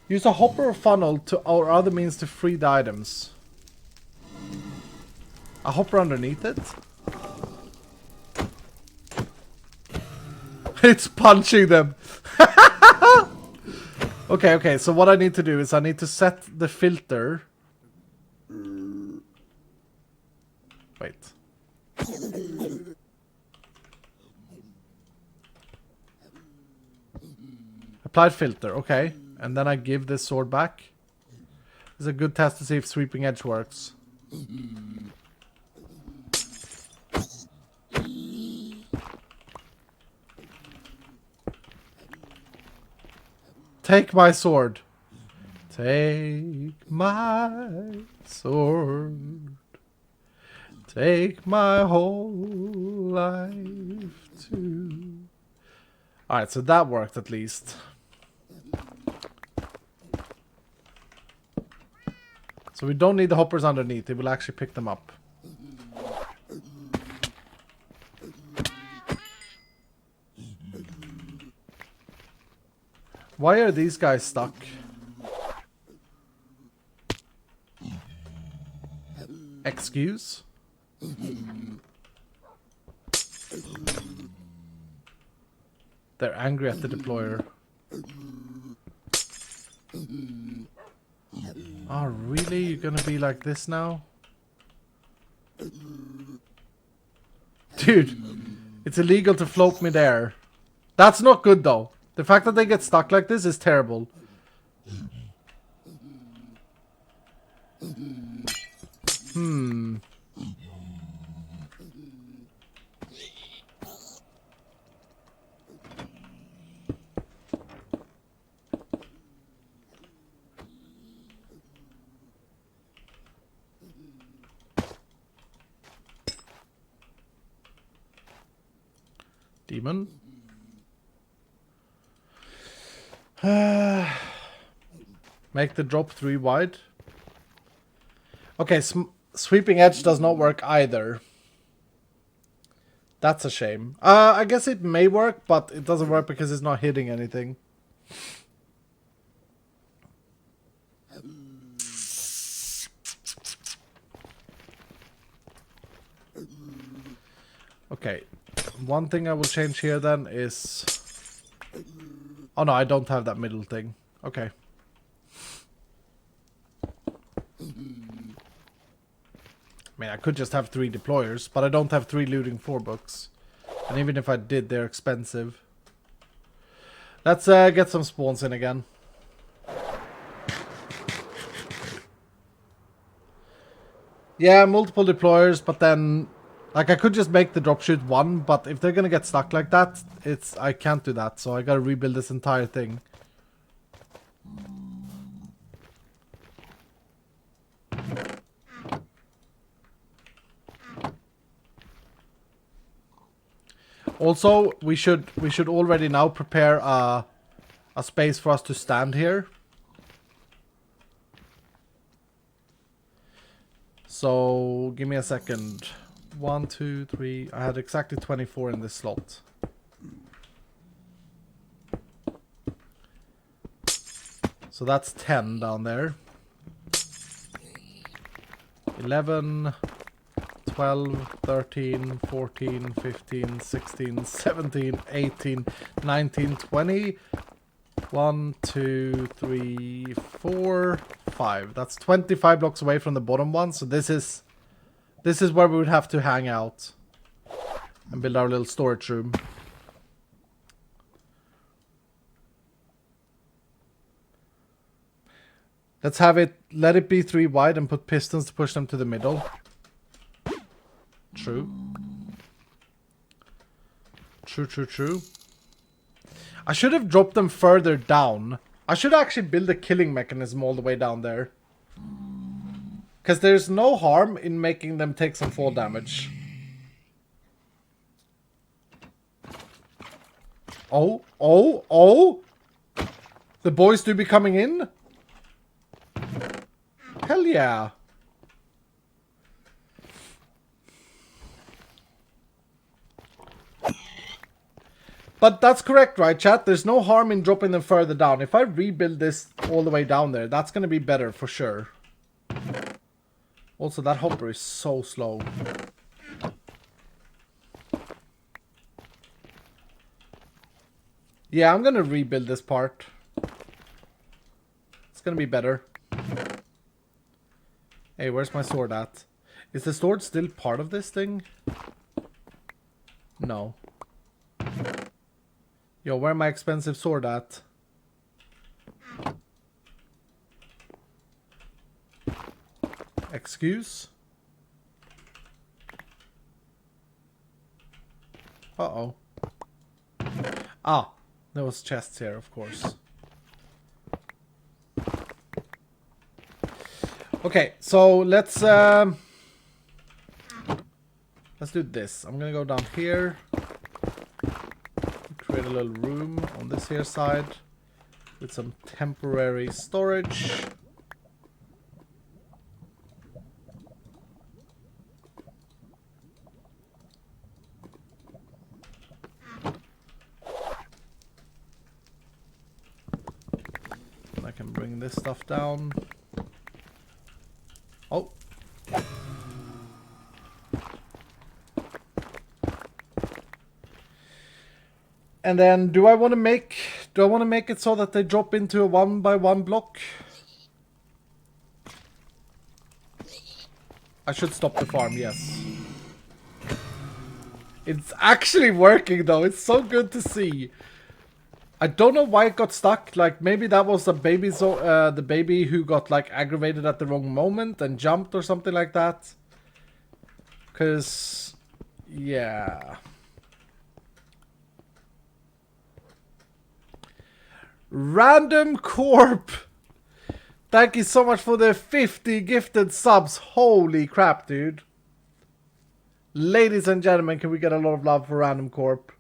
Use a hopper or funnel or other means to free the items. A hopper underneath it? It's punching them. Okay, so what I need to do is I need to set the filter. Wait. Applied filter, okay. And then I give this sword back. This is a good test to see if sweeping edge works. Take my sword. Take my sword. Take my whole life too. Alright, so that worked at least. So we don't need the hoppers underneath. It will actually pick them up. Why are these guys stuck? Excuse? They're angry at the deployer. Oh, really? You're gonna be like this now? Dude, it's illegal to float midair. That's not good though. The fact that they get stuck like this is terrible. Demon. Make the drop 3 wide. Okay, sweeping edge does not work either. That's a shame. I guess it may work, but it doesn't work because it's not hitting anything. Okay, one thing I will change here then is... Oh no, I don't have that middle thing. Okay. I mean, I could just have 3 deployers, but I don't have 3 looting 4 books. And even if I did, they're expensive. Let's get some spawns in again. Yeah, multiple deployers, but then... Like, I could just make the dropshoot 1, but if they're gonna get stuck like that, I can't do that. So I gotta rebuild this entire thing. Also, we should already now prepare a space for us to stand here. So give me a second. 1, 2, 3. I had exactly 24 in this slot. So that's 10 down there. 11, 12, 13, 14, 15, 16, 17, 18, 19, 20. 1, 2, 3, 4, 5. That's 25 blocks away from the bottom one. So this is where we would have to hang out and build our little storage room. Let's have it, let it be 3 wide and put pistons to push them to the middle. True. True. I should have dropped them further down. I should actually build a killing mechanism all the way down there. Because there's no harm in making them take some fall damage. Oh! The boys do be coming in? Hell yeah. But that's correct, right, chat? There's no harm in dropping them further down. If I rebuild this all the way down there, that's going to be better for sure. Also, that hopper is so slow. Yeah, I'm going to rebuild this part. It's going to be better. Hey, where's my sword at? Is the sword still part of this thing? No. Yo, where my expensive sword at? Excuse? Uh-oh. Ah, there was chests here, of course. Okay, so let's do this. I'm gonna go down here. Create a little room on this here side with some temporary storage. And I can bring this stuff down. Oh. And then do I want to make it so that they drop into a 1x1 block? I should stop the farm, yes. It's actually working though. It's so good to see. I don't know why it got stuck. Like maybe that was the baby who got like aggravated at the wrong moment and jumped or something like that. Cause yeah. Random Corp. Thank you so much for the 50 gifted subs. Holy crap, dude. Ladies and gentlemen, can we get a lot of love for Random Corp?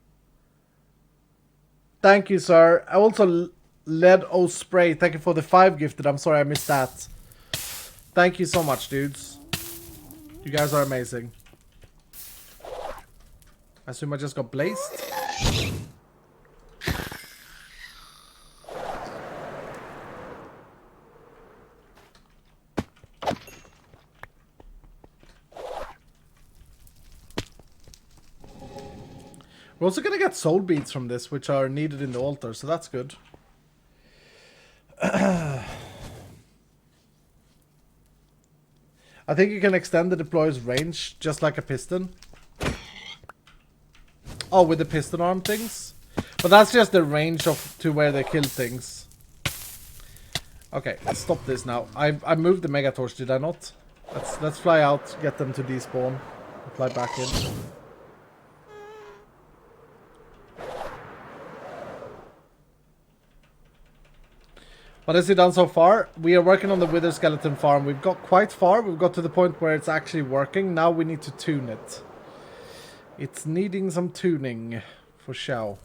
Thank you, sir. I also Led O Spray. Thank you for the 5 gifted. I'm sorry I missed that. Thank you so much, dudes. You guys are amazing. I assume I just got blazed. We're also gonna get soul beads from this, which are needed in the altar, so that's good. I think you can extend the deployer's range just like a piston. Oh, with the piston arm things? But that's just the range of to where they kill things. Okay, let's stop this now. I moved the mega torch, did I not? Let's fly out, get them to despawn, fly back in. What has he done so far? We are working on the Wither Skeleton farm. We've got quite far. We've got to the point where it's actually working. Now we need to tune it. It's needing some tuning for show.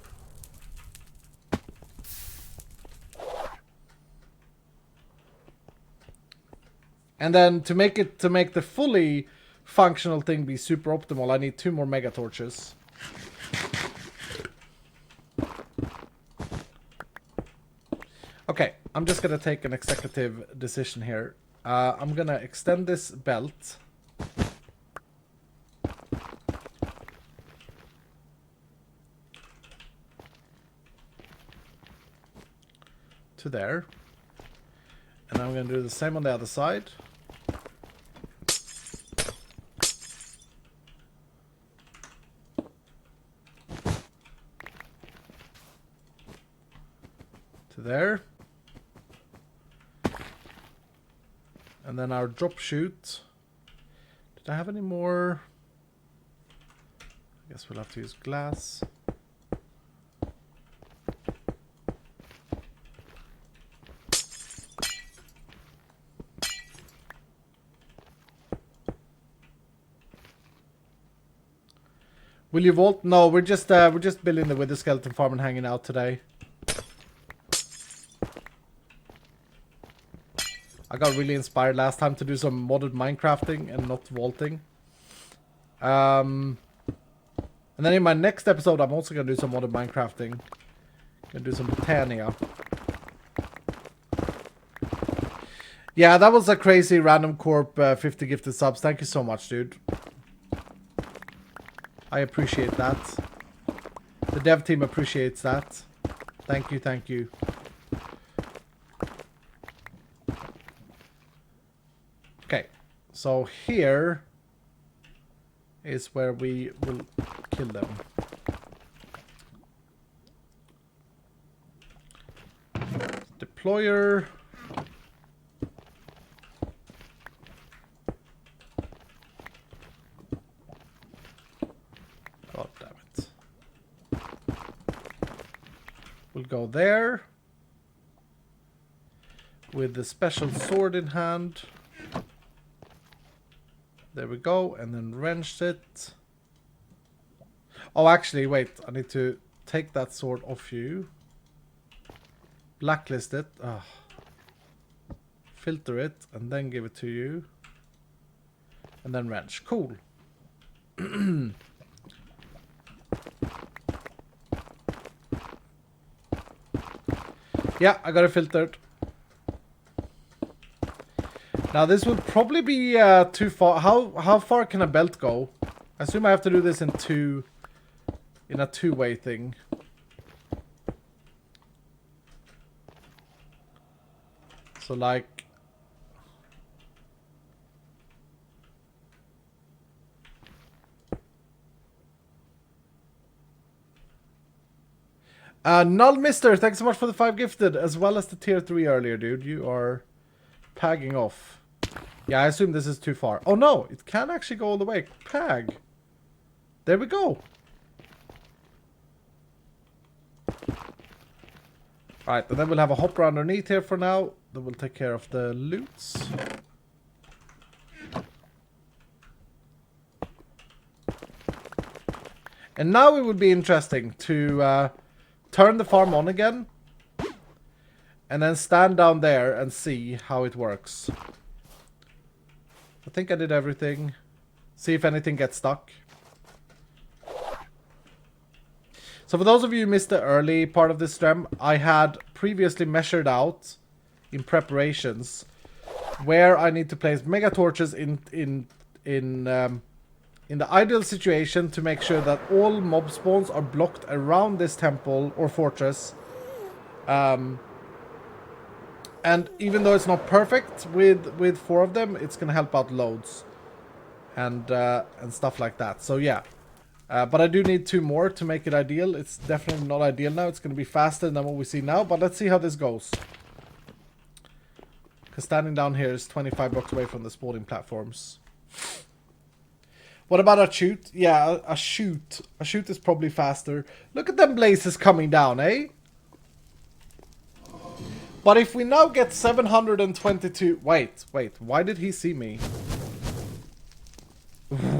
And then to make the fully functional thing be super optimal, I need 2 more mega torches. Okay, I'm just gonna take an executive decision here. I'm gonna extend this belt. To there. And I'm gonna do the same on the other side. To there. And then our drop chute. Did I have any more? I guess we'll have to use glass. Will you vault? No, we're just building the Wither Skeleton farm and hanging out today. I got really inspired last time to do some modded Minecrafting and not vaulting. And then in my next episode, I'm also going to do some modded Minecrafting. Gonna do some Botania. Yeah, that was a crazy Random Corp 50 gifted subs. Thank you so much, dude. I appreciate that. The dev team appreciates that. Thank you, thank you. Okay, so here is where we will kill them. Deployer. God damn it. We'll go there with the special sword in hand. There we go, and then wrench it. Oh, actually, wait. I need to take that sword off you. Blacklist it. Oh. Filter it, and then give it to you. And then wrench. Cool. Yeah, I got it filtered. Now this would probably be too far. How far can a belt go? I assume I have to do this in a two-way thing. So like... Null Mister, thanks so much for the 5 gifted, as well as the tier 3 earlier, dude. You are pagging off. Yeah, I assume this is too far. Oh no, it can actually go all the way. Pag. There we go. Alright, and then we'll have a hopper underneath here for now. Then we'll take care of the loots. And now it would be interesting to turn the farm on again. And then stand down there and see how it works. I think I did everything. See if anything gets stuck. So for those of you who missed the early part of this stream, I had previously measured out in preparations where I need to place mega torches in the ideal situation to make sure that all mob spawns are blocked around this temple or fortress. And even though it's not perfect with 4 of them, it's gonna help out loads and stuff like that. So yeah. But I do need 2 more to make it ideal. It's definitely not ideal now. It's going to be faster than what we see now. But let's see how this goes. Because standing down here is 25 blocks away from the spawning platforms. What about a shoot? Yeah, a shoot. A shoot is probably faster. Look at them blazes coming down, eh? But if we now get 722... Wait. Why did he see me?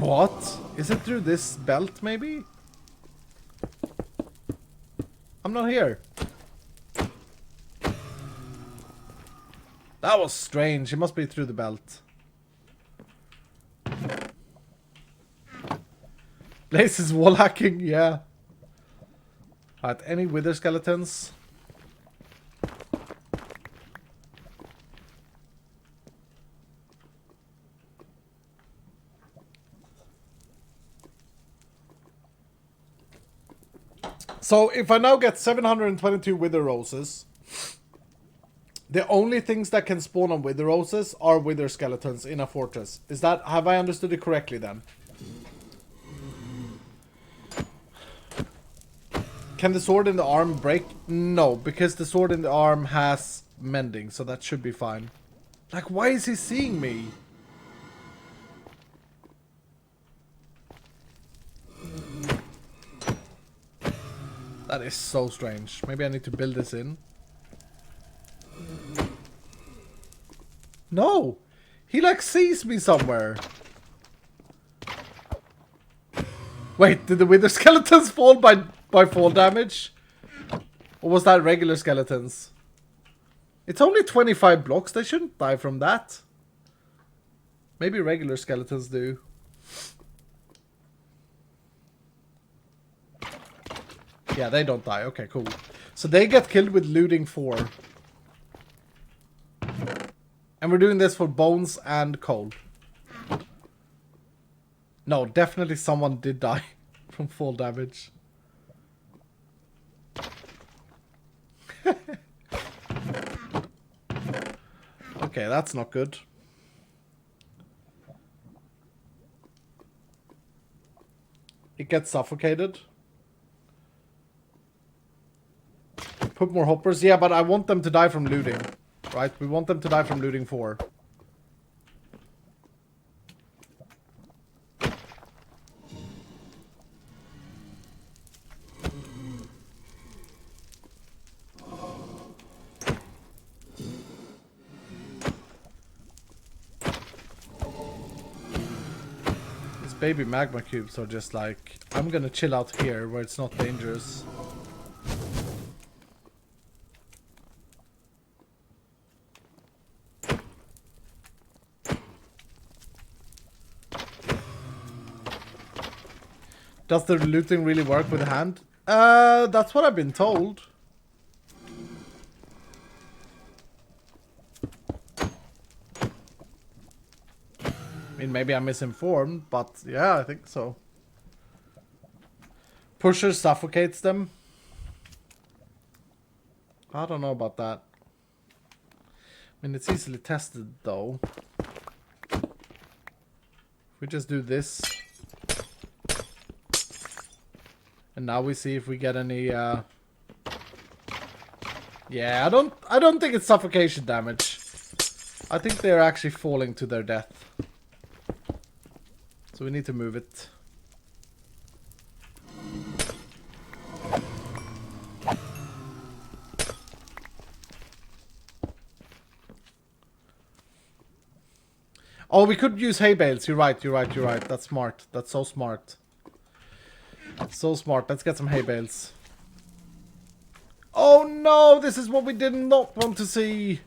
What? Is it through this belt, maybe? I'm not here. That was strange. It must be through the belt. Blaze is wall hacking, yeah. Alright, any wither skeletons? So if I now get 722 wither roses, the only things that can spawn on wither roses are wither skeletons in a fortress. Is that, have I understood it correctly then? Can the sword in the arm break? No, because the sword in the arm has mending, so that should be fine. Like, why is he seeing me? That is so strange. Maybe I need to build this in. No! He like sees me somewhere. Wait, did the wither skeletons fall by fall damage? Or was that regular skeletons? It's only 25 blocks. They shouldn't die from that. Maybe regular skeletons do. Yeah, they don't die. Okay, cool. So they get killed with looting 4. And we're doing this for bones and coal. No, definitely someone did die from fall damage. Okay, that's not good. It gets suffocated. Put more hoppers. Yeah, but I want them to die from looting. Right? We want them to die from looting 4. These baby magma cubes are just like, I'm gonna chill out here where it's not dangerous. Does the looting really work with a hand? That's what I've been told. I mean, maybe I'm misinformed, but yeah, I think so. Pusher suffocates them. I don't know about that. mean, it's easily tested though. If we just do this. And now we see if we get any yeah, I don't think it's suffocation damage. I think they're actually falling to their death. So we need to move it. Oh, we could use hay bales. You're right. That's smart. That's so smart. So smart. Let's get some hay bales. Oh no, this is what we did not want to see.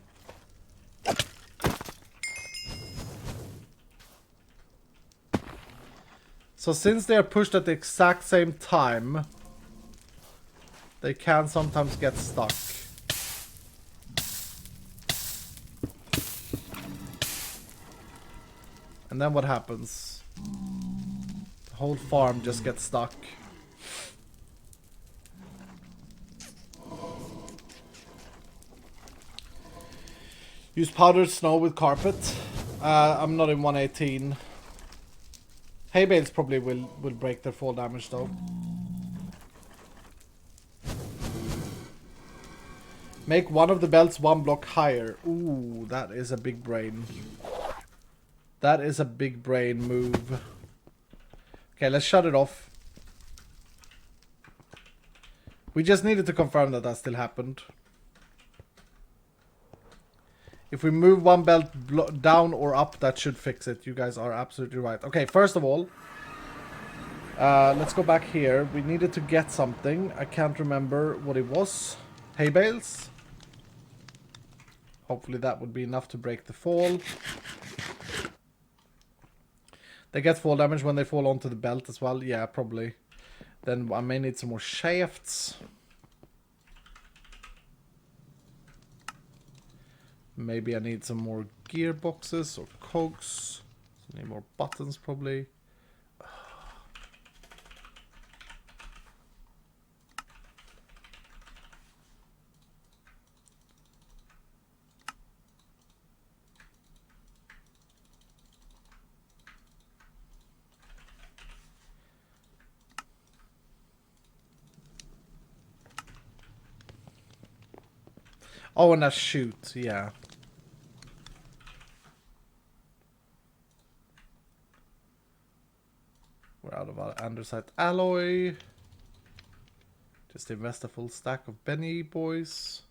So since they are pushed at the exact same time, they can sometimes get stuck. And then what happens? The whole farm just gets stuck. Use powdered snow with carpet. I'm not in 118. Hay bales probably will break their fall damage though. Make one of the belts one block higher. Ooh, that is a big brain. That is a big brain move. Okay, let's shut it off. We just needed to confirm that that still happened. If we move one belt down or up, that should fix it. You guys are absolutely right. Okay, first of all, let's go back here. We needed to get something. I can't remember what it was. Hay bales. Hopefully that would be enough to break the fall. They get fall damage when they fall onto the belt as well. Yeah, probably. Then I may need some more shafts. Maybe I need some more gearboxes or cogs. I need more buttons probably. Oh, and that shoot, yeah. We're out of our andesite alloy. Just invest a full stack of Benny boys.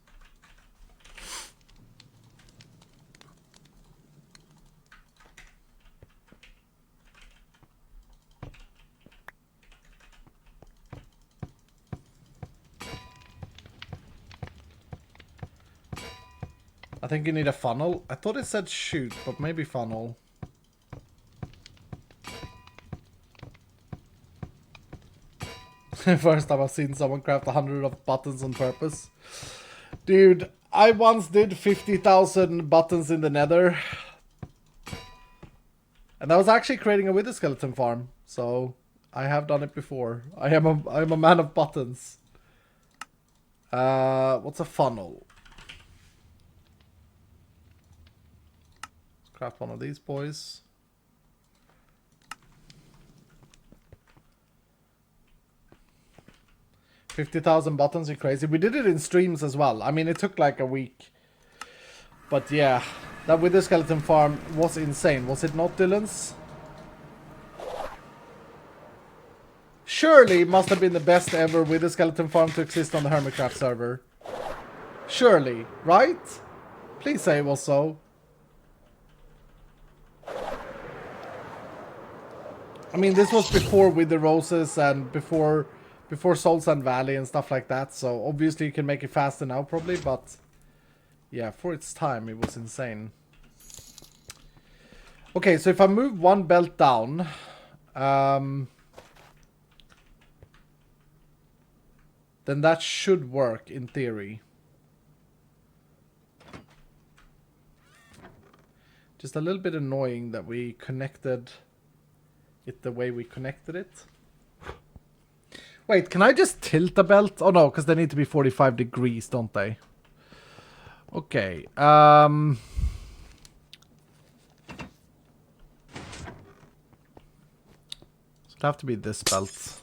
I think you need a funnel. I thought it said shoot, but maybe funnel. First time I've seen someone craft 100 of buttons on purpose. Dude, I once did 50,000 buttons in the nether. And I was actually creating a wither skeleton farm. So, I have done it before. I'm a man of buttons. What's a funnel? Craft one of these boys. 50,000 buttons, you crazy. We did it in streams as well. I mean, it took like a week. But yeah, that wither skeleton farm was insane. Was it not, Dylan's? Surely it must have been the best ever wither skeleton farm to exist on the Hermitcraft server. Surely, right? Please say it was so. I mean, this was before Wither Roses and before Soul Sand Valley and stuff like that. So obviously you can make it faster now probably, but yeah, for its time it was insane. Okay, so if I move one belt down, then that should work in theory. Just a little bit annoying that we connected it the way we connected it. Wait, can I just tilt the belt? Oh no, because they need to be 45 degrees, don't they? Okay. have to be this belt.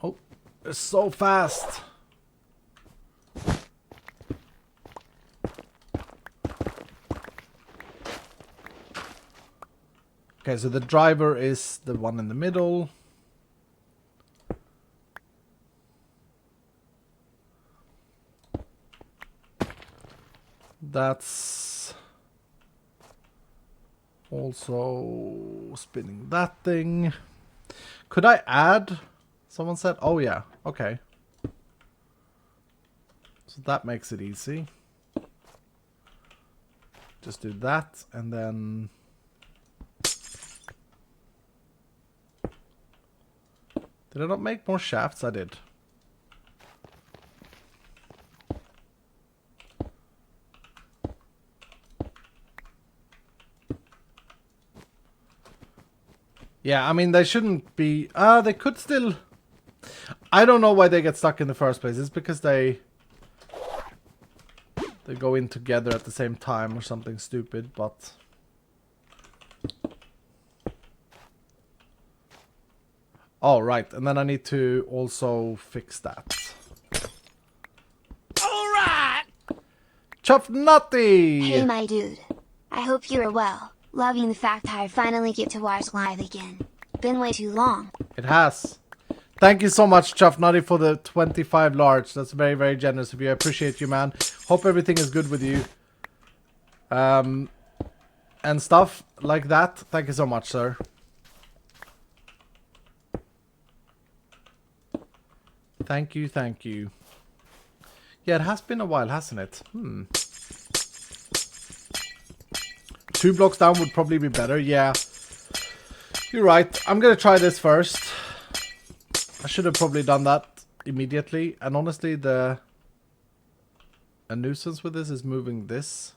Oh, it's so fast. Okay, so the driver is the one in the middle. That's also spinning that thing. Could I add? Someone said, oh yeah, okay. So that makes it easy. Just do that and then... Did I not make more shafts? I did. Yeah, I mean, they shouldn't be... they could still... I don't know why they get stuck in the first place. It's because they go in together at the same time or something stupid, but... Oh, right. And then I need to also fix that. Alright! Chuff Nutty! Hey my dude. I hope you are well. Loving the fact I finally get to watch live again. Been way too long. It has. Thank you so much, Chuff Nutty, for the 25 large. That's very, very generous of you. I appreciate you, man. Hope everything is good with you. And stuff like that. Thank you so much, sir. Thank you, thank you. Yeah, it has been a while, hasn't it? 2 blocks down would probably be better, yeah. You're right. I'm gonna try this first. I should have probably done that immediately. And honestly, a nuisance with this is moving this.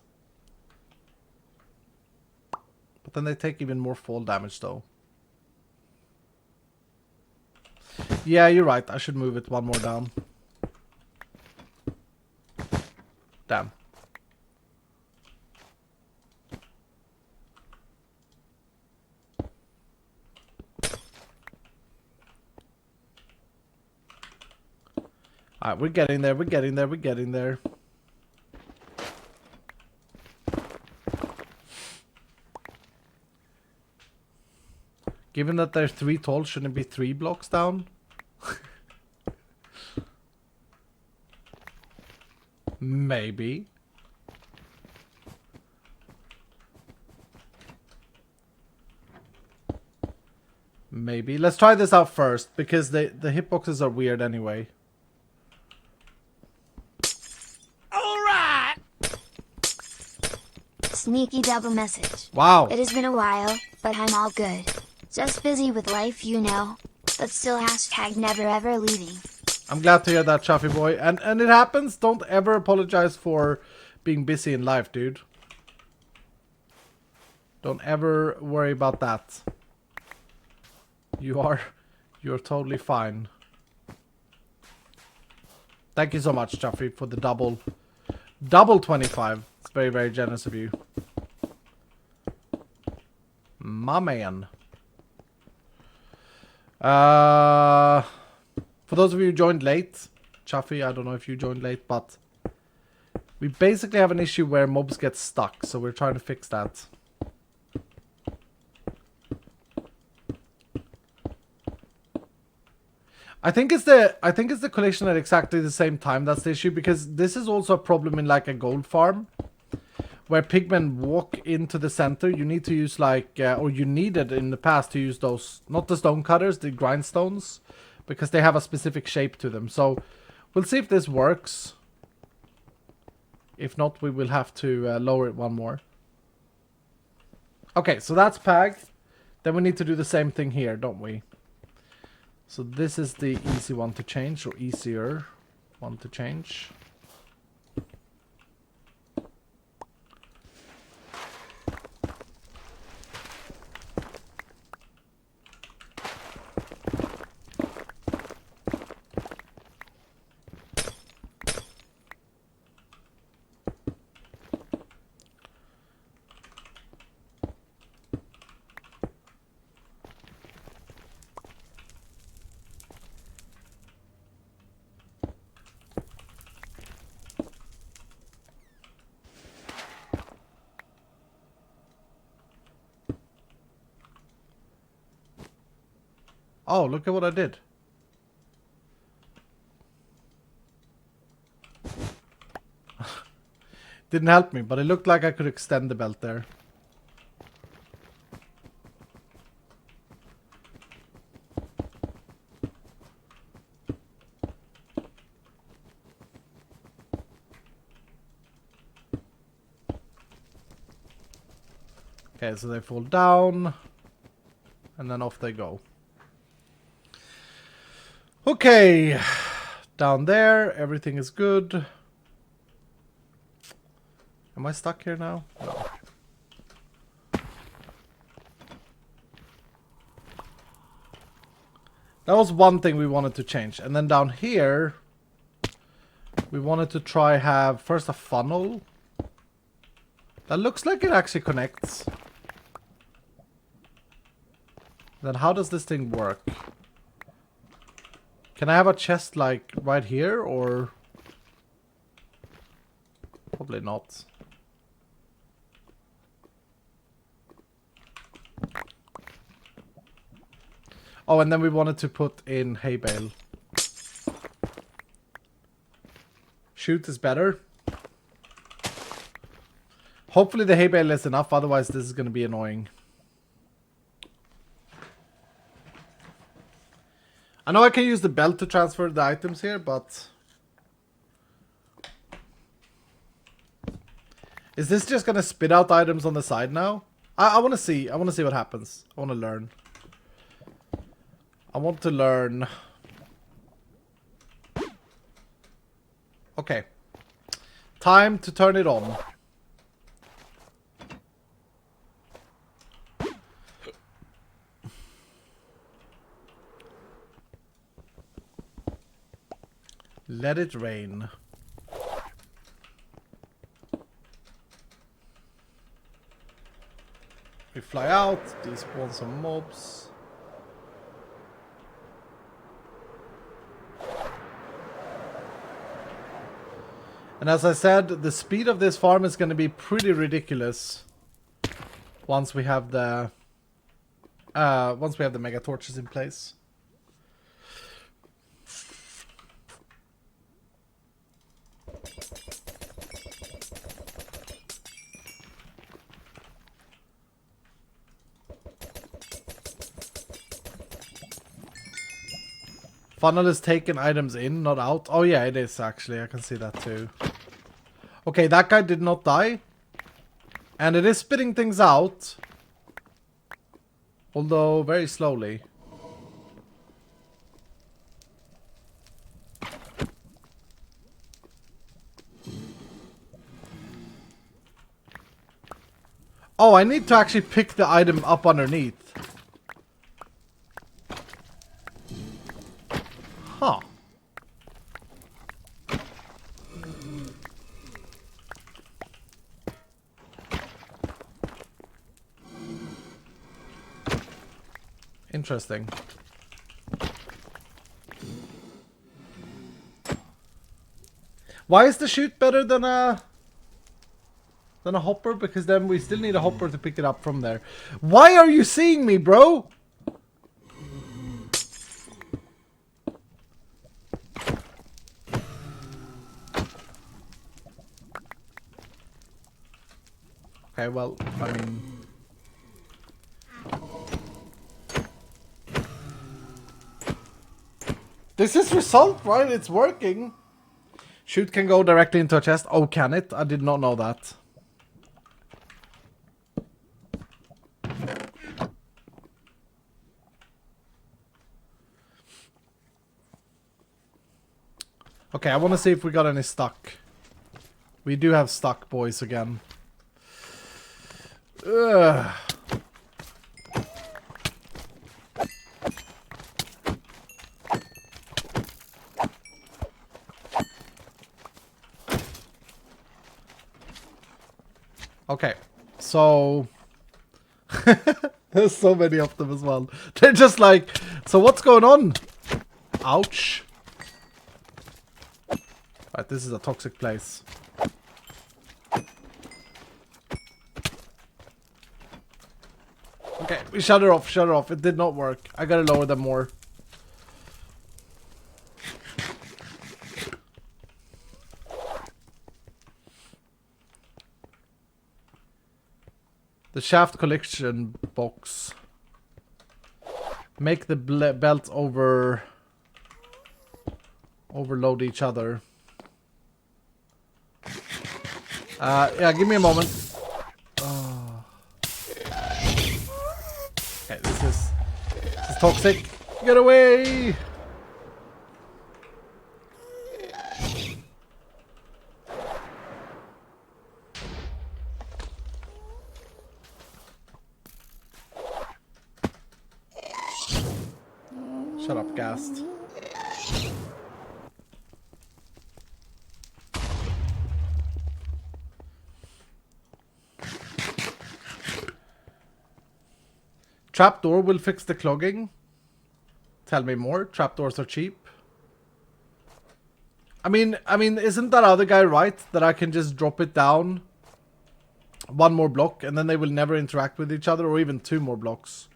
But then they take even more fall damage, though. Yeah, you're right. I should move it one more down. Damn. Alright, we're getting there, we're getting there, we're getting there. Given that they're 3 tall, shouldn't it be 3 blocks down? Maybe. Maybe. Let's try this out first, because the hitboxes are weird anyway. Alright! Sneaky double message. Wow. It has been a while, but I'm all good. Just busy with life, you know. But still hashtag never ever leaving. I'm glad to hear that, Chuffy boy. And it happens. Don't ever apologize for being busy in life, dude. Don't ever worry about that. You're totally fine. Thank you so much, Chuffy, for the double 25. It's very, very generous of you. My man. For those of you who joined late, Chuffy, I don't know if you joined late, but we basically have an issue where mobs get stuck, so we're trying to fix that. I think it's the collision at exactly the same time that's the issue, because this is also a problem in like a gold farm where pigmen walk into the center. You need to use like or you needed in the past to use those, not the stone cutters, the grindstones, because they have a specific shape to them. So we'll see if this works. If not, we will have to lower it one more. Okay, so that's Pag. Then we need to do the same thing here, don't we? So this is the easy one to change, or easier one to change. Oh, look at what I did. Didn't help me, but it looked like I could extend the belt there. Okay, so they fall down, and then off they go. Okay, down there, everything is good. Am I stuck here now? No. That was one thing we wanted to change. And then down here, we wanted to try have first a funnel. That looks like it actually connects. Then how does this thing work? Can I have a chest like right here or? Probably not. Oh, and then we wanted to put in hay bale. Shoot is better. Hopefully the hay bale is enough, otherwise this is going to be annoying. I know I can use the belt to transfer the items here, but... Is this just going to spit out items on the side now? I want to see. I want to see what happens. I want to learn. I want to learn. Okay. Time to turn it on. Let it rain. We fly out, despawn some mobs. And as I said, the speed of this farm is going to be pretty ridiculous once we have the mega torches in place. Funnel is taking items in, not out. Oh yeah, it is actually. I can see that too. Okay, that guy did not die. And it is spitting things out. Although very slowly. Oh, I need to actually pick the item up underneath. Huh. Interesting. Why is the chute better than a hopper? Because then we still need a hopper to pick it up from there. Why are you seeing me, bro? Okay, well, I mean... This is result, right? It's working. Chute can go directly into a chest. Oh, can it? I did not know that. Okay, I want to see if we got any stuck. We do have stuck boys again. Ugh. Okay, so there's so many of them as well. They're just like, so what's going on? Ouch. Right, this is a toxic place. Okay, We shut her off, shut her off. It did not work. I gotta lower them more. The shaft collection box. Make the belt overload each other. Yeah, give me a moment. Oh. Okay, this is toxic. Get away! Shut up, Gast. Trapdoor will fix the clogging. Tell me more. Trapdoors are cheap. I mean, isn't that other guy right? That I can just drop it down one more block and then they will never interact with each other, or even 2 more blocks.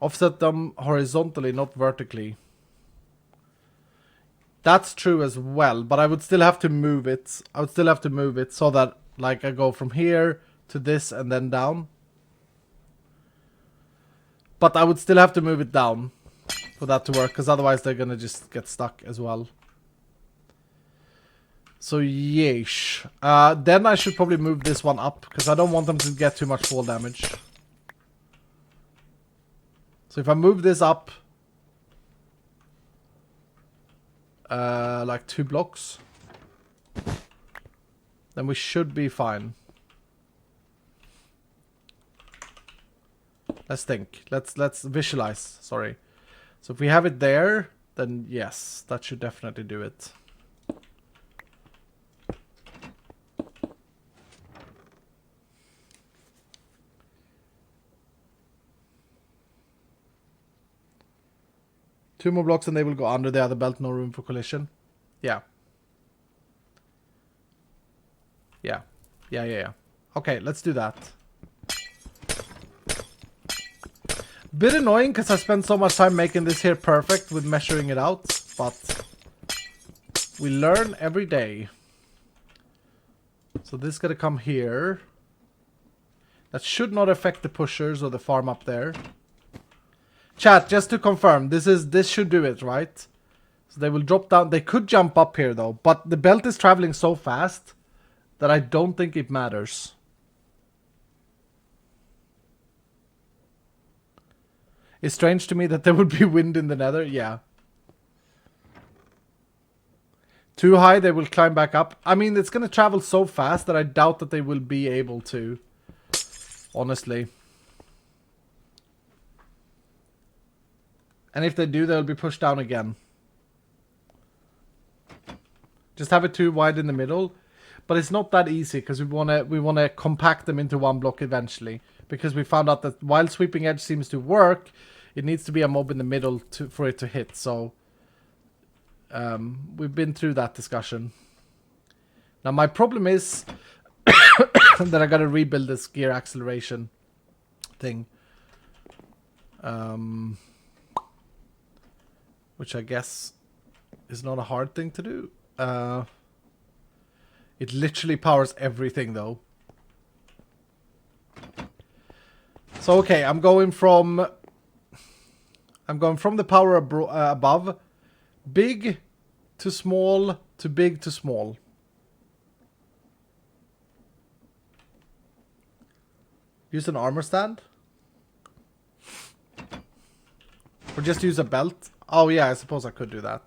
Offset them horizontally, not vertically. That's true as well, but I would still have to move it. I would still have to move it so that, like, I go from here to this and then down. But I would still have to move it down for that to work, because otherwise they're gonna just get stuck as well. So yeesh. Then I should probably move this one up, because I don't want them to get too much fall damage. So if I move this up like 2 blocks, then we should be fine. Let's think. Let's visualize. Sorry. So if we have it there, then yes, that should definitely do it. Two more blocks and they will go under the other belt. No room for collision. Yeah. Yeah. Okay, let's do that. Bit annoying because I spent so much time making this here perfect with measuring it out, but we learn every day. So this is gonna come here. That should not affect the pushers or the farm up there. Chat, just to confirm, this should do it, right? So they will drop down. They could jump up here though, but the belt is traveling so fast that I don't think it matters. It's strange to me that there would be wind in the nether. Yeah. Too high, they will climb back up. I mean, it's going to travel so fast that I doubt that they will be able to. Honestly. And if they do, they'll be pushed down again. Just have it too wide in the middle. But it's not that easy because we wanna compact them into one block eventually. Because we found out that while sweeping edge seems to work, it needs to be a mob in the middle for it to hit. So we've been through that discussion. Now my problem is that I gotta rebuild this gear acceleration thing. Which I guess is not a hard thing to do. It literally powers everything though. So okay, I'm going from the power above, big to small to big to small. Use an armor stand? Or just use a belt? Oh yeah, I suppose I could do that.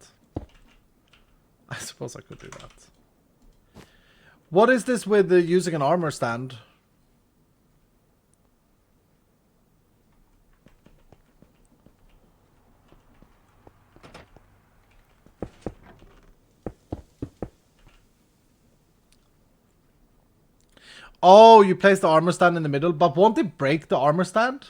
What is this with using an armor stand? Oh, you place the armor stand in the middle, but won't it break the armor stand?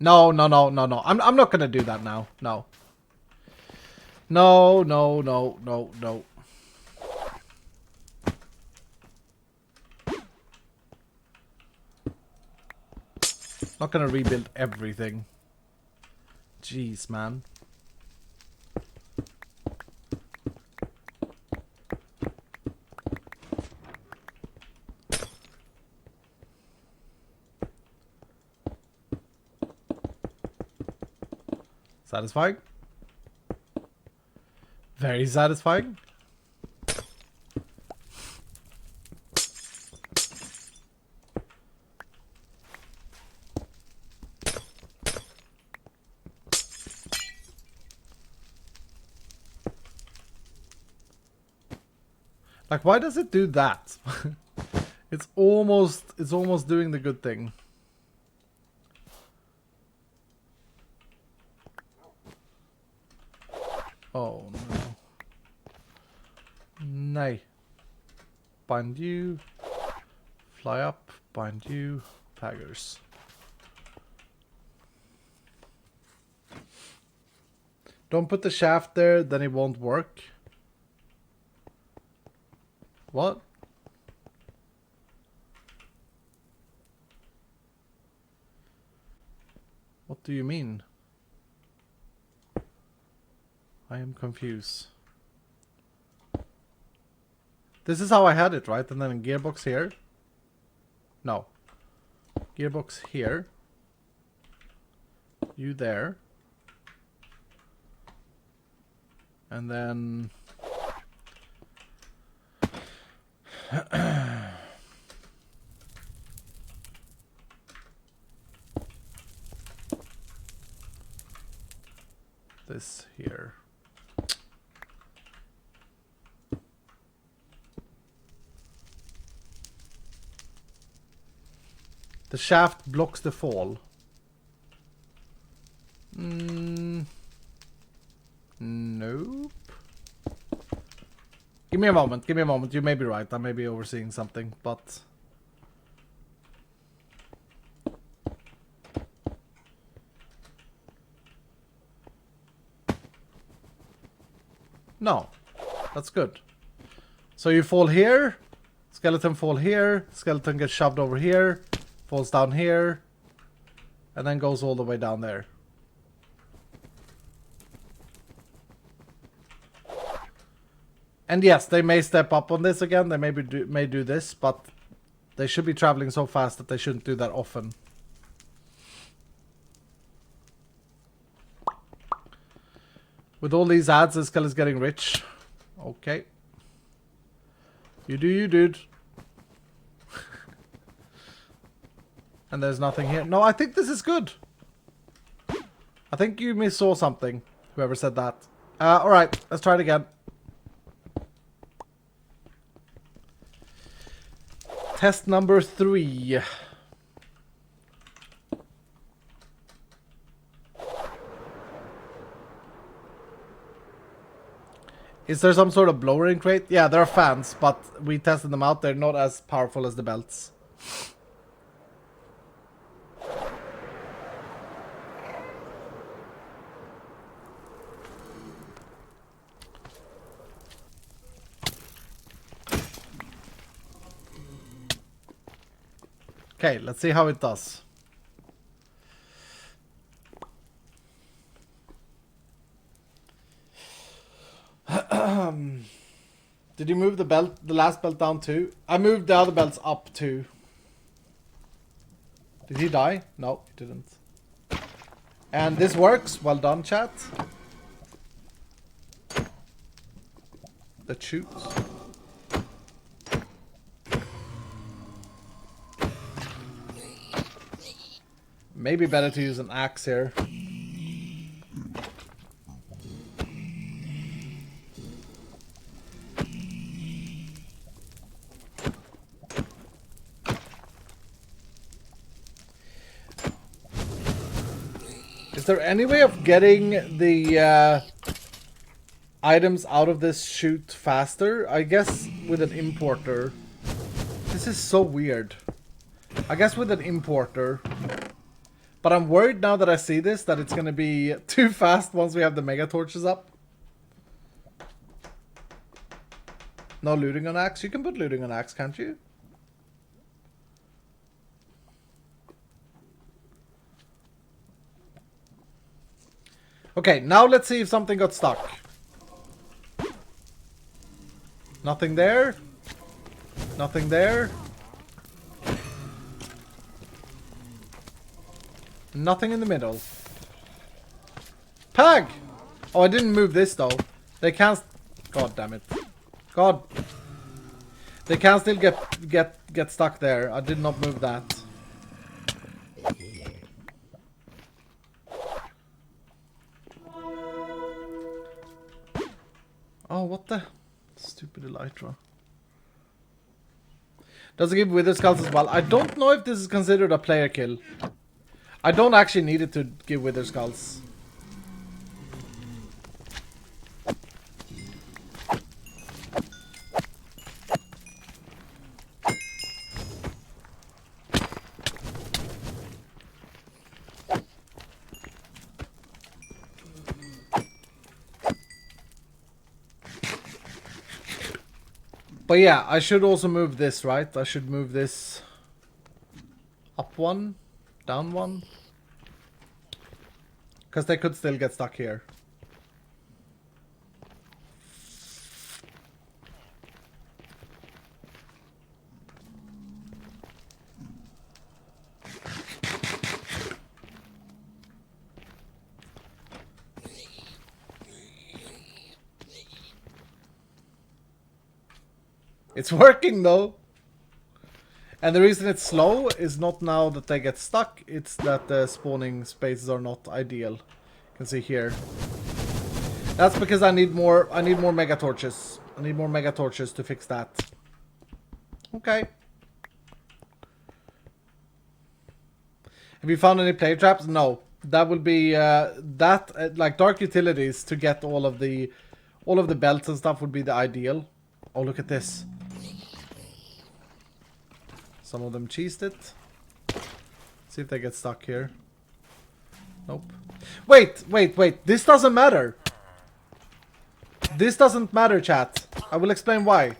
No. I'm not gonna do that now. No. No. Not gonna rebuild everything. Jeez, man. Satisfying? Very satisfying. Like, why does it do that? It's almost doing the good thing. Oh no. Nay. Bind you. Fly up. Bind you. Taggers. Don't put the shaft there, then it won't work. What? What do you mean? I am confused. This is how I had it, right? And then gearbox here. No. Gearbox here. You there. And then... this here. The shaft blocks the fall. Nope. Give me a moment, give me a moment. You may be right. I may be overseeing something, but... no. That's good. So you fall here. Skeleton fall here. Skeleton gets shoved over here. Falls down here. And then goes all the way down there. And yes, they may step up on this again. They may do this, but they should be traveling so fast that they shouldn't do that often. With all these ads, Iskall is getting rich. Okay. You do you, dude. And there's nothing here. No, I think this is good. I think you missaw something. Whoever said that. Alright, let's try it again. Test number 3. Is there some sort of blower in crate? Yeah, there are fans, but we tested them out. They're not as powerful as the belts. Okay, let's see how it does. Did you move the last belt down too? I moved the other belts up too. Did he die? No, he didn't. And this works. Well done, chat. That shoots. Maybe better to use an axe here. Is there any way of getting the items out of this chute faster? I guess with an importer. This is so weird. I guess with an importer. But I'm worried now that I see this that it's going to be too fast once we have the mega torches up. No looting on axe? You can put looting on axe, can't you? Okay, now let's see if something got stuck. Nothing there. Nothing there. Nothing in the middle. Pag! Oh, I didn't move this though. They can't... God damn it. God. They can still get stuck there. I did not move that. Oh, what the... Stupid Elytra. Does it give Wither Skulls as well? I don't know if this is considered a player kill. I don't actually need it to give Wither Skulls. But yeah, I should also move this, right? I should move this up one, down one. Because they could still get stuck here. It's working though. And the reason it's slow is not now that they get stuck, it's that the spawning spaces are not ideal. You can see here. That's because I need more mega torches. I need more mega torches to fix that. Okay. Have you found any player traps? No. That will be like dark utilities to get all of the belts and stuff would be the ideal. Oh, look at this. Some of them cheesed it. See if they get stuck here. Nope. Wait. This doesn't matter. This doesn't matter, chat. I will explain why.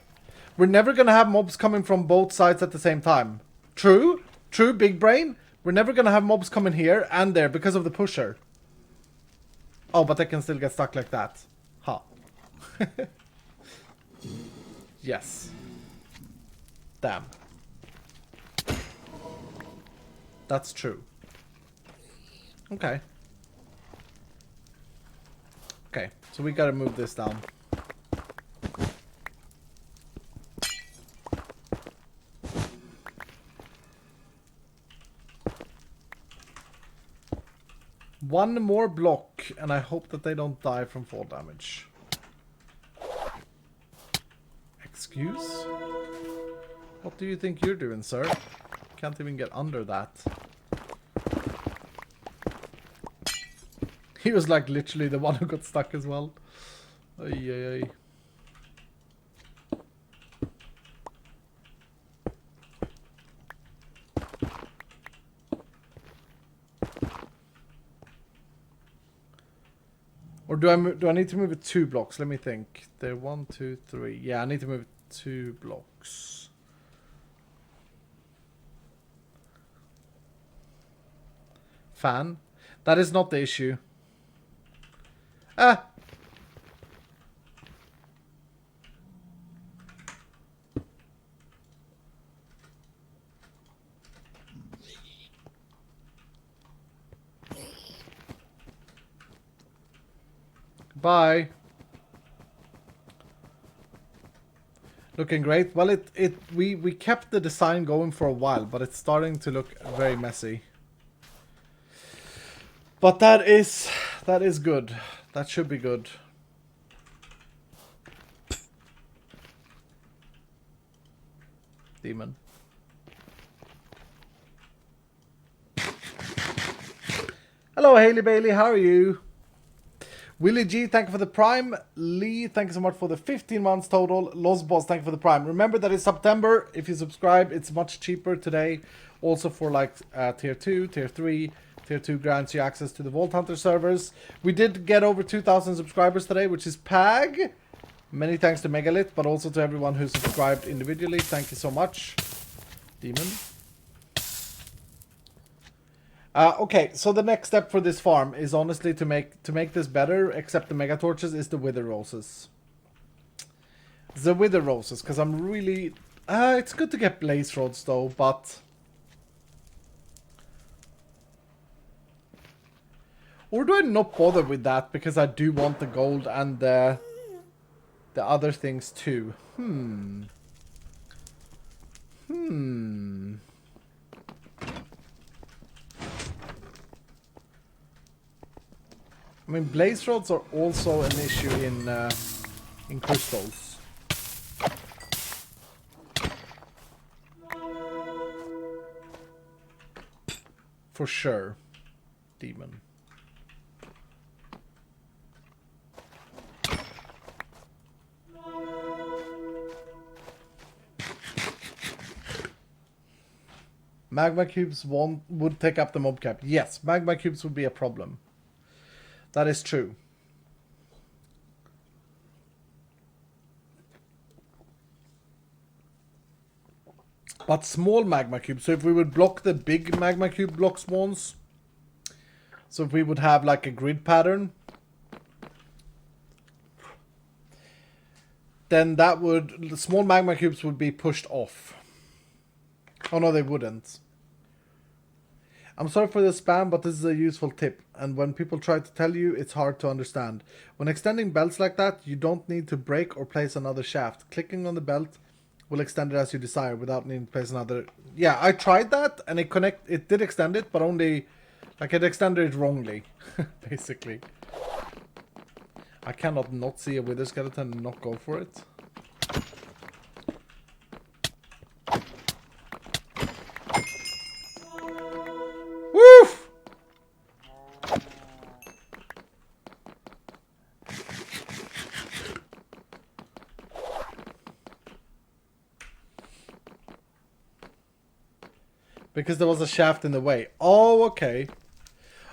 We're never gonna have mobs coming from both sides at the same time. True, big brain. We're never gonna have mobs coming here and there because of the pusher. Oh, but they can still get stuck like that. Huh. Yes. Damn. That's true. Okay. Okay, so we gotta move this down. One more block, and I hope that they don't die from fall damage. Excuse? What do you think you're doing, sir? Can't even get under that. He was like literally the one who got stuck as well. Ay, ay, ay. Or do I need to move it 2 blocks? Let me think. There 1, 2, 3. Yeah, I need to move it 2 blocks. Fan. That is not the issue. Ah. Bye. Looking great. Well, we kept the design going for a while, but it's starting to look very messy. But that is good. That should be good. Demon. Hello, Haley Bailey. How are you? Willie G, thank you for the Prime. Lee, thank you so much for the 15 months total. Lost Boss, thank you for the Prime. Remember that it's September. If you subscribe, it's much cheaper today. Also for like tier 2, tier 3. Tier 2 grants you access to the Vault Hunter servers. We did get over 2,000 subscribers today, which is PAG. Many thanks to Megalith, but also to everyone who subscribed individually. Thank you so much. Demon. Okay, so the next step for this farm is honestly to make this better, except the mega torches, is the wither roses. The wither roses, because I'm really... it's good to get blaze rods though, but... Or do I not bother with that, because I do want the gold and the other things too? I mean, blaze rods are also an issue in crystals. For sure. Demon. Magma cubes would take up the mob cap. Yes, magma cubes would be a problem. That is true. But small magma cubes. So if we would block the big magma cube block spawns. So if we would have like a grid pattern. Then that would... The small magma cubes would be pushed off. Oh no, they wouldn't. I'm sorry for the spam, but this is a useful tip. And when people try to tell you, it's hard to understand. When extending belts like that, you don't need to break or place another shaft. Clicking on the belt will extend it as you desire without needing to place another... Yeah, I tried that and it did extend it, but only... Like, it extended it wrongly, basically. I cannot not see a wither skeleton and not go for it. Woof! Because there was a shaft in the way. Oh, okay.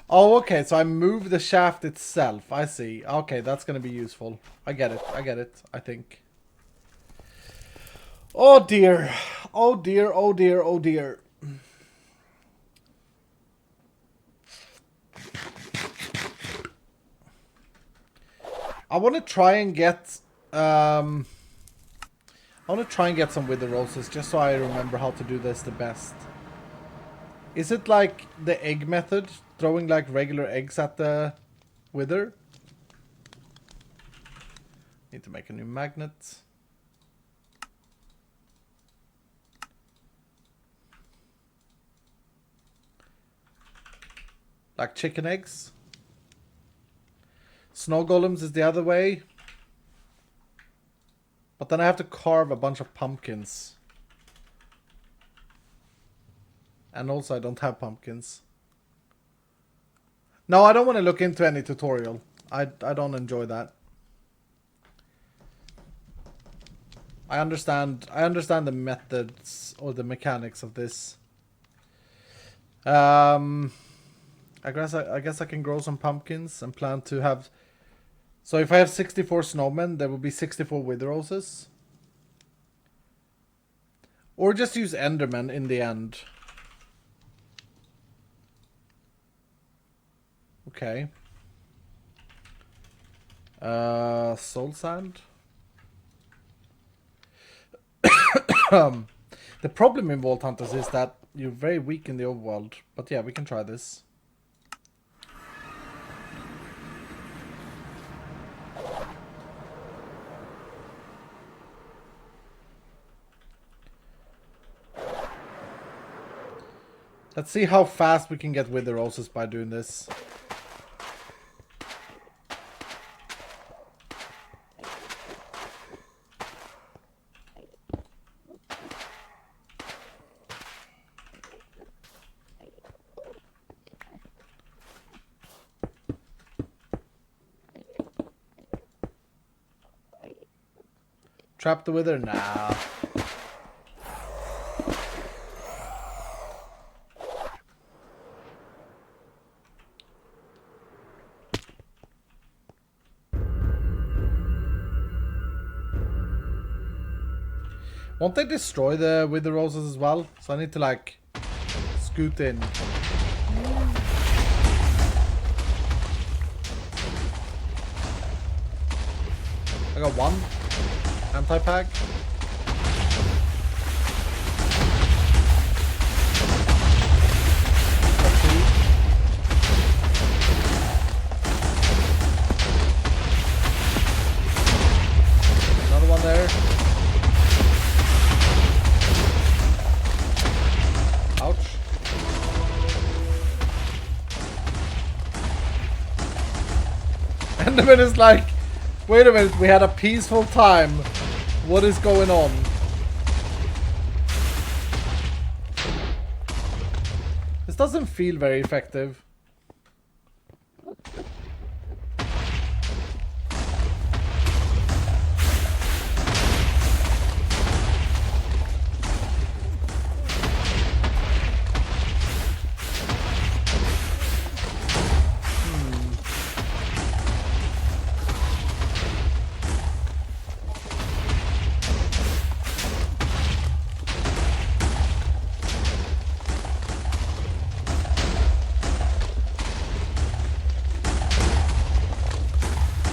Oh, okay. So I move the shaft itself. I see. Okay, that's going to be useful. I get it. I get it, I think. Oh, dear. Oh, dear. Oh, dear. Oh, dear. I want to try and get... I want to try and get some wither roses just so I remember how to do this the best. Is it like the egg method? Throwing like regular eggs at the wither? Need to make a new magnet. Like chicken eggs. Snow golems is the other way. But then I have to carve a bunch of pumpkins. And also I don't have pumpkins. No, I don't want to look into any tutorial. I don't enjoy that. I understand the methods or the mechanics of this. I guess I can grow some pumpkins and plan to have... So if I have 64 snowmen, there will be 64 wither roses. Or just use endermen in the end. Okay. Soul sand. The problem in Vault Hunters is that you're very weak in the overworld. But yeah, we can try this. Let's see how fast we can get wither roses by doing this. Trap the wither? Nah. Won't they destroy the wither roses as well? So I need to like scoot in. I got one anti-pack. Got two. Another one there. Ouch. Enderman is like, wait a minute, we had a peaceful time. What is going on? This doesn't feel very effective.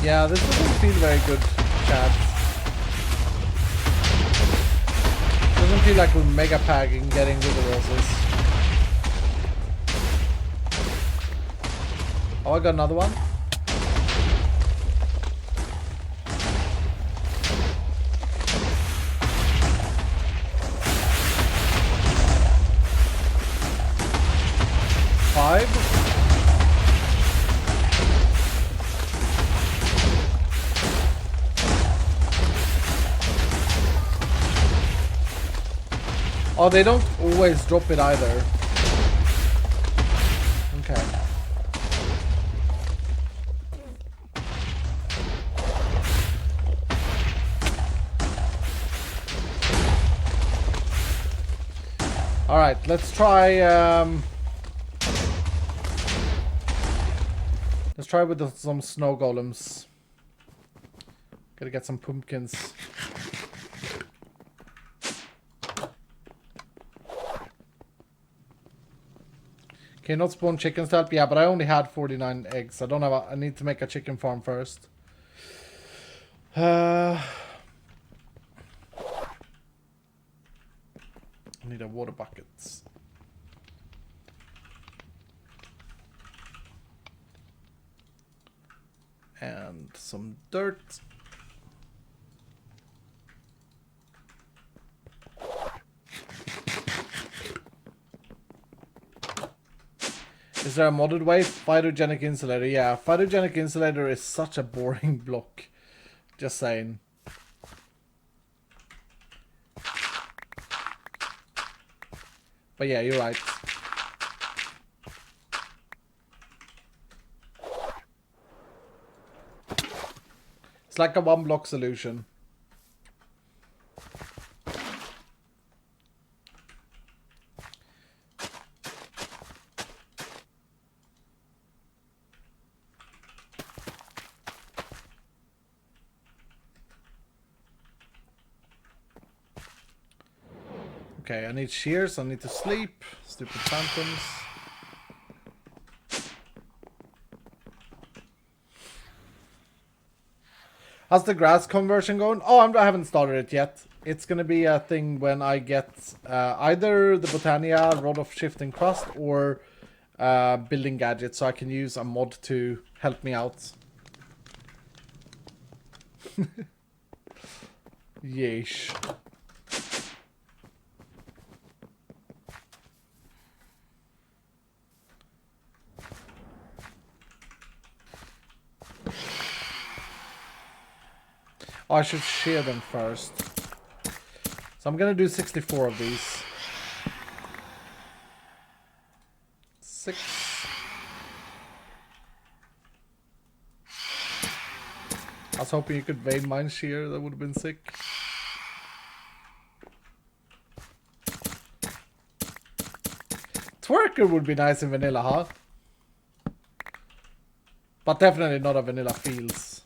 Yeah, this doesn't feel very good, chat. Doesn't feel like we're mega packing getting rid of roses. Oh, I got another one. Five. Oh, they don't always drop it either. Okay. All right, let's try. Let's try with some snow golems. Gotta get some pumpkins. Okay, not spawn chickens to help. Yeah, but I only had 49 eggs. I don't have. I need to make a chicken farm first. I need a water bucket. And some dirt. Is there a modded way? Phytogenic insulator. Yeah, phytogenic insulator is such a boring block. Just saying. But yeah, you're right. It's like a one block solution. Okay, I need shears, I need to sleep. Stupid phantoms. How's the grass conversion going? Oh, I haven't started it yet. It's gonna be a thing when I get either the Botania, Rod of Shift and Crust, or building gadgets, so I can use a mod to help me out. Yeesh. Oh, I should shear them first. So I'm gonna do 64 of these. 6. I was hoping you could vein mine shear, that would have been sick. Twerker would be nice in vanilla, huh? But definitely not a vanilla feels.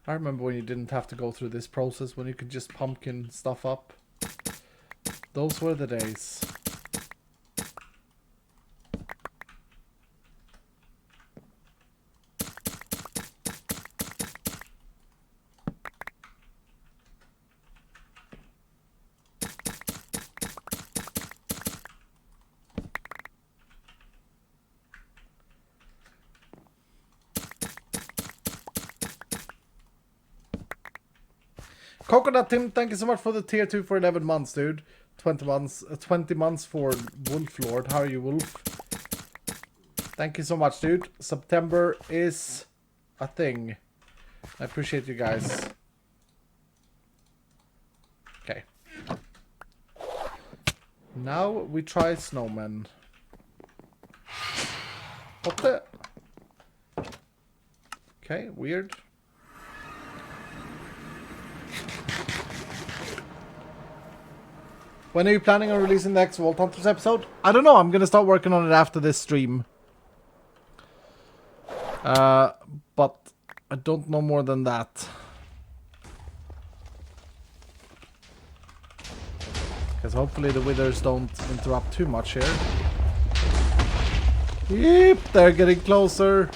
I remember when you didn't have to go through this process, when you could just pumpkin stuff up. Those were the days. Coconut Tim, thank you so much for the tier 2 for 11 months, dude. 20 months for Wolf Lord. How are you, Wolf? Thank you so much, dude. September is a thing. I appreciate you guys. Okay. Now we try snowmen. What the? Okay, weird. When are you planning on releasing the next Vault Hunters episode? I don't know. I'm gonna start working on it after this stream. But I don't know more than that. Because hopefully the withers don't interrupt too much here. Yep, they're getting closer.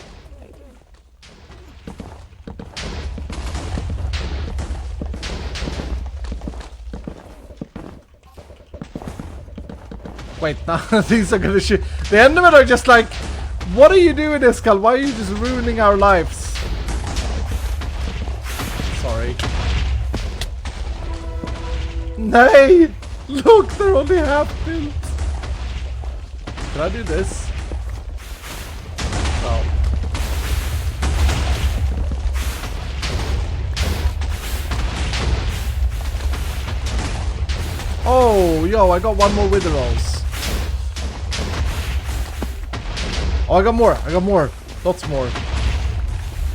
Wait, now these are gonna shoot. The Endermen are just like, what are you doing, Iskall? Why are you just ruining our lives? Sorry. Nay! Look, they're only half built. Can I do this? No. Oh, yo, I got one more wither rolls. Oh, I got more. I got more. Lots more.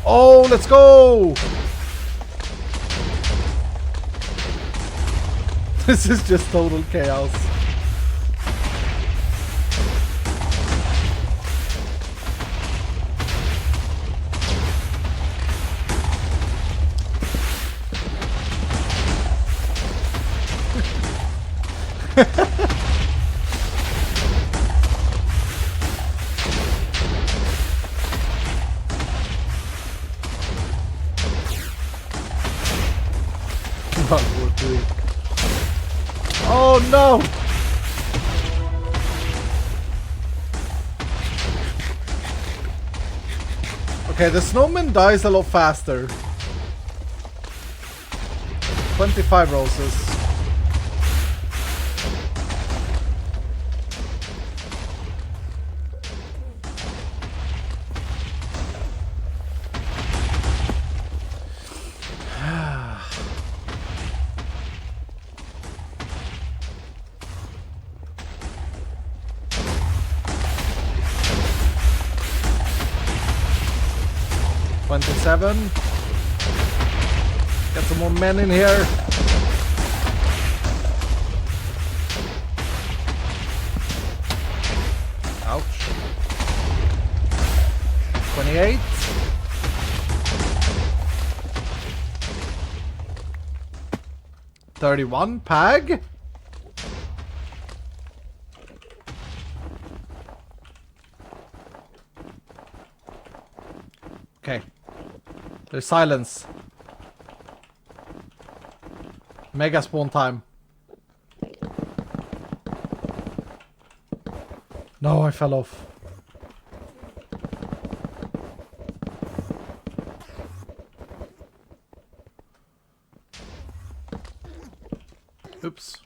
Oh, let's go! This is just total chaos. Oh no! Okay, the snowman dies a lot faster. 25 roses. Get some more men in here. Ouch. 28. $31 Pag. Okay. There's silence. Mega spawn time. No, I fell off. Oops.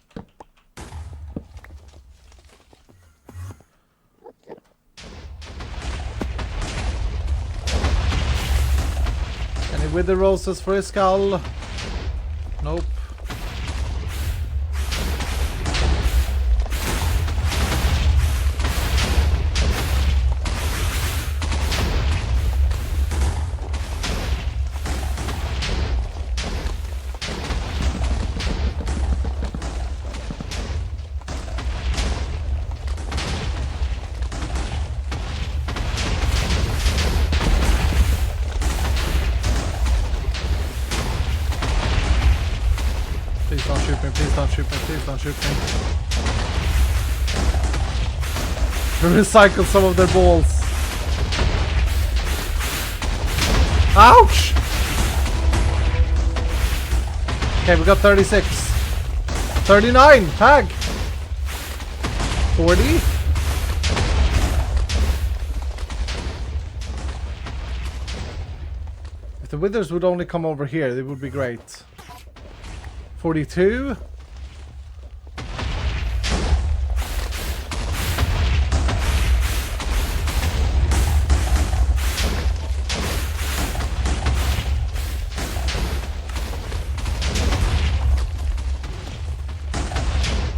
Any wither roses for Iskall? Nope. Please don't shoot me, please don't shoot me, please don't shoot me. Recycle some of their balls. Ouch! Okay, we got 36. 39, tag. 40. If the withers would only come over here, they would be great. 42.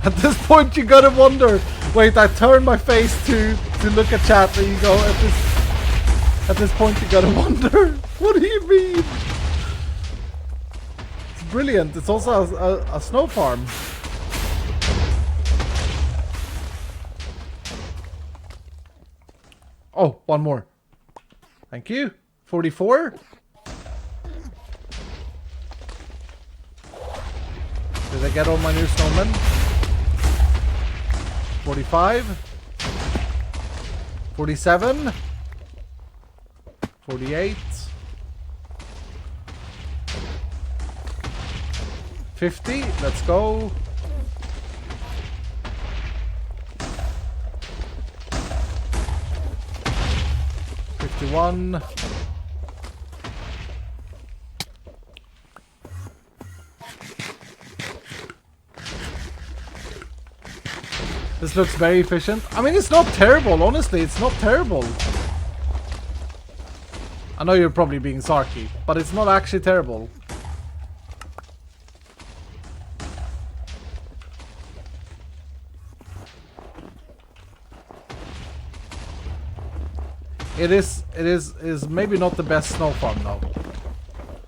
At this point you gotta wonder, wait, I turn my face to look at chat and you go, at this point you gotta wonder, what do you mean? It's brilliant, it's also a snow farm. Oh, one more. Thank you. 44. Did I get all my new snowmen? 45. 47. 48. 50. Let's go. 51. This looks very efficient. I mean, it's not terrible, honestly, it's not terrible. I know you're probably being sarky, but it's not actually terrible. It is maybe not the best snow farm though.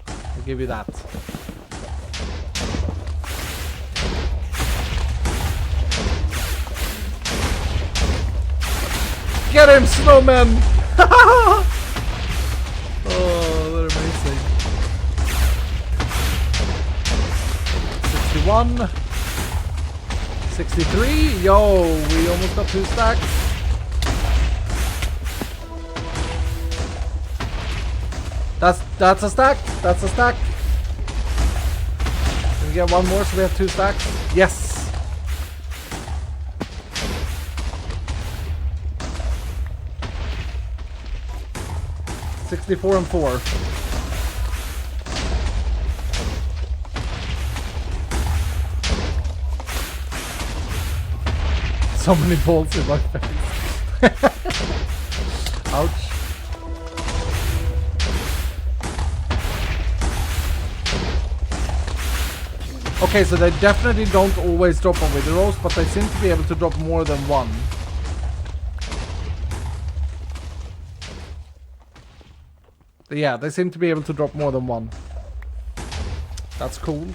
I'll give you that. Get him, snowman! Oh, they're amazing. 61. 63. Yo, we almost got 2 stacks. That's a stack. That's a stack. Can we get one more so we have 2 stacks? Yes. 64 and 4. So many balls in my face. Ouch. Okay, so they definitely don't always drop on Wither Rose, but they seem to be able to drop more than one. Yeah, they seem to be able to drop more than one. That's cool.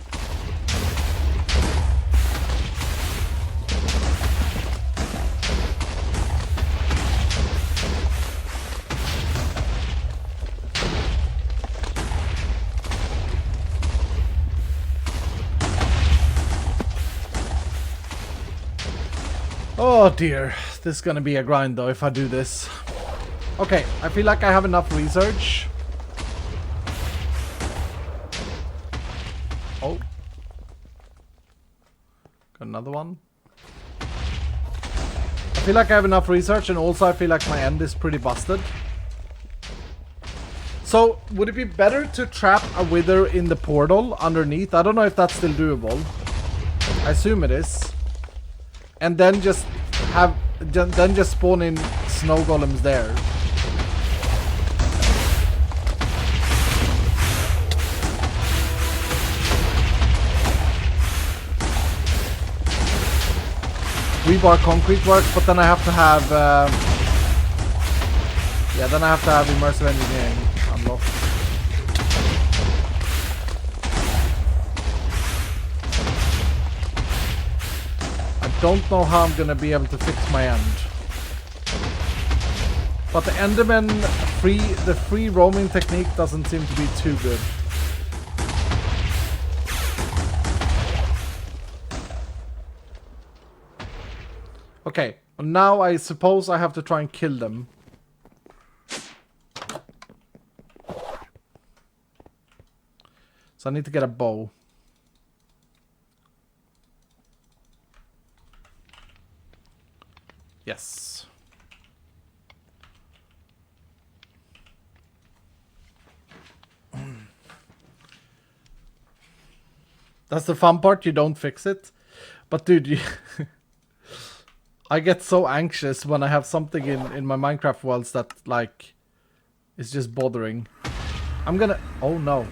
Oh dear, this is gonna be a grind though if I do this. Okay, I feel like I have enough research. Oh. Got another one. I feel like I have enough research, and also I feel like my end is pretty busted. So, would it be better to trap a wither in the portal underneath? I don't know if that's still doable. I assume it is. And then just spawn in snow golems there. Rebar concrete works, but then I have to have yeah, then I have to have immersive engineering unlocked. I don't know how I'm gonna be able to fix my end. But the Enderman the free roaming technique doesn't seem to be too good. Okay, now I suppose I have to try and kill them. So I need to get a bow. Yes. That's the fun part, you don't fix it. But dude, you I get so anxious when I have something in my Minecraft worlds that, like, is just bothering. I'm gonna... Oh, no.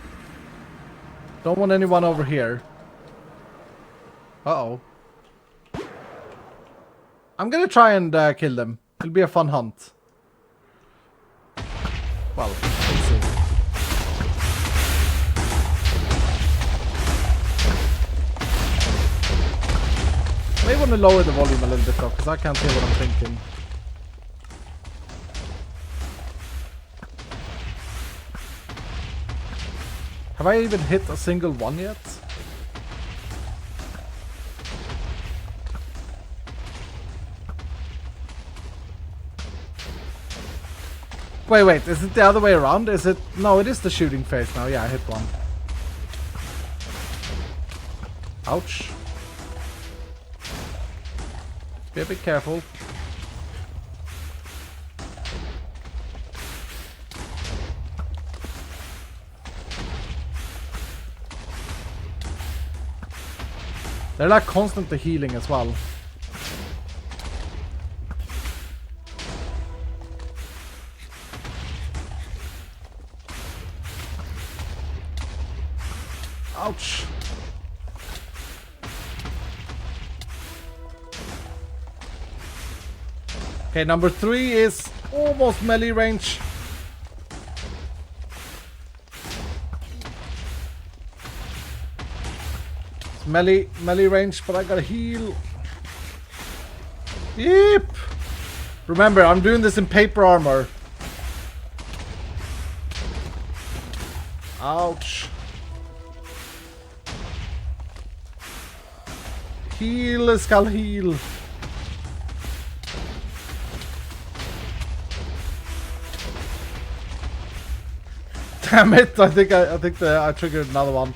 Don't want anyone over here. Uh-oh. I'm gonna try and kill them. It'll be a fun hunt. Well, we'll see. May want to lower the volume a little bit though, because I can't hear what I'm thinking. Have I even hit a single one yet? Wait, is it the other way around? Is it... No, it is the shooting phase now. Yeah, I hit one. Ouch. Be a bit careful. They're like constantly healing as well. Ouch. Okay, number 3 is almost melee range. It's melee range, but I gotta heal. Yep. Remember, I'm doing this in paper armor. Ouch. Heal, iskall heal. Damn it! I think I triggered another one.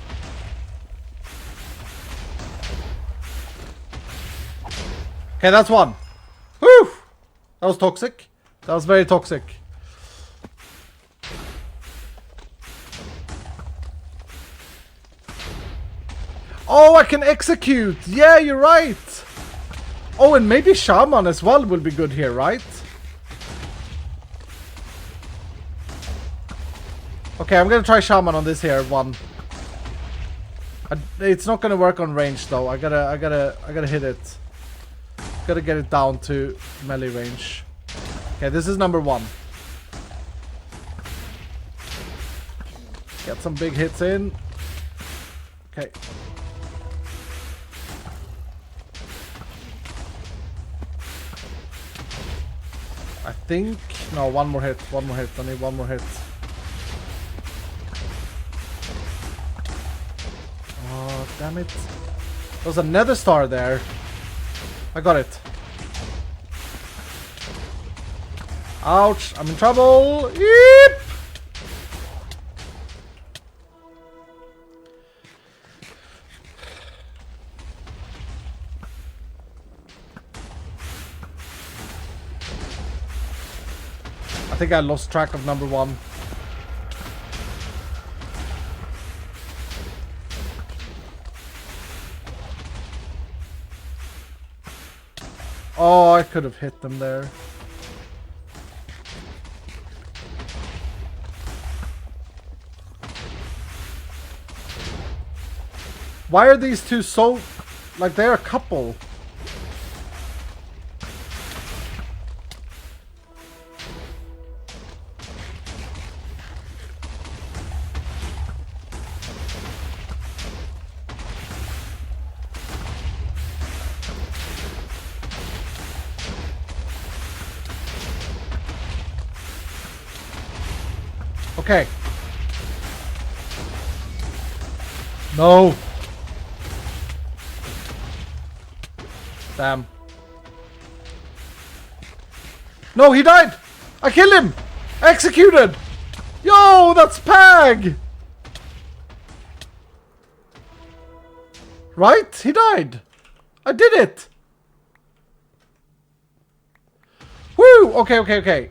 Okay, that's one. Whew! That was toxic. That was very toxic. Oh, I can execute! Yeah, you're right! Oh, and maybe Shaman as well will be good here, right? Okay, I'm gonna try Shaman on this here one. It's not gonna work on range though. I gotta hit it. Gotta get it down to melee range. Okay, this is number 1. Get some big hits in. Okay. I think... No, one more hit. I need one more hit. Oh, damn it. There's a nether star there. I got it. Ouch, I'm in trouble. Yeep! I think I lost track of number 1. Oh, I could have hit them there. Why are these two so... Like, they're a couple. Okay. No. Damn. No, he died! I killed him! Executed! Yo, that's Pag! Right? He died. I did it! Woo! Okay.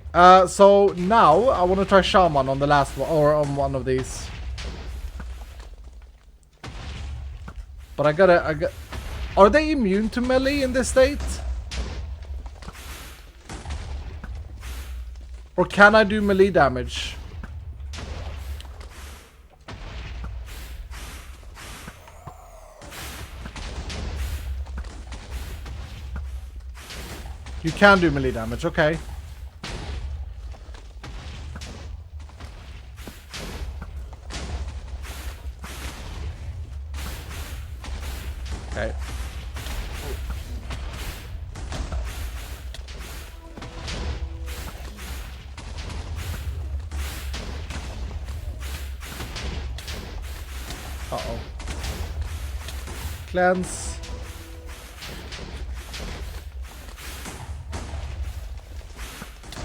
So now I want to try Shaman on the last one, or on one of these. But I got. Are they immune to melee in this state? Or can I do melee damage? You can do melee damage, okay. Okay. Uh-oh. Cleanse.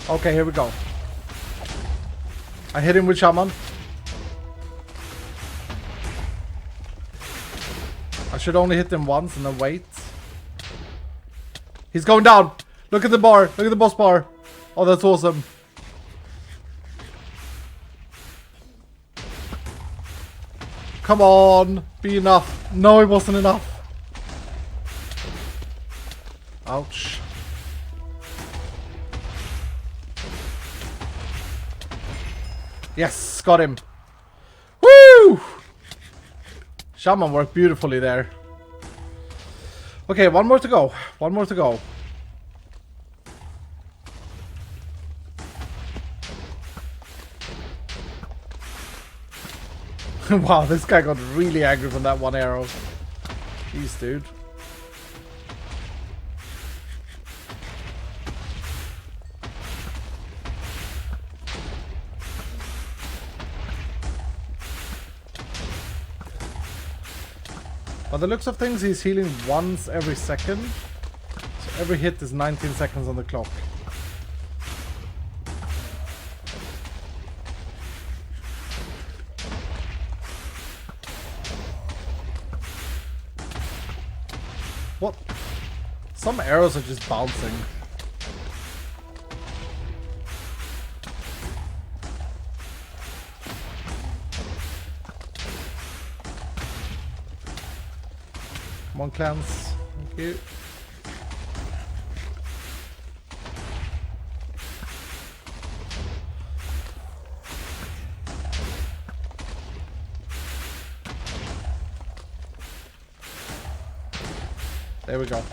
Okay, here we go. I hit him with Shaman. I should only hit him once and then wait. He's going down. Look at the bar. Look at the boss bar. Oh, that's awesome. Come on. Be enough. No, it wasn't enough. Ouch. Yes, got him. Woo! Shaman worked beautifully there. Okay, one more to go. One more to go. Wow, this guy got really angry from that one arrow. Jeez, dude. By the looks of things, he's healing once every second. So every hit is 19 seconds on the clock. What? Some arrows are just bouncing. Come on, clans. Thank you. There we go.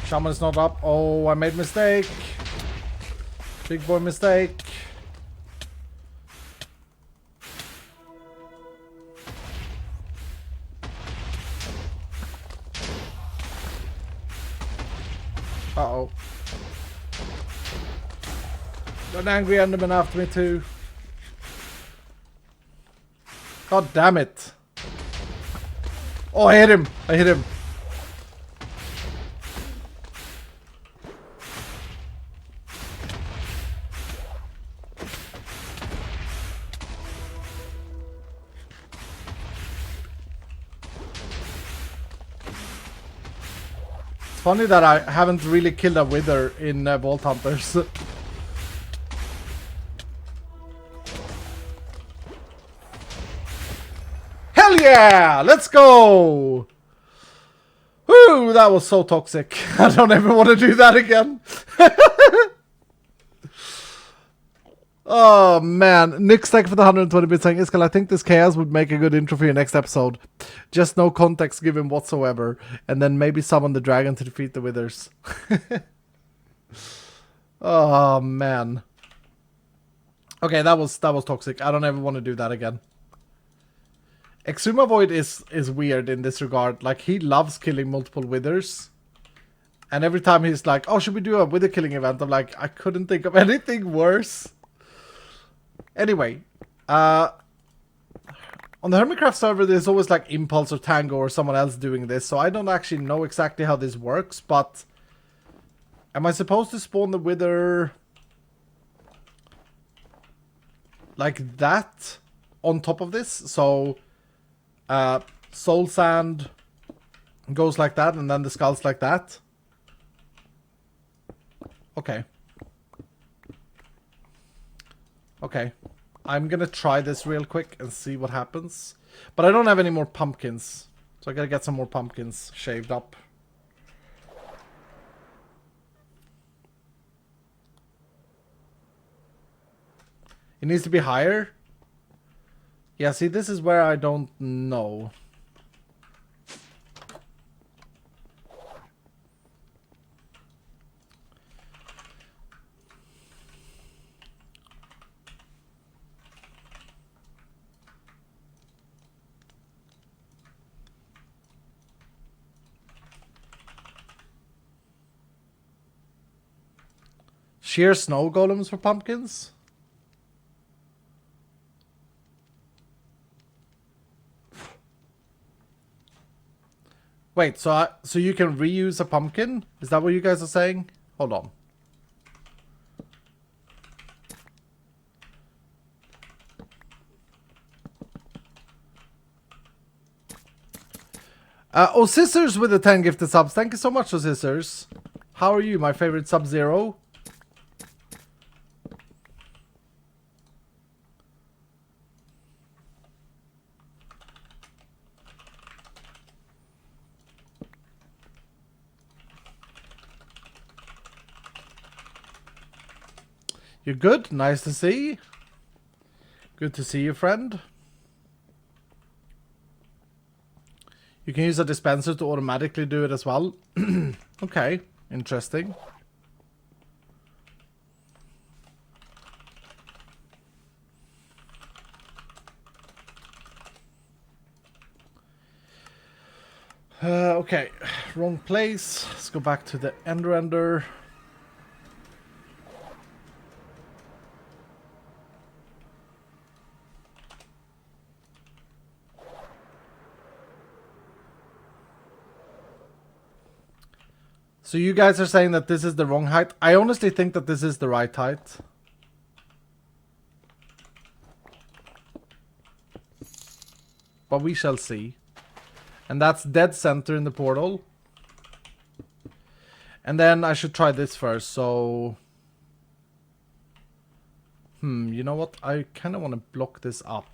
Shaman is not up. Oh, I made a mistake. Big boy mistake. Uh-oh. Got an angry Enderman after me too. God damn it. Oh, I hit him. I hit him. It's funny that I haven't really killed a wither in Vault Hunters. Hell yeah! Let's go! Woo! That was so toxic. I don't ever want to do that again. Oh man. Nick's thank you for the 120 bits saying, Iskall, I think this chaos would make a good intro for your next episode. Just no context given whatsoever. And then maybe summon the dragon to defeat the withers. Oh man. Okay, that was toxic. I don't ever want to do that again. Exuma Void is weird in this regard. Like, he loves killing multiple withers. And every time he's like, oh, should we do a wither killing event? I'm like, I couldn't think of anything worse. Anyway. On the Hermitcraft server, there's always like Impulse or Tango or someone else doing this. So I don't actually know exactly how this works. But am I supposed to spawn the wither like that on top of this? So soul sand goes like that, and then the skull's like that. Okay. Okay. I'm gonna try this real quick and see what happens. But I don't have any more pumpkins. So I gotta get some more pumpkins shaved up. It needs to be higher. Yeah, see, this is where I don't know. Sheer snow golems for pumpkins? Wait, so you can reuse a pumpkin? Is that what you guys are saying? Hold on. Oh, Scissors with the 10 gifted subs. Thank you so much, oh, Scissors. How are you, my favorite Sub-Zero? You're good? Nice to see. Good to see you, friend. You can use a dispenser to automatically do it as well. Okay, interesting. Okay, wrong place. Let's go back to the end render. So you guys are saying that this is the wrong height? I honestly think that this is the right height. But we shall see. And that's dead center in the portal. And then I should try this first, so... you know what? I kind of want to block this up.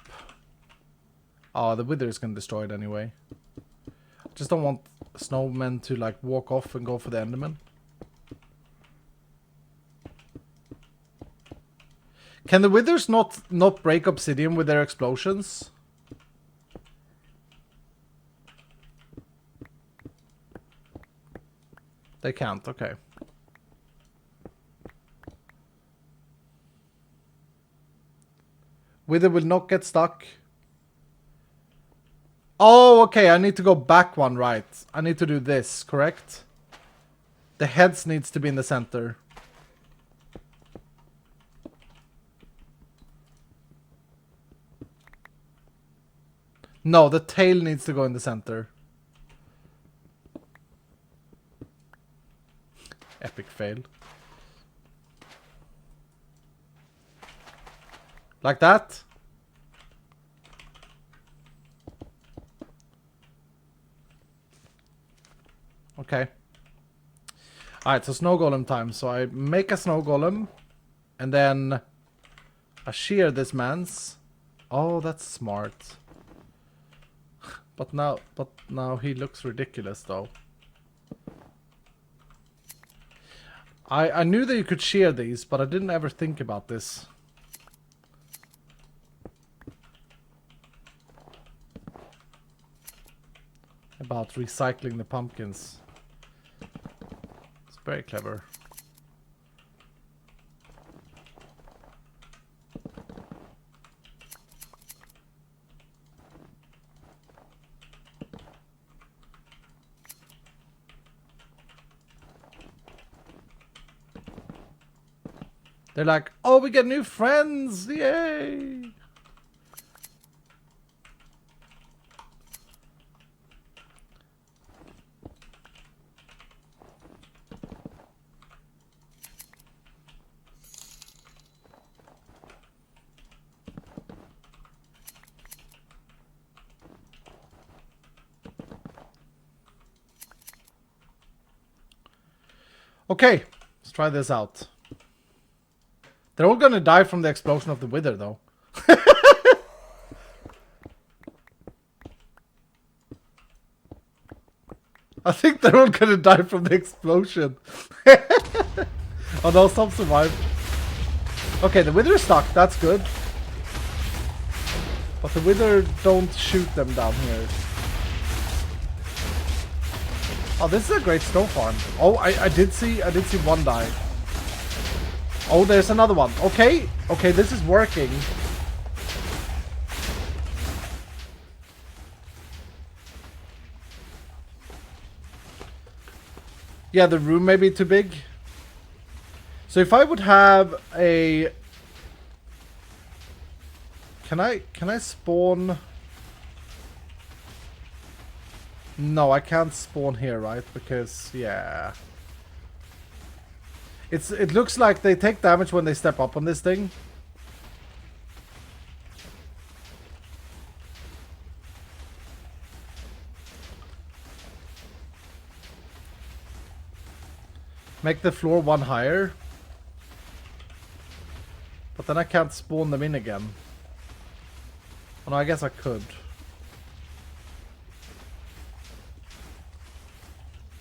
Oh, the wither is going to destroy it anyway. I just don't want snowmen to like walk off and go for the enderman. Can the withers not break obsidian with their explosions? They can't, okay. Wither will not get stuck. Oh, okay, I need to go back one, right. I need to do this, correct? The heads needs to be in the center. No, the tail needs to go in the center. Epic fail. Like that? Okay. Alright, so snow golem time. So I make a snow golem. And then I shear this man's. Oh, that's smart. But now he looks ridiculous though. I knew that you could shear these, but I didn't ever think about this. About recycling the pumpkins. It's very clever. They're like, oh, we get new friends! Yay! Okay, let's try this out. They're all gonna die from the explosion of the wither, though. I think they're all gonna die from the explosion. Oh no, some survived. Okay, the wither is stuck, that's good. But the wither don't shoot them down here. Oh, this is a great snow farm. Oh, I did see one die. Oh, there's another one. Okay, okay, this is working. Yeah, the room may be too big. So if I would have a... Can I spawn... No, I can't spawn here, right? Because, yeah. It looks like they take damage when they step up on this thing. Make the floor one higher. But then I can't spawn them in again. Oh no, I guess I could.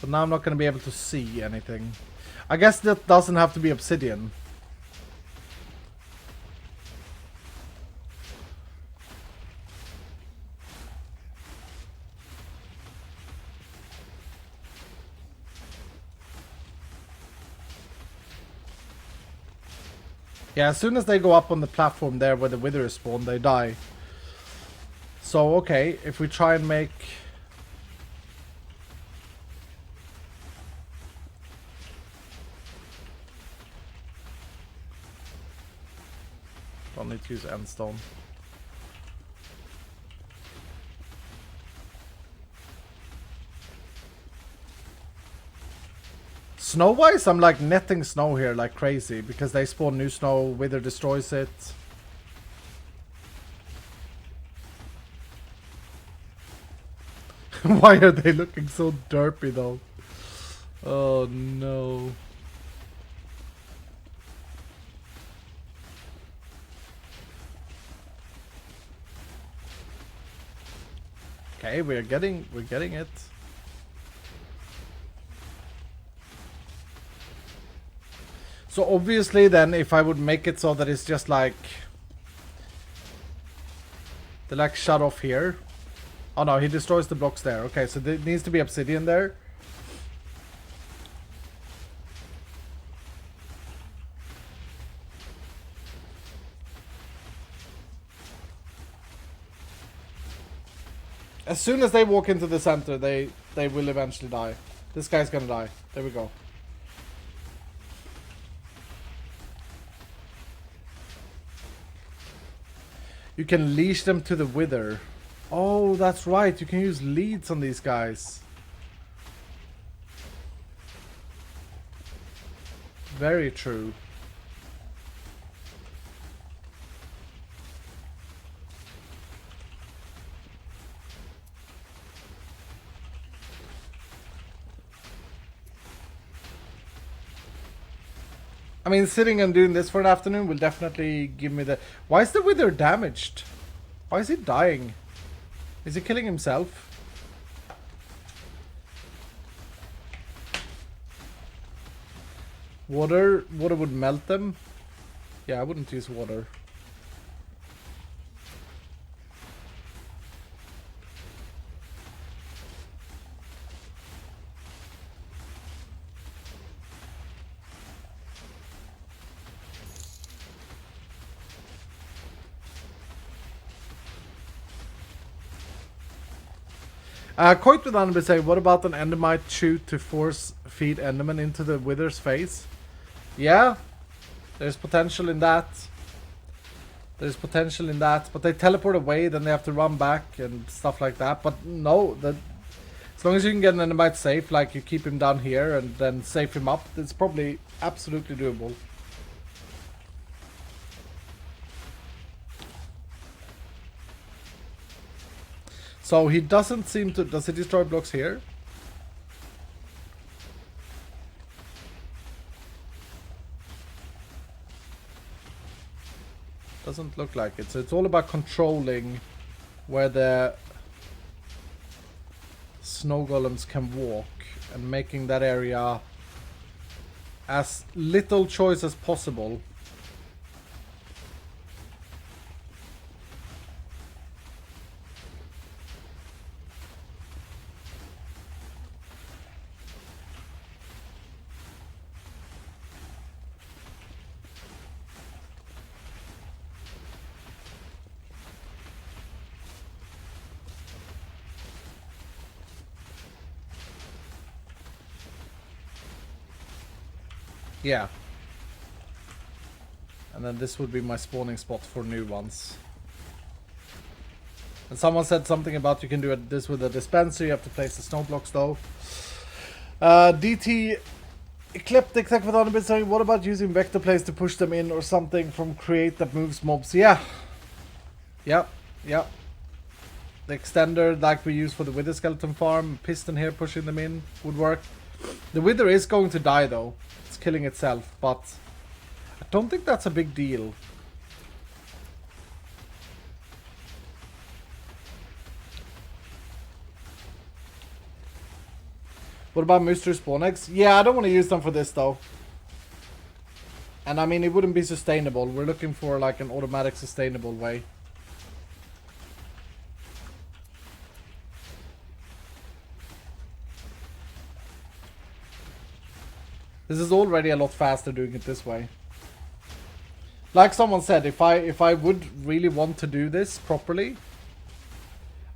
But now I'm not going to be able to see anything. I guess that doesn't have to be obsidian. Yeah, as soon as they go up on the platform there where the wither is spawned, they die. So, okay, if we try and make... Don't need to use endstone. Snow-wise, I'm like netting snow here like crazy because they spawn new snow, wither destroys it. Why are they looking so derpy though? Oh no. Okay, we're getting it. So obviously then if I would make it so that it's just like they like shut off here. Oh no, he destroys the blocks there. Okay, so there needs to be obsidian there. As soon as they walk into the center, they will eventually die. This guy's gonna die. There we go. You can leash them to the wither. Oh, that's right. You can use leads on these guys. Very true. I mean, sitting and doing this for an afternoon will definitely give me the... Why is the wither damaged? Why is he dying? Is he killing himself? Water would melt them. Yeah, I wouldn't use water. Coit with Anubis say, what about an endermite shoot to force feed enderman into the wither's face? Yeah, there's potential in that. There's potential in that, but they teleport away, then they have to run back and stuff like that. But no, as long as you can get an endermite safe, like you keep him down here and then safe him up, it's probably absolutely doable. So he doesn't seem to... Does he destroy blocks here? Doesn't look like it. So it's all about controlling where the snow golems can walk and making that area as little choice as possible. Yeah. And then this would be my spawning spot for new ones. And someone said something about you can do this with a dispenser. You have to place the snow blocks though. DT Ecliptic Tech with Antonio saying, what about using vector plays to push them in or something from create that moves mobs? Yeah. Yep. Yep. The extender like we use for the Wither skeleton farm, piston here pushing them in would work. The Wither is going to die though. It's killing itself, but I don't think that's a big deal. What about mystery spawn eggs? Yeah, I don't want to use them for this though. And I mean, it wouldn't be sustainable. We're looking for like an automatic sustainable way. This is already a lot faster doing it this way. Like someone said, if I would really want to do this properly,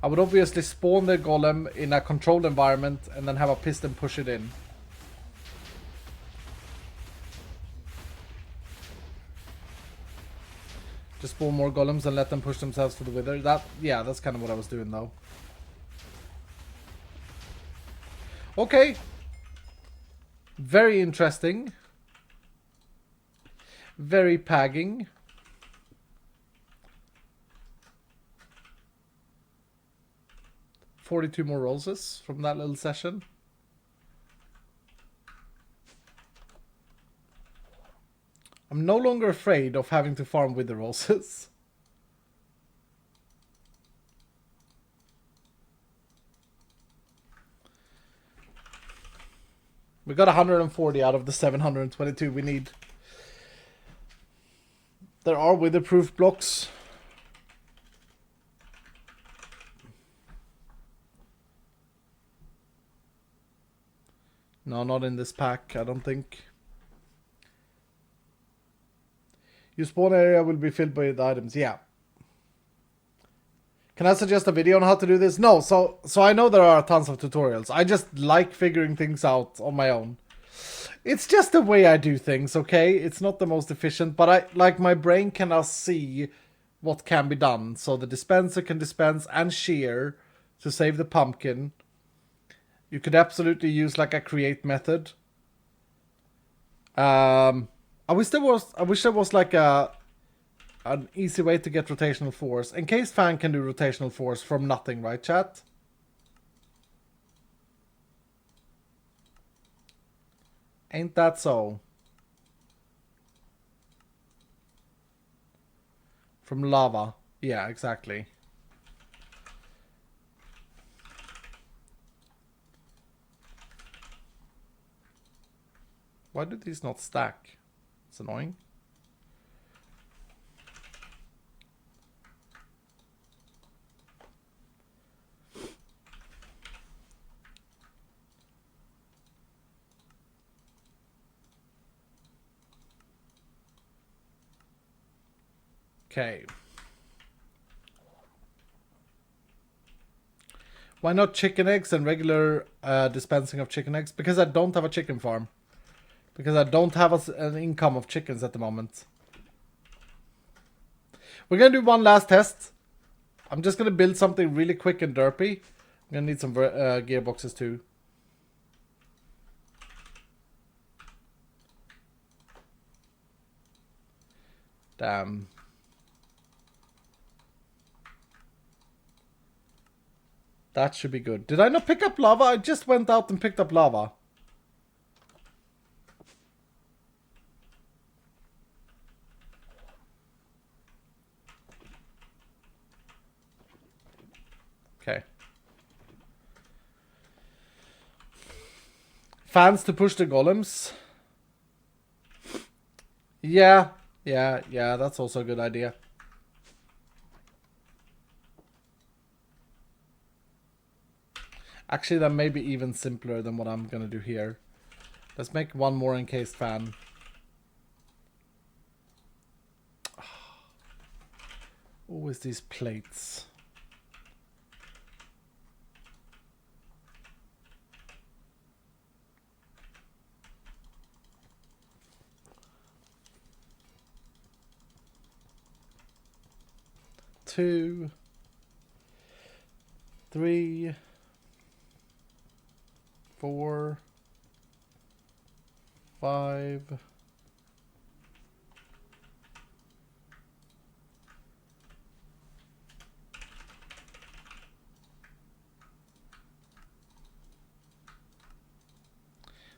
I would obviously spawn the golem in a controlled environment and then have a piston push it in. Just spawn more golems and let them push themselves to the wither. Yeah, that's kind of what I was doing though. Okay. Very interesting. Very pagging. $42 more roses from that little session. I'm no longer afraid of having to farm with the roses. We got 140 out of the 722 we need. There are witherproof blocks. No, not in this pack, I don't think. Your spawn area will be filled with items, yeah. Can I suggest a video on how to do this? No, so I know there are tons of tutorials. I just like figuring things out on my own. It's just the way I do things, okay? It's not the most efficient, but my brain can now see what can be done. So the dispenser can dispense and shear to save the pumpkin. You could absolutely use like a create method. I wish there was like an easy way to get rotational force. Encased fan can do rotational force from nothing, right, chat? Ain't that so? From lava. Yeah, exactly. Why do these not stack? It's annoying. Okay. Why not chicken eggs and regular dispensing of chicken eggs? Because I don't have a chicken farm. Because I don't have an income of chickens at the moment. We're going to do one last test. I'm just going to build something really quick and derpy. I'm going to need some gearboxes too. Damn. That should be good. Did I not pick up lava? I just went out and picked up lava. Fans to push the golems. Yeah, that's also a good idea. Actually, that may be even simpler than what I'm gonna do here. Let's make one more encased fan. Always these plates. Two, three, 4, 5.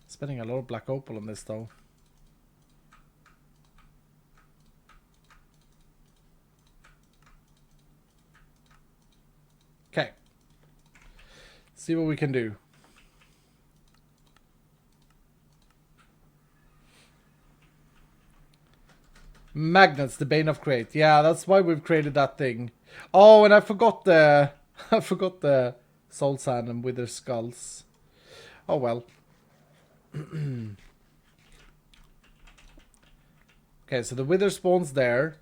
Spending a lot of black opal on this though. Okay. See what we can do. Magnets, the bane of create. Yeah, that's why we've created that thing. Oh, and I forgot the I forgot the soul sand and wither skulls. Oh well. Okay, so the wither spawns there.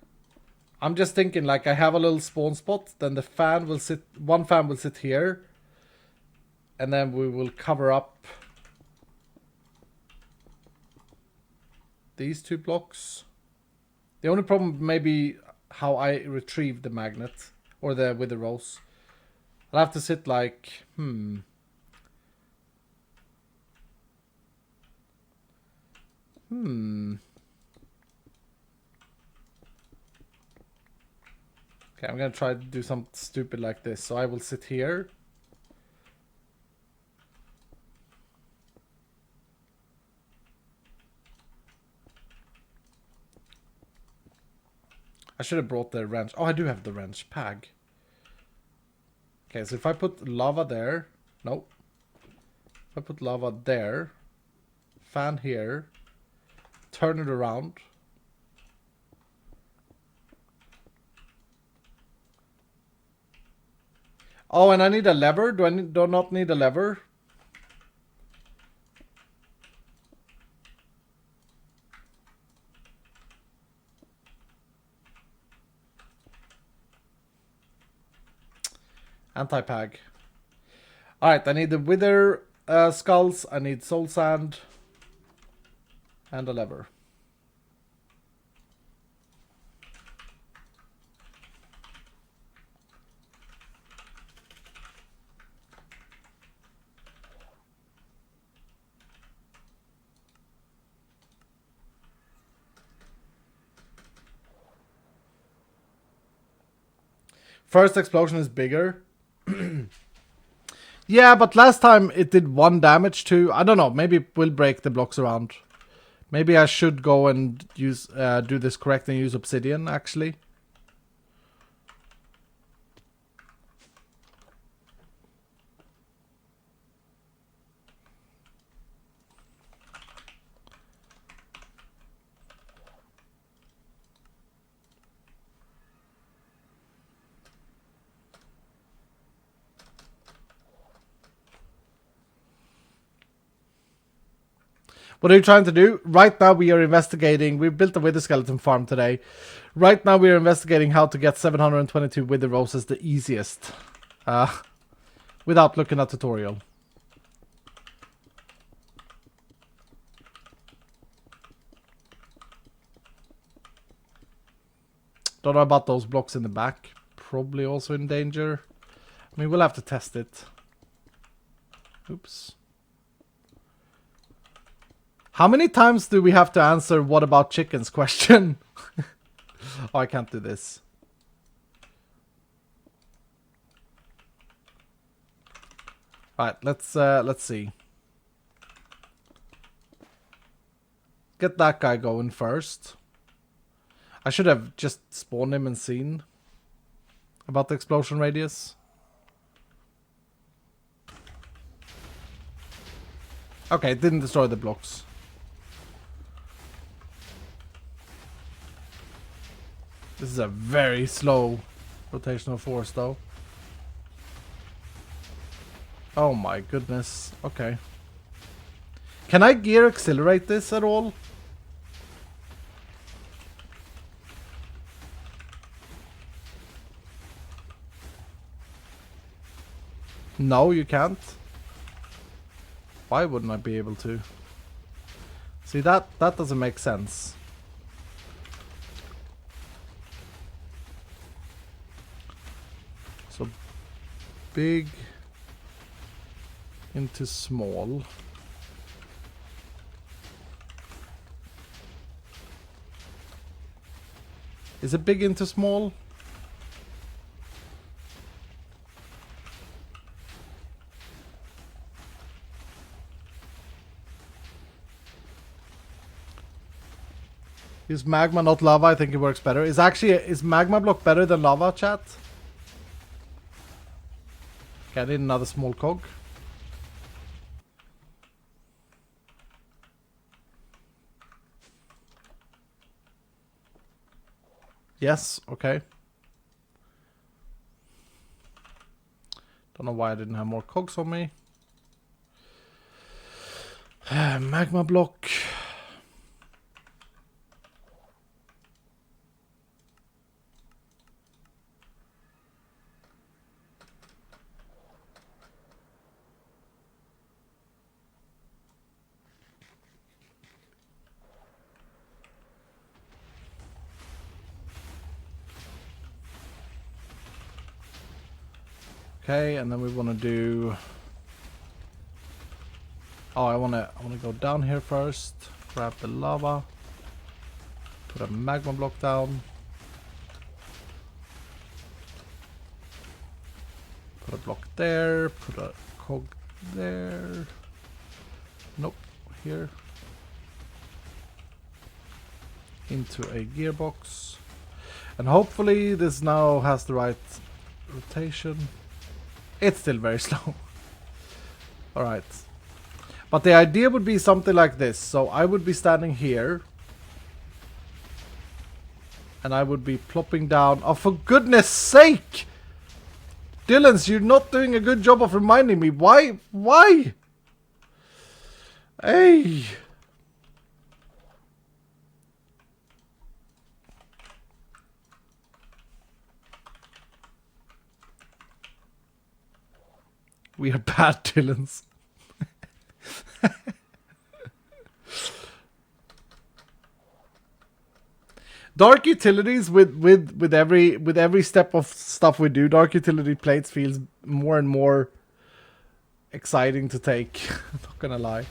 I'm just thinking, like, I have a little spawn spot, then the fan will sit, one fan will sit here, and then we will cover up these 2 blocks. The only problem may be how I retrieve the magnet, or the wither rose. I'll have to sit like, Okay, I'm gonna try to do something stupid like this. So I will sit here. I should have brought the wrench. Oh, I do have the wrench. Pag. Okay, so if I put lava there. Nope. If I put lava there. Fan here. Turn it around. Oh, and I need a lever. Do I not need a lever? Anti-pag. Alright, I need the wither skulls. I need soul sand. And a lever. First explosion is bigger. Yeah, but last time it did 1 damage too. I don't know. Maybe it will break the blocks around. Maybe I should go and use do this correct and use obsidian actually. What are you trying to do? Right now we are investigating. We built a wither skeleton farm today. Right now we are investigating how to get 722 wither roses the easiest. Without looking at tutorial. Don't know about those blocks in the back. Probably also in danger. I mean, we'll have to test it. Oops. How many times do we have to answer what about chickens question? Oh, I can't do this. Alright, let's see. Get that guy going first. I should have just spawned him and seen about the explosion radius. Okay, it didn't destroy the blocks. This is a very slow rotational force though. Oh my goodness. Okay. Can I gear accelerate this at all? No, you can't. Why wouldn't I be able to? See, that doesn't make sense. So big into small. Is it big into small? Is magma not lava? I think it works better. Is magma block better than lava, chat? Okay, I need another small cog. Yes, okay. Don't know why I didn't have more cogs on me. Magma block. Okay, and then we want to do... Oh, I want to go down here first. Grab the lava. Put a magma block down. Put a block there. Put a cog there. Nope, here. Into a gearbox. And hopefully this now has the right rotation. It's still very slow. Alright. But the idea would be something like this. So I would be standing here. And I would be plopping down. Oh, for goodness sake! Dylan's, you're not doing a good job of reminding me. Why? Why? Hey! We are bad Dylans. Dark utilities with every step of stuff we do, dark utility plates feels more and more exciting to take. I'm not gonna lie.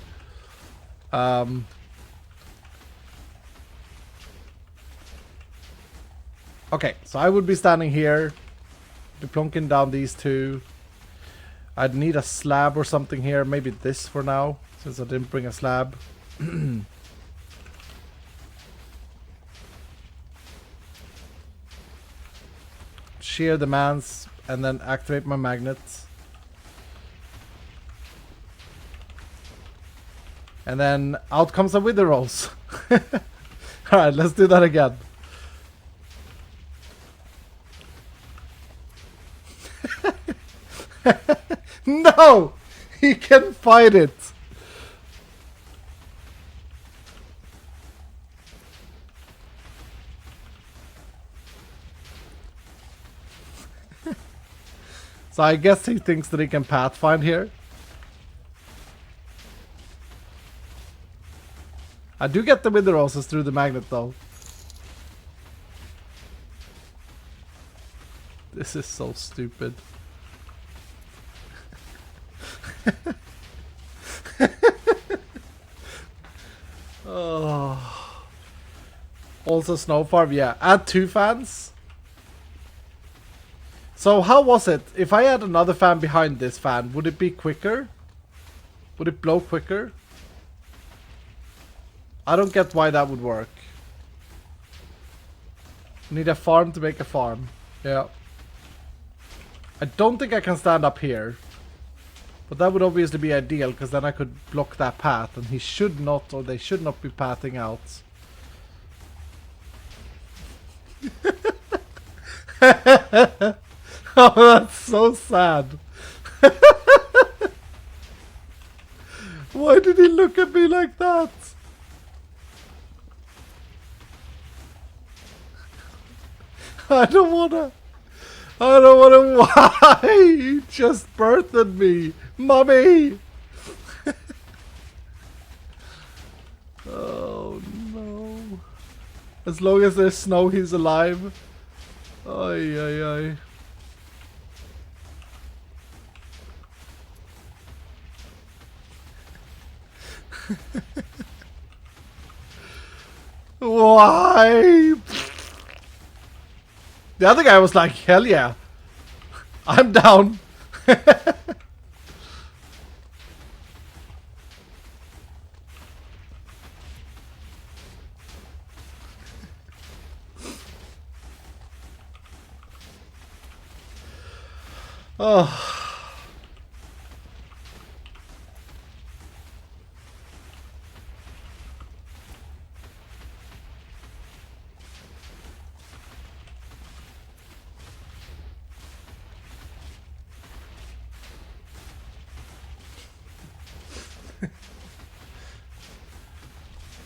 Okay, so I would be standing here, be plonking down these two. I'd need a slab or something here. Maybe this for now, since I didn't bring a slab. Shear the mans and then activate my magnets. And then out comes the wither rolls. Alright, let's do that again. No! He can fight it! So I guess he thinks that he can pathfind here. I do get the wither roses through the magnet though. This is so stupid. Oh. Also snow farm, yeah. Add 2 fans. So how was it? If I had another fan behind this fan, would it be quicker? Would it blow quicker? I don't get why that would work. Need a farm to make a farm. Yeah. I don't think I can stand up here. But that would obviously be ideal, because then I could block that path, and he should not, or they should not be pathing out. Oh, that's so sad. Why did he look at me like that? I don't wanna. Why? He just birthed me. Mommy! Oh no. As long as there's snow, he's alive. Ay, ay, ay. Why? The other guy was like, hell yeah. I'm down. Oh.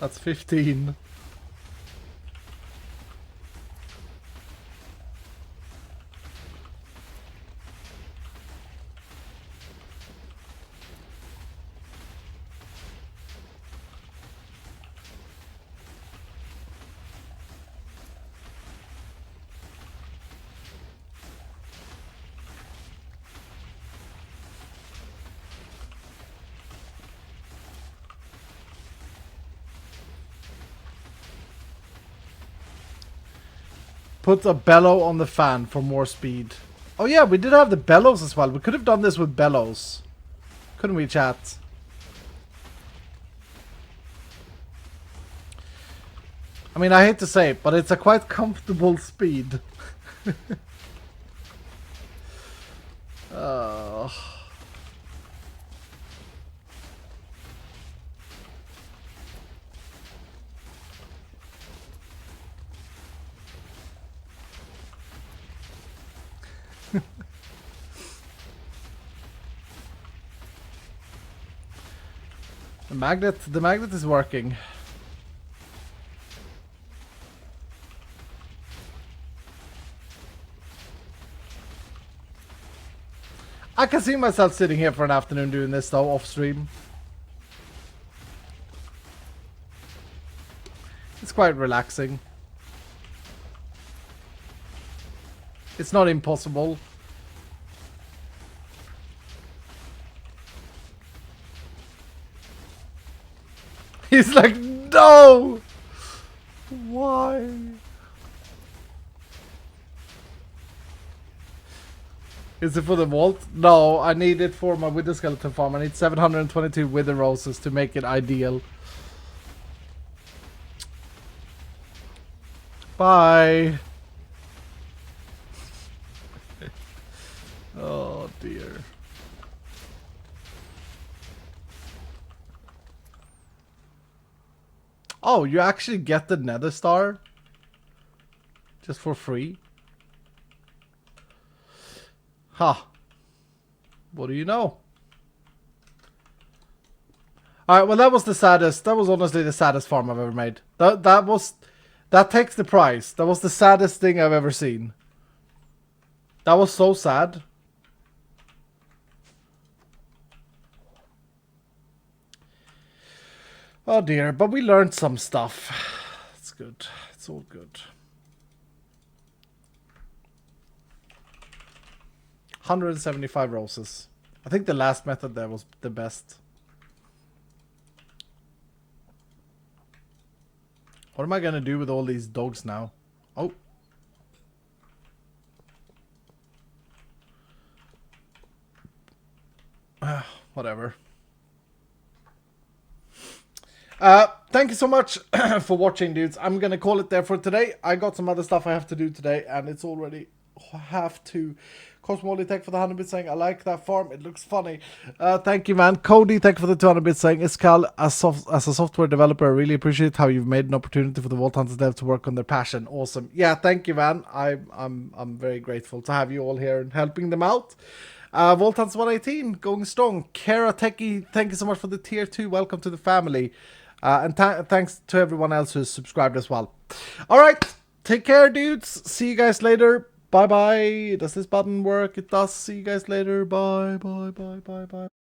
That's 15. Put a bellow on the fan for more speed. Oh yeah, we did have the bellows as well. We could have done this with bellows. Couldn't we, chat? I mean, I hate to say it, but it's a quite comfortable speed. Oh. The magnet is working. I can see myself sitting here for an afternoon doing this though, off stream. It's quite relaxing. It's not impossible. He's like, no! Why? Is it for the vault? No, I need it for my wither skeleton farm. I need 722 wither roses to make it ideal. Bye. Oh dear. Oh, you actually get the nether star? Just for free? Huh. What do you know? Alright, well that was the saddest. That was honestly the saddest farm I've ever made. That takes the prize. That was the saddest thing I've ever seen. That was so sad. Oh dear, but we learned some stuff. It's good. It's all good. 175 roses. I think the last method there was the best. What am I gonna do with all these dogs now? Oh. Whatever. Thank you so much for watching, dudes. I'm gonna call it there for today. I got some other stuff I have to do today, and it's already have to. Cosmoli, thank you for the 100 bits saying, I like that farm, it looks funny. Thank you, man. Cody, thank you for the 200 bits saying, Iskall, as a software developer, I really appreciate how you've made an opportunity for the Vault Hunters dev to work on their passion. Awesome. Yeah, thank you, man. I'm very grateful to have you all here and helping them out. Vault Hunters 118, going strong. Kara Techie, thank you so much for the tier 2. Welcome to the family. And thanks to everyone else who's subscribed as well. All right, take care, dudes. See you guys later. Bye bye. Does this button work? It does. See you guys later. Bye bye bye bye bye.